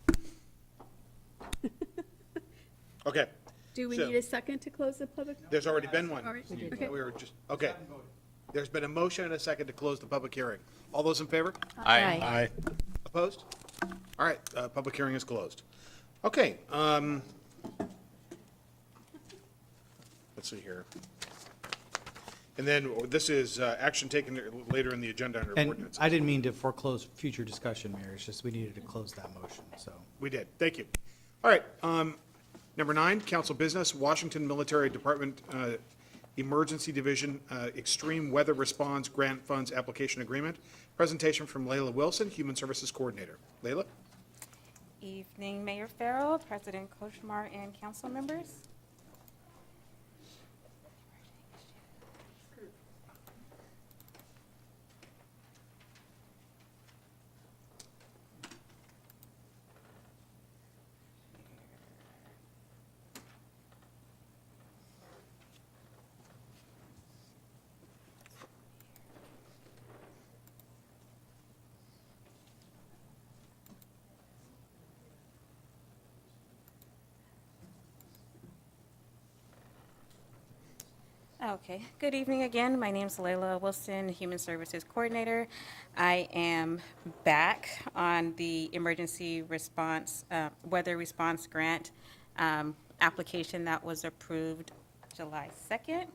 Okay. Do we So- need a second to close the public? There's already been one. All right, We okay. were just, okay. There's been a motion and a second to close the public hearing. All those in favor? Aye. Aye. Opposed? All right, public hearing is closed. Okay, let's see here. And then this is action taken later in the agenda under And ordinance. I didn't mean to foreclose future discussion, Mayor, it's just we needed to close that motion, so. We did, thank you. All right, number 9, council business, Washington Military Department Emergency Division Extreme Weather Response Grant Funds Application Agreement. Presentation from Layla Wilson, Human Services Coordinator. Layla? Evening, Mayor Farrell, President Kochmar, and council members. Okay, good evening again. My name is Layla Wilson, Human Services Coordinator. I am back on the emergency response, weather response grant application that was approved July 2nd.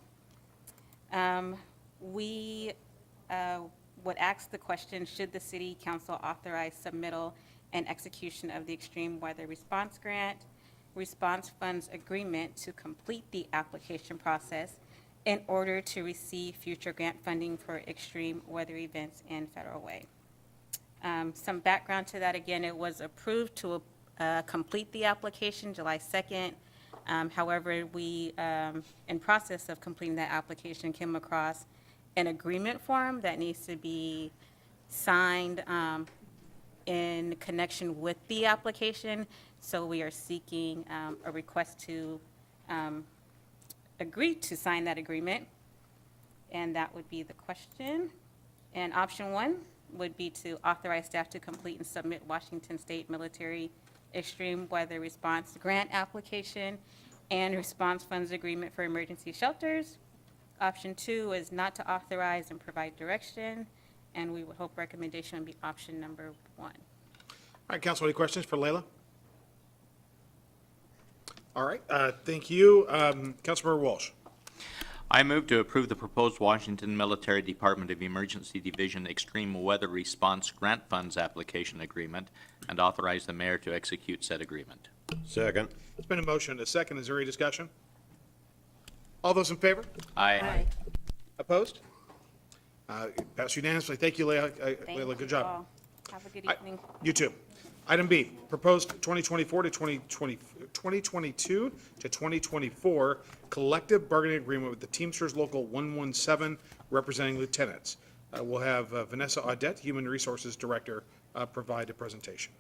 We would ask the question, should the City Council authorize submittal and execution of the Extreme Weather Response Grant Response Funds Agreement to complete the application process in order to receive future grant funding for extreme weather events in Federal Way. Some background to that, again, it was approved to complete the application July 2nd. However, we, in process of completing that application, came across an agreement form that needs to be signed in connection with the application. So we are seeking a request to agree to sign that agreement. And that would be the question. And option 1 would be to authorize staff to complete and submit Washington State Military Extreme Weather Response Grant application and response funds agreement for emergency shelters. Option 2 is not to authorize and provide direction, and we would hope recommendation would be option number 1. All right, council, any questions for Layla? All right, thank you. Councilmember Walsh. I move to approve the proposed Washington Military Department of Emergency Division Extreme Weather Response Grant Funds Application Agreement and authorize the mayor to execute said agreement. Second. It's been a motion and a second. Is there any discussion? All those in favor? Aye. Opposed? It passed unanimously. Thank you, Layla. Thank Layla, good you job. all. Have a good evening. You too. Item B, proposed 2024 to 2022 to 2024 collective bargaining agreement with the Teamsters Local 117 representing lieutenants. We'll have Vanessa Audette, Human Resources Director, provide a presentation.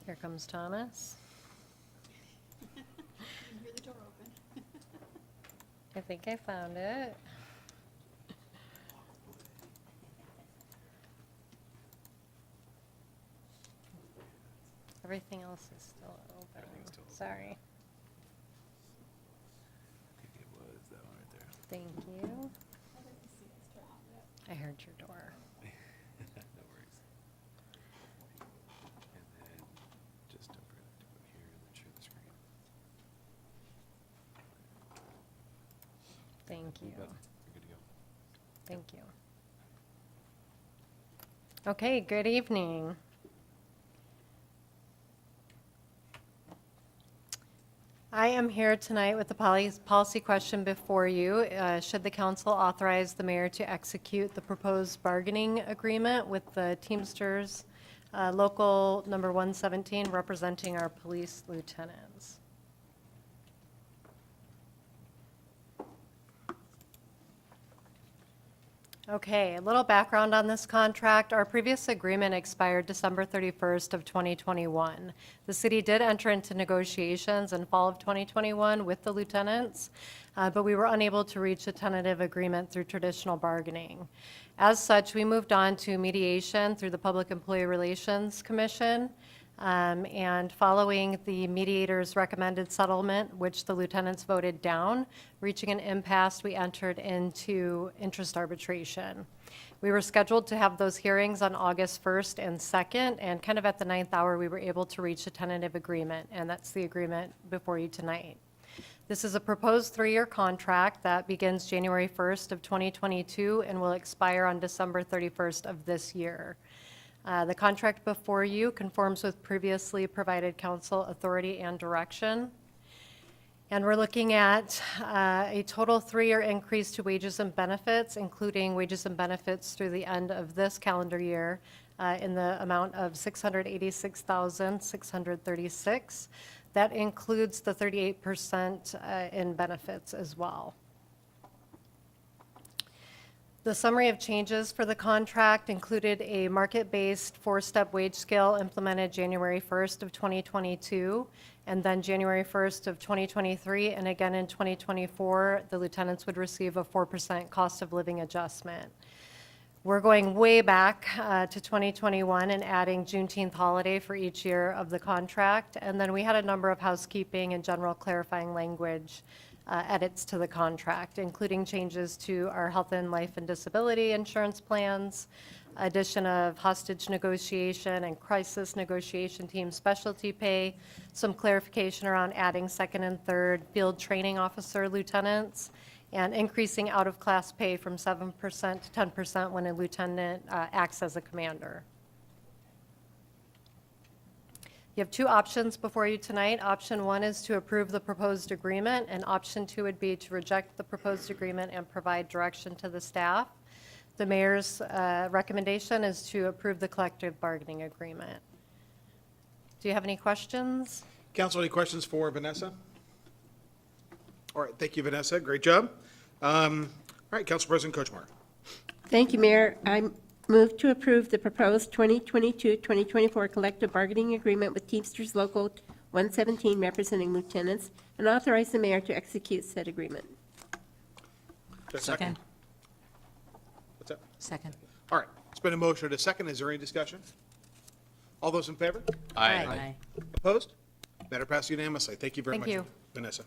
Here comes Thomas. Hear the door open. I think I found it. Everything else is still open. Sorry. Thank you. I heard your door. Thank you. Thank you. Okay, good evening. I am here tonight with the policy question before you. Should the council authorize the mayor to execute the proposed bargaining agreement with the Teamsters, local number 117, representing our police lieutenants? Okay, a little background on this contract. Our previous agreement expired December 31st of 2021. The city did enter into negotiations in fall of 2021 with the lieutenants, but we were unable to reach a tentative agreement through traditional bargaining. As such, we moved on to mediation through the Public Employee Relations Commission. And following the mediator's recommended settlement, which the lieutenants voted down, reaching an impasse, we entered into interest arbitration. We were scheduled to have those hearings on August 1st and 2nd, and kind of at the 9th hour, we were able to reach a tentative agreement, and that's the agreement before you tonight. This is a proposed 3-year contract that begins January 1st of 2022 and will expire on December 31st of this year. The contract before you conforms with previously provided council authority and direction. And we're looking at a total 3-year increase to wages and benefits, including wages and benefits through the end of this calendar year in the amount of $686,636. That includes the 38% in benefits as well. The summary of changes for the contract included a market-based four-step wage scale implemented January 1st of 2022, and then January 1st of 2023, and again in 2024, the lieutenants would receive a 4% cost of living adjustment. We're going way back to 2021 and adding Juneteenth holiday for each year of the contract, and then we had a number of housekeeping and general clarifying language edits to the contract, including changes to our health and life and disability insurance plans, addition of hostage negotiation and crisis negotiation team specialty pay, some clarification around adding second and third field training officer lieutenants, and increasing out-of-class pay from 7% to 10% when a lieutenant acts as a commander. You have two options before you tonight. Option one is to approve the proposed agreement, and option two would be to reject the proposed agreement and provide direction to the staff. The mayor's recommendation is to approve the collective bargaining agreement. Do you have any questions? Council, any questions for Vanessa? All right, thank you, Vanessa. Great job. All right, Council President Kochmar. Thank you, Mayor. I move to approve the proposed 2022-2024 collective bargaining agreement with Teamsters Local 117 representing lieutenants and authorize the mayor to execute said agreement. Second. What's that? Second. All right, it's been a motion and a second. Is there any discussion? All those in favor? Aye. Opposed? Matter passed unanimously. Thank you very Thank much, you. Vanessa.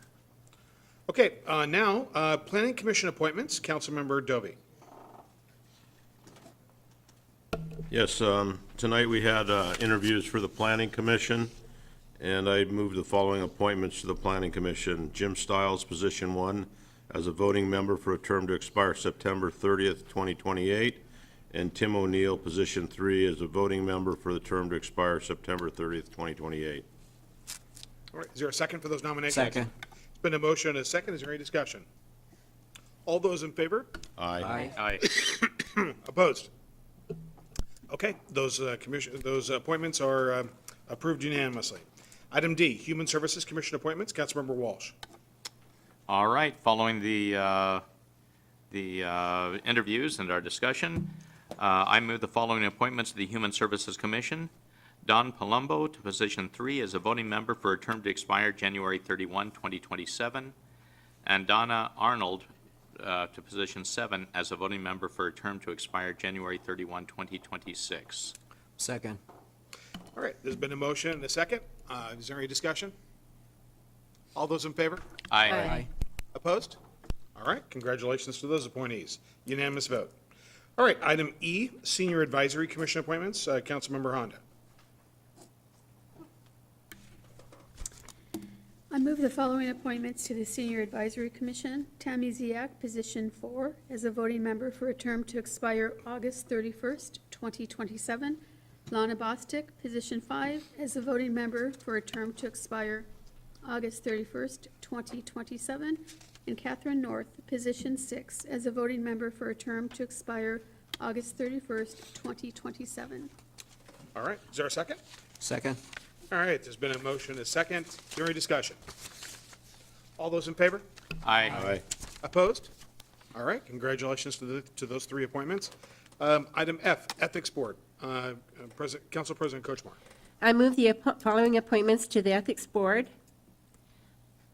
Okay, now, Planning Commission appointments. Councilmember Dovey. Yes, tonight we had interviews for the Planning Commission, and I moved the following appointments to the Planning Commission. Jim Stiles, position 1, as a voting member for a term to expire September 30th, 2028, and Tim O'Neill, position 3, as a voting member for the term to expire September 30th, 2028. All right, is there a second for those nominations? Second. It's been a motion and a second. Is there any discussion? All those in favor? Aye. Opposed? Okay, those appointments are approved unanimously. Item D, Human Services Commission appointments. Councilmember Walsh. All right, following the interviews and our discussion, I move the following appointments to the Human Services Commission. Don Palumbo to position 3 as a voting member for a term to expire January 31, 2027, and Donna Arnold to position 7 as a voting member for a term to expire January 31, 2026. Second. All right, there's been a motion and a second. Is there any discussion? All those in favor? Aye. Opposed? All right, congratulations to those appointees. Unanimous vote. All right, item E, Senior Advisory Commission appointments. Councilmember Honda. I move the following appointments to the Senior Advisory Commission. Tammy Ziak, position 4, as a voting member for a term to expire August 31st, 2027. Lana Bostic, position 5, as a voting member for a term to expire August 31st, 2027. And Catherine North, position 6, as a voting member for a term to expire August 31st, 2027. All right, is there a second? Second. All right, there's been a motion, a second. Is there any discussion? All those in favor? Aye. Opposed? All right, congratulations to those 3 appointments. Item F, Ethics Board. Council President Kochmar. I move the following appointments to the Ethics Board.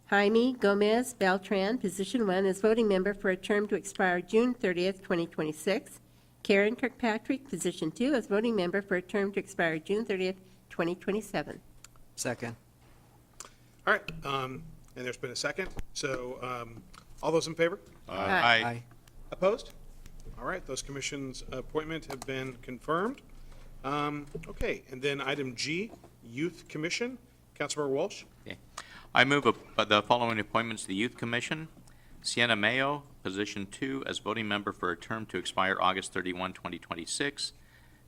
Jaime Gomez Beltran, position 1, as voting member for a term to expire June 30th, 2026. Karen Kirkpatrick, position 2, as voting member for a term to expire June 30th, 2027. Second. All right, and there's been a second. So all those in favor? Aye. Opposed? All right, those commissions' appointments have been confirmed. Okay, and then item G, Youth Commission. Councilmember Walsh. Okay. I move the following appointments to the Youth Commission. Sienna Mayo, position 2, as voting member for a term to expire August 31, 2026,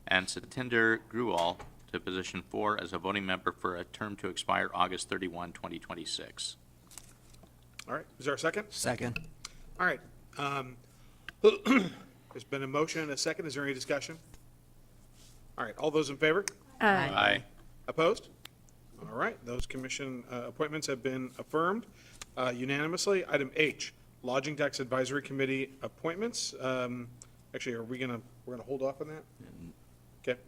and Satinder Gruwal to position 4 as a voting member for a term to expire August 31, 2026. All right, is there a second? Second. All right. There's been a motion and a second. Is there any discussion? All right, all those in favor? Aye. Opposed? All right, those commission appointments have been affirmed unanimously. Item H, Lodging Tax Advisory Committee appointments. Actually, we're gonna hold off on that? Okay.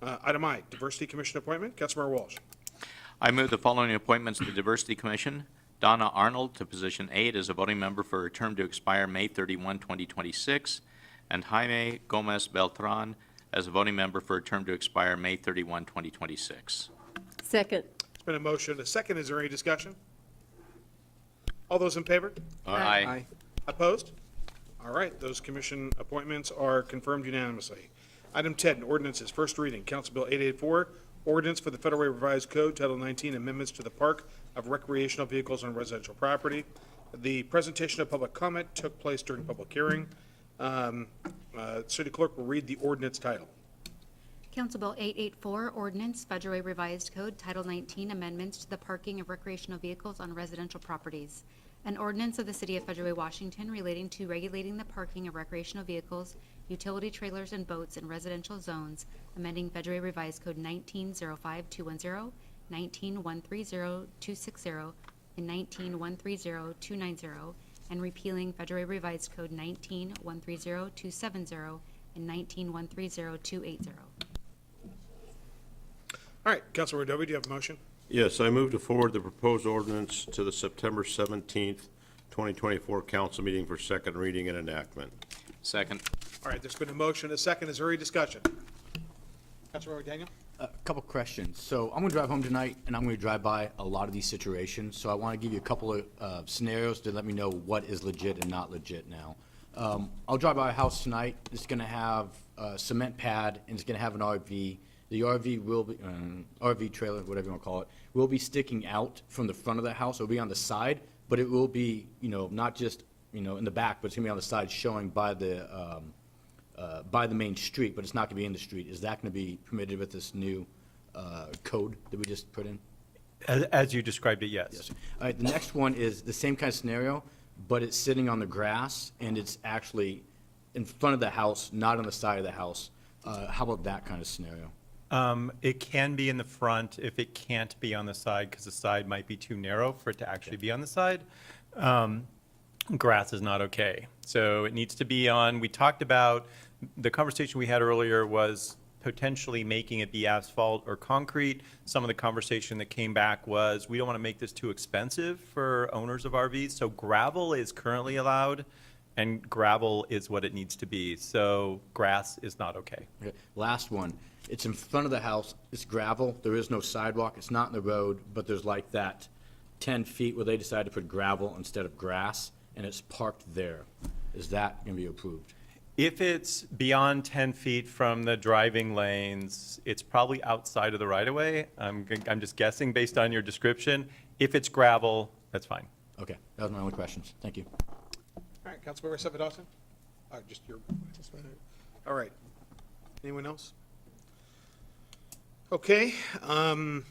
Item I, Diversity Commission appointment, Councilmember Walsh. I move the following appointments to the Diversity Commission. Donna Arnold to position 8 as a voting member for a term to expire May 31, 2026, and Jaime Gomez Beltran as a voting member for a term to expire May 31, 2026. Second. It's been a motion, a second. Is there any discussion? All those in favor? Aye. Opposed? All right, those commission appointments are confirmed unanimously. Item 10, ordinances, first reading, Council Bill 884, ordinance for the Federal Way Revised Code, Title 19, amendments to the Park of Recreational Vehicles on Residential Property. The presentation of public comment took place during public hearing. City Clerk will read the ordinance title. Council Bill 884, ordinance, Federal Way Revised Code, Title 19, amendments to the parking of recreational vehicles on residential properties. An ordinance of the City of Federal Way, Washington relating to regulating the parking of recreational vehicles, utility trailers, and boats in residential zones, amending Federal Way Revised Code 19-05210, 19-130-260, and 19-130-290, and repealing Federal Way Revised Code 19-130-270 and 19-130-280. All right, Councilmember Dovey, do you have a motion? Yes, I move to forward the proposed ordinance to the September 17th, 2024 council meeting for second reading and enactment. Second. All right, there's been a motion, a second. Is there any discussion? Councilmember Daniel? A couple questions. So I'm going to drive home tonight, and I'm going to drive by a lot of these situations. So I want to give you a couple of scenarios to let me know what is legit and not legit now. I'll drive by a house tonight. It's going to have a cement pad, and it's going to have an RV. The RV will be, RV trailer, whatever you want to call it, will be sticking out from the front of the house. It'll be on the side, but it will be, not just, in the back, but it's going to be on the side showing by the main street, but it's not going to be in the street. Is that going to be permitted with this new code that we just put in? As you described it, yes. Yes. All right, the next one is the same kind of scenario, but it's sitting on the grass, and it's actually in front of the house, not on the side of the house. How about that kind of scenario? It can be in the front if it can't be on the side, because the side might be too narrow for it to actually be on the side. Grass is not okay. So it needs to be on, we talked about, the conversation we had earlier was potentially making it be asphalt or concrete. Some of the conversation that came back was, we don't want to make this too expensive for owners of RVs, so gravel is currently allowed, and gravel is what it needs to be. So grass is not okay. Okay, last one. It's in front of the house. It's gravel. There is no sidewalk. It's not in the road, but there's like that 10 feet where they decided to put gravel instead of grass, and it's parked there. Is that going to be approved? If it's beyond 10 feet from the driving lanes, it's probably outside of the right-of-way. I'm just guessing based on your description. If it's gravel, that's fine. Okay, that was my only questions. Thank you. All right, Councilmember Dawson? Just your, all right. Anyone else? Okay, let's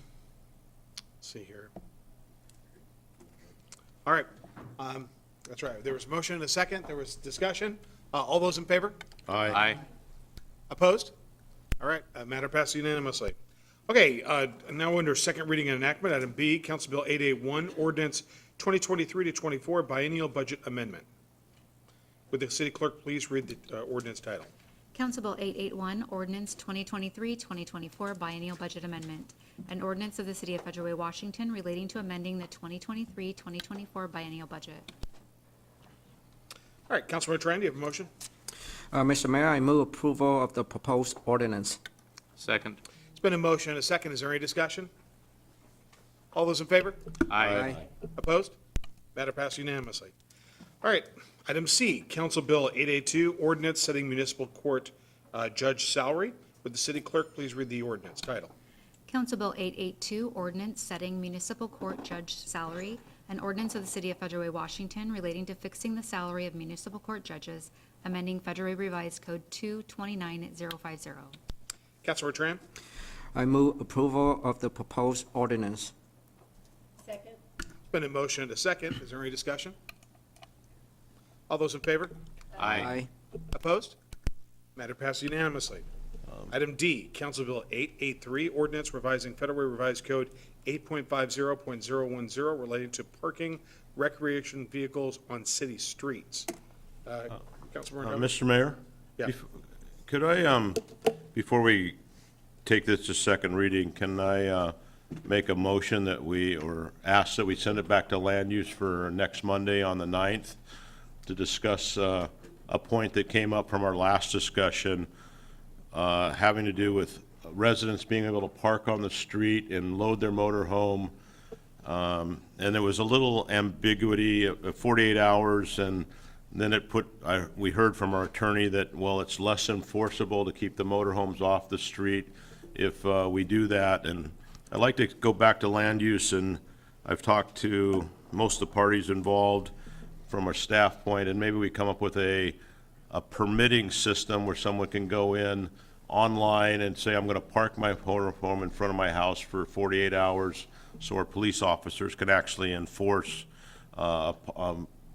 see here. All right, that's right. There was a motion and a second. There was discussion. All those in favor? Aye. Opposed? All right, matter passes unanimously. Okay, now under second reading and enactment, item B, Council Bill 881, ordinance 2023-24 biennial budget amendment. Would the city clerk please read the ordinance title? Council Bill 881, ordinance 2023-2024 biennial budget amendment. An ordinance of the City of Federal Way, Washington relating to amending the 2023-2024 biennial budget. All right, Councilmember Tran, do you have a motion? Mr. Mayor, I move approval of the proposed ordinance. Second. It's been a motion and a second. Is there any discussion? All those in favor? Aye. Opposed? Matter passed unanimously. All right, item C, Council Bill 882, ordinance setting municipal court judge salary. Would the city clerk please read the ordinance title? Council Bill 882, ordinance setting municipal court judge salary. An ordinance of the City of Federal Way, Washington relating to fixing the salary of municipal court judges, amending Federal Way Revised Code 229050. Councilmember Tran? I move approval of the proposed ordinance. Second. It's been a motion and a second. Is there any discussion? All those in favor? Aye. Opposed? Matter passed unanimously. Item D, Council Bill 883, ordinance revising Federal Way Revised Code 8.50.010 relating to parking recreation vehicles on city streets. Councilmember Montgomery? Mr. Mayor? Yeah. Could I, before we take this to second reading, can I make a motion that or ask that we send it back to land use for next Monday on the 9th to discuss a point that came up from our last discussion having to do with residents being able to park on the street and load their motor home. And there was a little ambiguity of 48 hours, and then we heard from our attorney that, well, it's less enforceable to keep the motorhomes off the street if we do that. And I'd like to go back to land use, and I've talked to most of the parties involved from our staff point, and maybe we come up with a permitting system where someone can go in online and say, I'm going to park my motorhome in front of my house for 48 hours, so our police officers can actually enforce a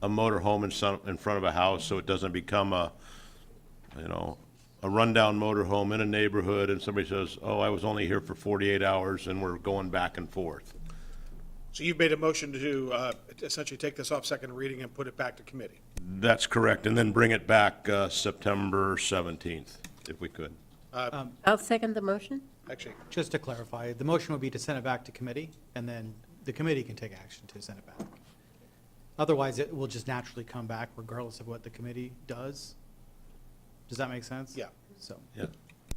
motorhome in front of a house, so it doesn't become a rundown motorhome in a neighborhood, and somebody says, oh, I was only here for 48 hours, and we're going back and forth. So you've made a motion to essentially take this off second reading and put it back to committee? That's correct, and then bring it back September 17th, if we could. I'll second the motion. Actually, Just to clarify, the motion would be to send it back to committee, and then the committee can take action to send it back. Otherwise, it will just naturally come back regardless of what the committee does. Does that make sense? Yeah. So, Yeah.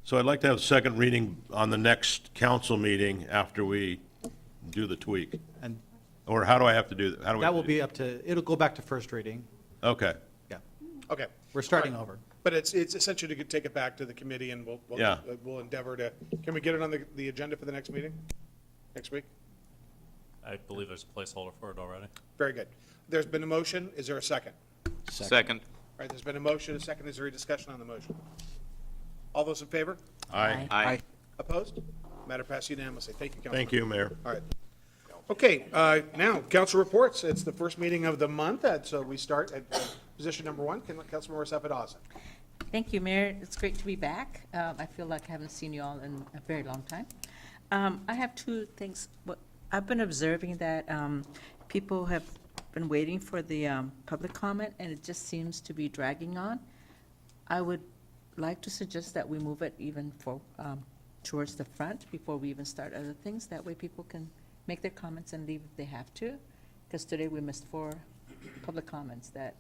So I'd like to have a second reading on the next council meeting after we do the tweak. and Or how do I have to do that? How do we? that will be up to, it'll go back to first reading. Okay. Yeah, okay. we're starting over. But it's essentially to take it back to the committee, and Yeah. we'll endeavor to, can we get it on the agenda for the next meeting? Next week? I believe there's a placeholder for it already. Very good. There's been a motion. Is there a second? Second. All right, there's been a motion, a second. Is there any discussion on the motion? All those in favor? Aye. Aye. Opposed? Matter passed unanimously. Thank you, Councilman. Thank you, Mayor. All right. Okay, now, council reports. It's the first meeting of the month, and so we start at position number 1. Councilmember Seffa Dawson. Thank you, Mayor. It's great to be back. I feel like I haven't seen you all in a very long time. I have two things. I've been observing that people have been waiting for the public comment, and it just seems to be dragging on. I would like to suggest that we move it even towards the front before we even start other things. That way people can make their comments and leave if they have to, because today we missed 4 public comments that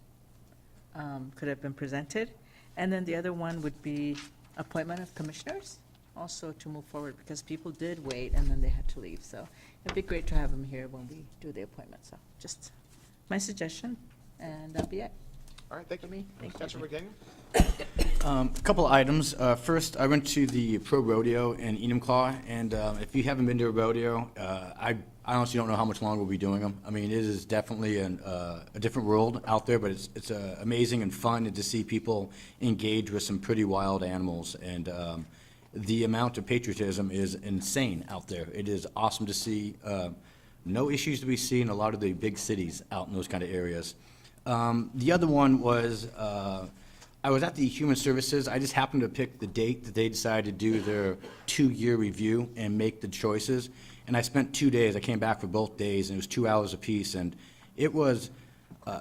could have been presented. And then the other one would be appointment of commissioners, also to move forward, because people did wait and then they had to leave. So it'd be great to have them here when we do the appointment. So just my suggestion, and that'll be it. All right, thank you. Me, thank you. Councilmember Gagnon? A couple of items. First, I went to the Pro Rodeo in Enumclaw, and if you haven't been to a rodeo, I honestly don't know how much longer we'll be doing them. I mean, it is definitely a different world out there, but it's amazing and fun to see people engage with some pretty wild animals, and the amount of patriotism is insane out there. It is awesome to see. No issues to be seen in a lot of the big cities out in those kind of areas. The other one was, I was at the Human Services. I just happened to pick the date that they decided to do their 2-year review and make the choices. And I spent 2 days. I came back for both days, and it was 2 hours apiece. And it was,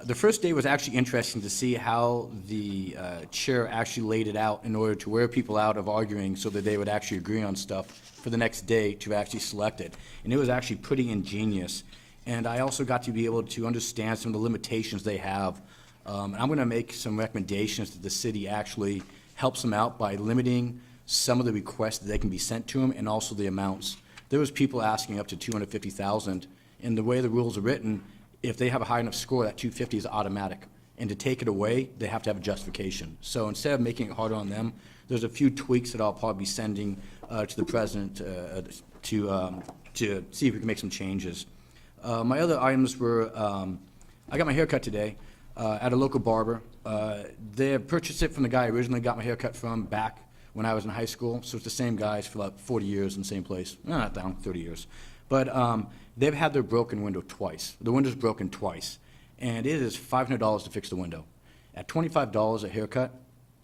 the first day was actually interesting to see how the chair actually laid it out in order to wear people out of arguing so that they would actually agree on stuff for the next day to actually select it. And it was actually pretty ingenious. And I also got to be able to understand some of the limitations they have. And I'm going to make some recommendations that the city actually helps them out by limiting some of the requests that they can be sent to them, and also the amounts. There was people asking up to $250,000, and the way the rules are written, if they have a high enough score, that $250,000 is automatic. And to take it away, they have to have a justification. So instead of making it harder on them, there's a few tweaks that I'll probably be sending to the president to see if we can make some changes. My other items were, I got my hair cut today at a local barber. They purchased it from the guy I originally got my hair cut from back when I was in high school, so it's the same guys for like 40 years in the same place. Not down, 30 years. But they've had their broken window twice. The window's broken twice, and it is $500 to fix the window. At $25 a haircut,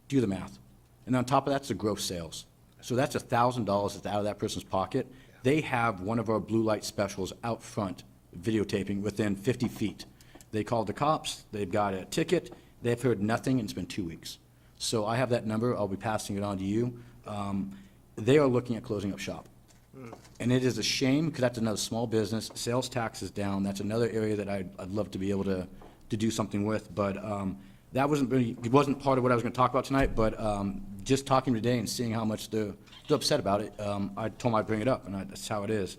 do the math. And on top of that's the gross sales. So that's $1,000 that's out of that person's pocket. They have one of our blue light specials out front videotaping within 50 feet. They called the cops, they've got a ticket, They've heard nothing, and it's been 2 weeks. So I have that number, I'll be passing it on to you. They are looking at closing up shop. And it is a shame, because that's another small business, sales tax is down, that's another area that I'd love to be able to do something with, but that wasn't really, it wasn't part of what I was gonna talk about tonight, but just talking today and seeing how much they're upset about it, I told them I'd bring it up, and that's how it is.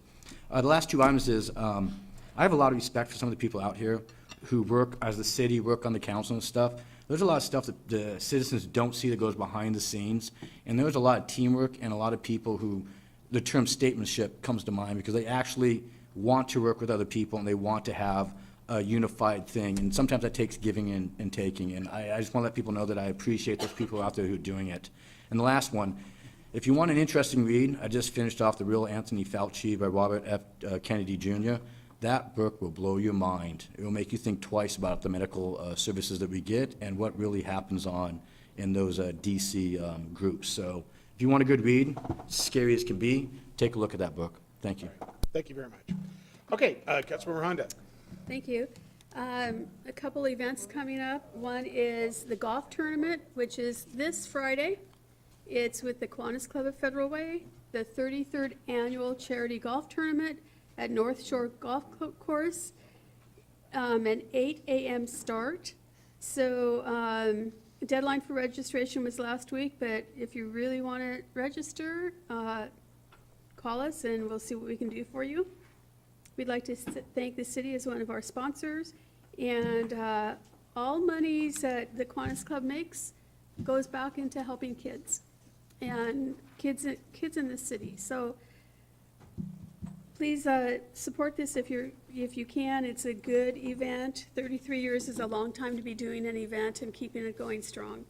The last two items is, I have a lot of respect for some of the people out here who work as the city, work on the council and stuff. There's a lot of stuff that the citizens don't see that goes behind the scenes, and there's a lot of teamwork and a lot of people who, the term statesmanship comes to mind, because they actually want to work with other people and they want to have a unified thing, and sometimes that takes giving and taking, and I just want to let people know that I appreciate those people out there who are doing it. And the last one, if you want an interesting read, I just finished off The Real Anthony Fauci by Robert F. Kennedy Jr. That book will blow your mind. It will make you think twice about the medical services that we get and what really happens on in those DC groups. So if you want a good read, scary as can be, take a look at that book. Thank you. Thank you very much. Okay, Councilmember Honda. Thank you. A couple events coming up. One is the golf tournament, which is this Friday. It's with the Kiwanis Club of Federal Way, the 33rd Annual Charity Golf Tournament at North Shore Golf Course, an 8 a.m. start. So deadline for registration was last week, but if you really want to register, call us and we'll see what we can do for you. We'd like to thank the city as one of our sponsors, and all monies that the Kiwanis Club makes goes back into helping kids and kids in the city. So please support this if you can. It's a good event. 33 years is a long time to be doing an event and keeping it going strong.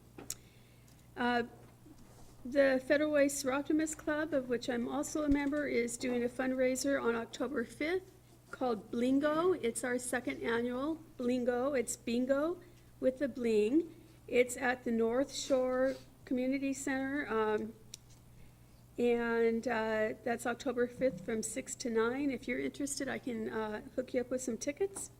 The Federal Way Seroptimus Club, of which I'm also a member, is doing a fundraiser on October 5th called Blingo. It's our second annual Blingo. It's bingo with the bling. It's at the North Shore Community Center, and that's October 5th from 6 to 9. If you're interested, I can hook you up with some tickets.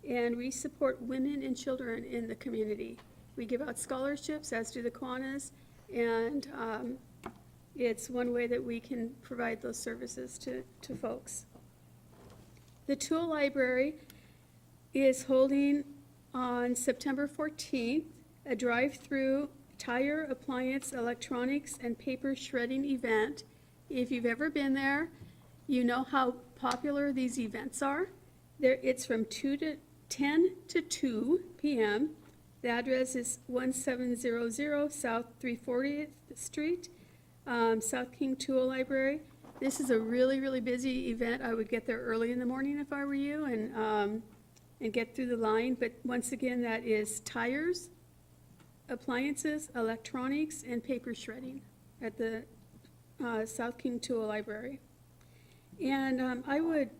And we support women and children in the community. We give out scholarships, as do the Kiwanis, and it's one way that we can provide those services to folks. The Tool Library is holding on September 14th a drive-through tire, appliance, electronics, and paper shredding event. If you've ever been there, you know how popular these events are. It's from 10 to 2 p.m. The address is 1700 South 340th Street, South King Tool Library. This is a really, really busy event. I would get there early in the morning if I were you and get through the line. But once again, that is tires, appliances, electronics, and paper shredding at the South King Tool Library. And I would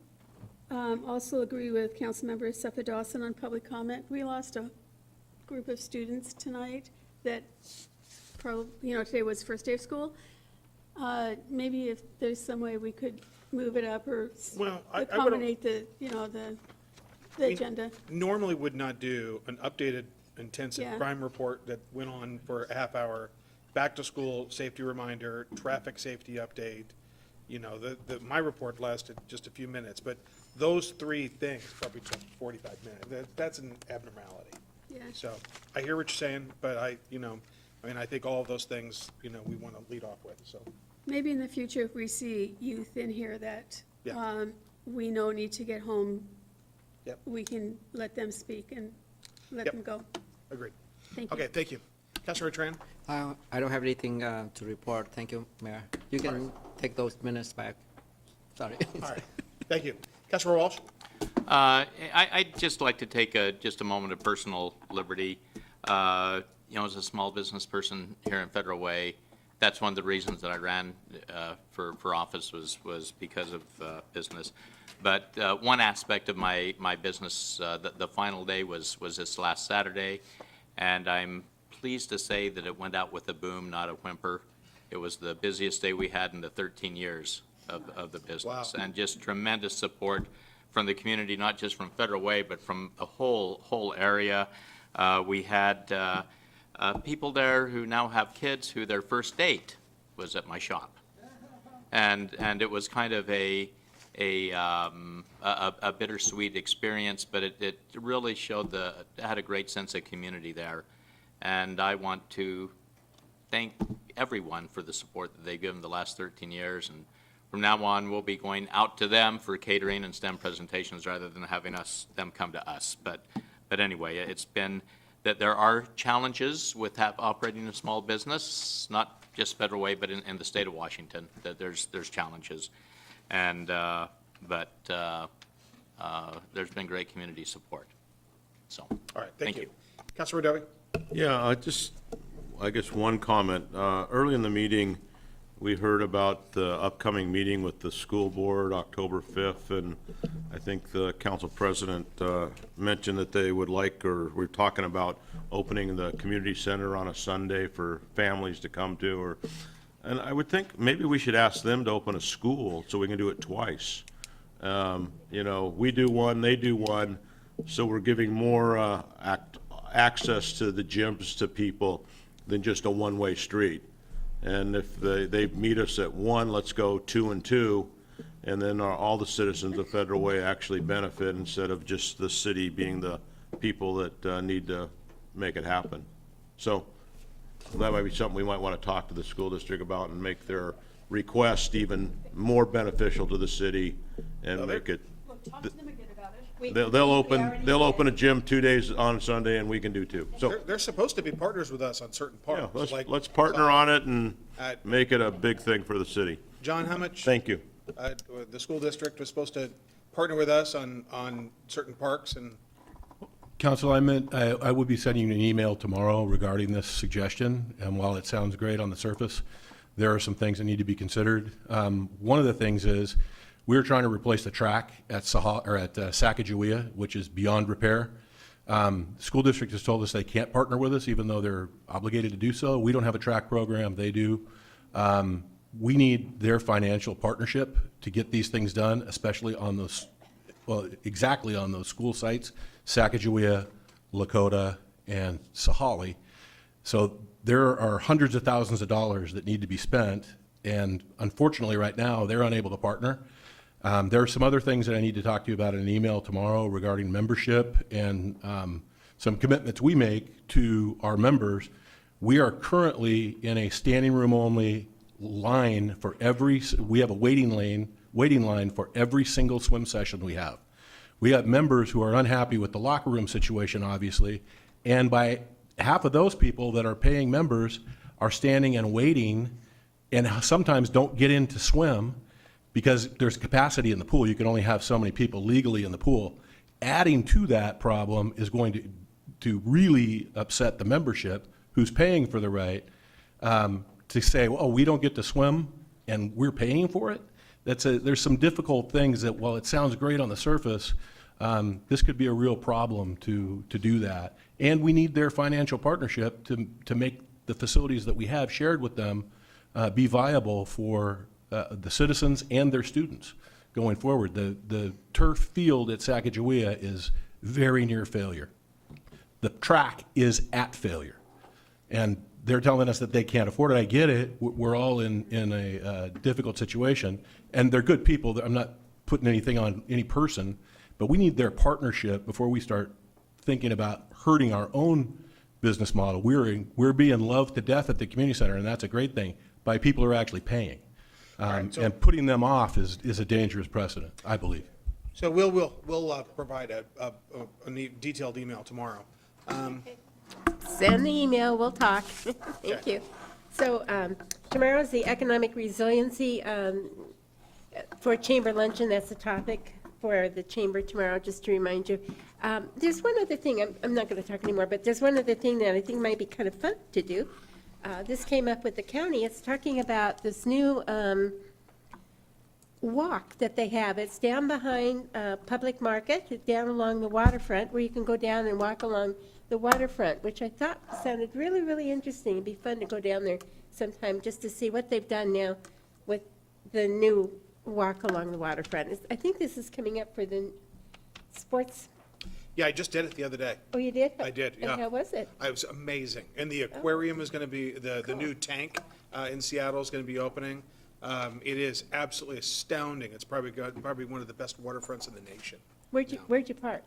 also agree with Councilmember Seffa Dawson on public comment. We lost a group of students tonight that probably, today was first day of school. Maybe if there's some way we could move it up or accommodate the agenda. Normally would not do an updated intensive Yeah. crime report that went on for a half hour, back to school safety reminder, traffic safety update. My report lasted just a few minutes, but those three things probably took 45 minutes. That's an abnormality. Yeah. So I hear what you're saying, but I think all of those things, we want to lead off with, so. Maybe in the future, if we see youth in here that Yeah. we know need to get home, Yep. we can let them speak and let Yep. them go. Agreed. Thank you. Okay, thank you. Councilor Tran? I don't have anything to report. Thank you, Mayor. You can take those minutes back. Sorry. All right, thank you. Councilor Walsh? I'd just like to take just a moment of personal liberty. As a small business person here in Federal Way, that's one of the reasons that I ran for office was because of business. But one aspect of my business, the final day was this last Saturday, and I'm pleased to say that it went out with a boom, not a whimper. It was the busiest day we had in the 13 years of the business. Wow. And just tremendous support from the community, not just from Federal Way, but from the whole area. We had people there who now have kids who their first date was at my shop. And it was kind of a bittersweet experience, but it really showed had a great sense of community there. And I want to thank everyone for the support that they've given the last 13 years. And from now on, we'll be going out to them for catering and STEM presentations rather than having them come to us. But anyway, it's been that there are challenges with operating a small business, not just Federal Way, but in the state of Washington, that there's challenges. And but there's been great community support. So, All right, thank you. Councilor Dowie? Yeah, I guess one comment. Early in the meeting, we heard about the upcoming meeting with the school board, October 5th, and I think the council president mentioned that they would like, or we're talking about opening the community center on a Sunday for families to come to, and I would think maybe we should ask them to open a school so we can do it twice. You know, we do one, they do one, so we're giving more access to the gyms to people than just a one-way street. And if they meet us at 1, let's go 2 and 2, and then all the citizens of Federal Way actually benefit instead of just the city being the people that need to make it happen. So that might be something we might want to talk to the school district about and make their request even more beneficial to the city and make it. They'll open a gym 2 days on Sunday, and we can do 2. So They're supposed to be partners with us on certain parts. yeah, let's partner on it and make it a big thing for the city. John, how much? Thank you. The school district was supposed to partner with us on certain parks, and Council, I would be sending you an email tomorrow regarding this suggestion, and while it sounds great on the surface, there are some things that need to be considered. One of the things is, we're trying to replace the track at Sacagawea, which is beyond repair. The school district has told us they can't partner with us, even though they're obligated to do so. We don't have a track program, they do. We need their financial partnership to get these things done, especially on those, well, exactly on those school sites, Sacagawea, Lakota, and Sahalee. So there are hundreds of thousands of dollars that need to be spent, and unfortunately, right now, they're unable to partner. There are some other things that I need to talk to you about in an email tomorrow regarding membership and some commitments we make to our members. We are currently in a standing room only line for we have a waiting line for every single swim session we have. We have members who are unhappy with the locker room situation, obviously, and by half of those people that are paying members are standing and waiting and sometimes don't get in to swim because there's capacity in the pool. You can only have so many people legally in the pool. Adding to that problem is going to really upset the membership who's paying for the right to say, oh, we don't get to swim and we're paying for it. There's some difficult things that, while it sounds great on the surface, this could be a real problem to do that. And we need their financial partnership to make the facilities that we have shared with them be viable for the citizens and their students going forward. The turf field at Sacagawea is very near failure. The track is at failure. And they're telling us that they can't afford it. I get it. We're all in a difficult situation. And they're good people. I'm not putting anything on any person. But we need their partnership before we start thinking about hurting our own business model. We're being loved to death at the community center, and that's a great thing, by people who are actually paying. And putting them off is a dangerous precedent, I believe. so we'll provide a detailed email tomorrow. Send the email, we'll talk. Thank you. So tomorrow is the economic resiliency for chamber luncheon. That's the topic for the chamber tomorrow, just to remind you. There's one other thing, I'm not going to talk anymore, but there's one other thing that I think might be kind of fun to do. This came up with the county. It's talking about this new walk that they have. It's down behind Public Market, down along the waterfront, where you can go down and walk along the waterfront, which I thought sounded really, really interesting. It'd be fun to go down there sometime just to see what they've done now with the new walk along the waterfront. I think this is coming up for the sports. Yeah, I just did it the other day. Oh, you did? I did, yeah. And how was it? It was amazing. And the aquarium is going to be, the new tank in Seattle is going to be opening. It is absolutely astounding. It's probably one of the best waterfronts in the nation. Where'd you park?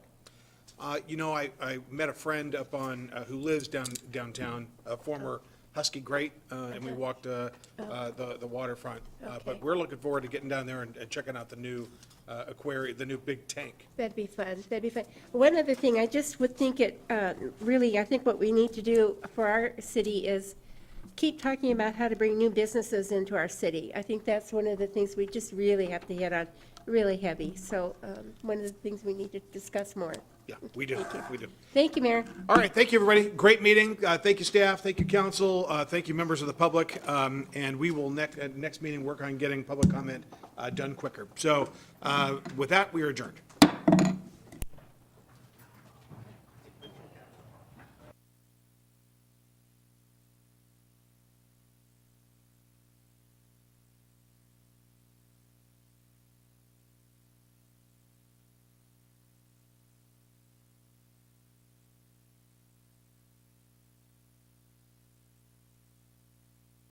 You know, I met a friend up on, who lives downtown, a former Husky great, and we walked the waterfront. But we're looking forward to getting down there and checking out the new aquarium, the new big tank. That'd be fun, that'd be fun. One other thing, I just would think I think what we need to do for our city is keep talking about how to bring new businesses into our city. I think that's one of the things we just really have to hit on, really heavy. So, one of the things we need to discuss more. Yeah, we do, we do. Thank you, Mayor. All right, thank you, everybody. Great meeting. Thank you, staff. Thank you, council. Thank you, members of the public. And we will next meeting work on getting public comment done quicker. So with that, we are adjourned.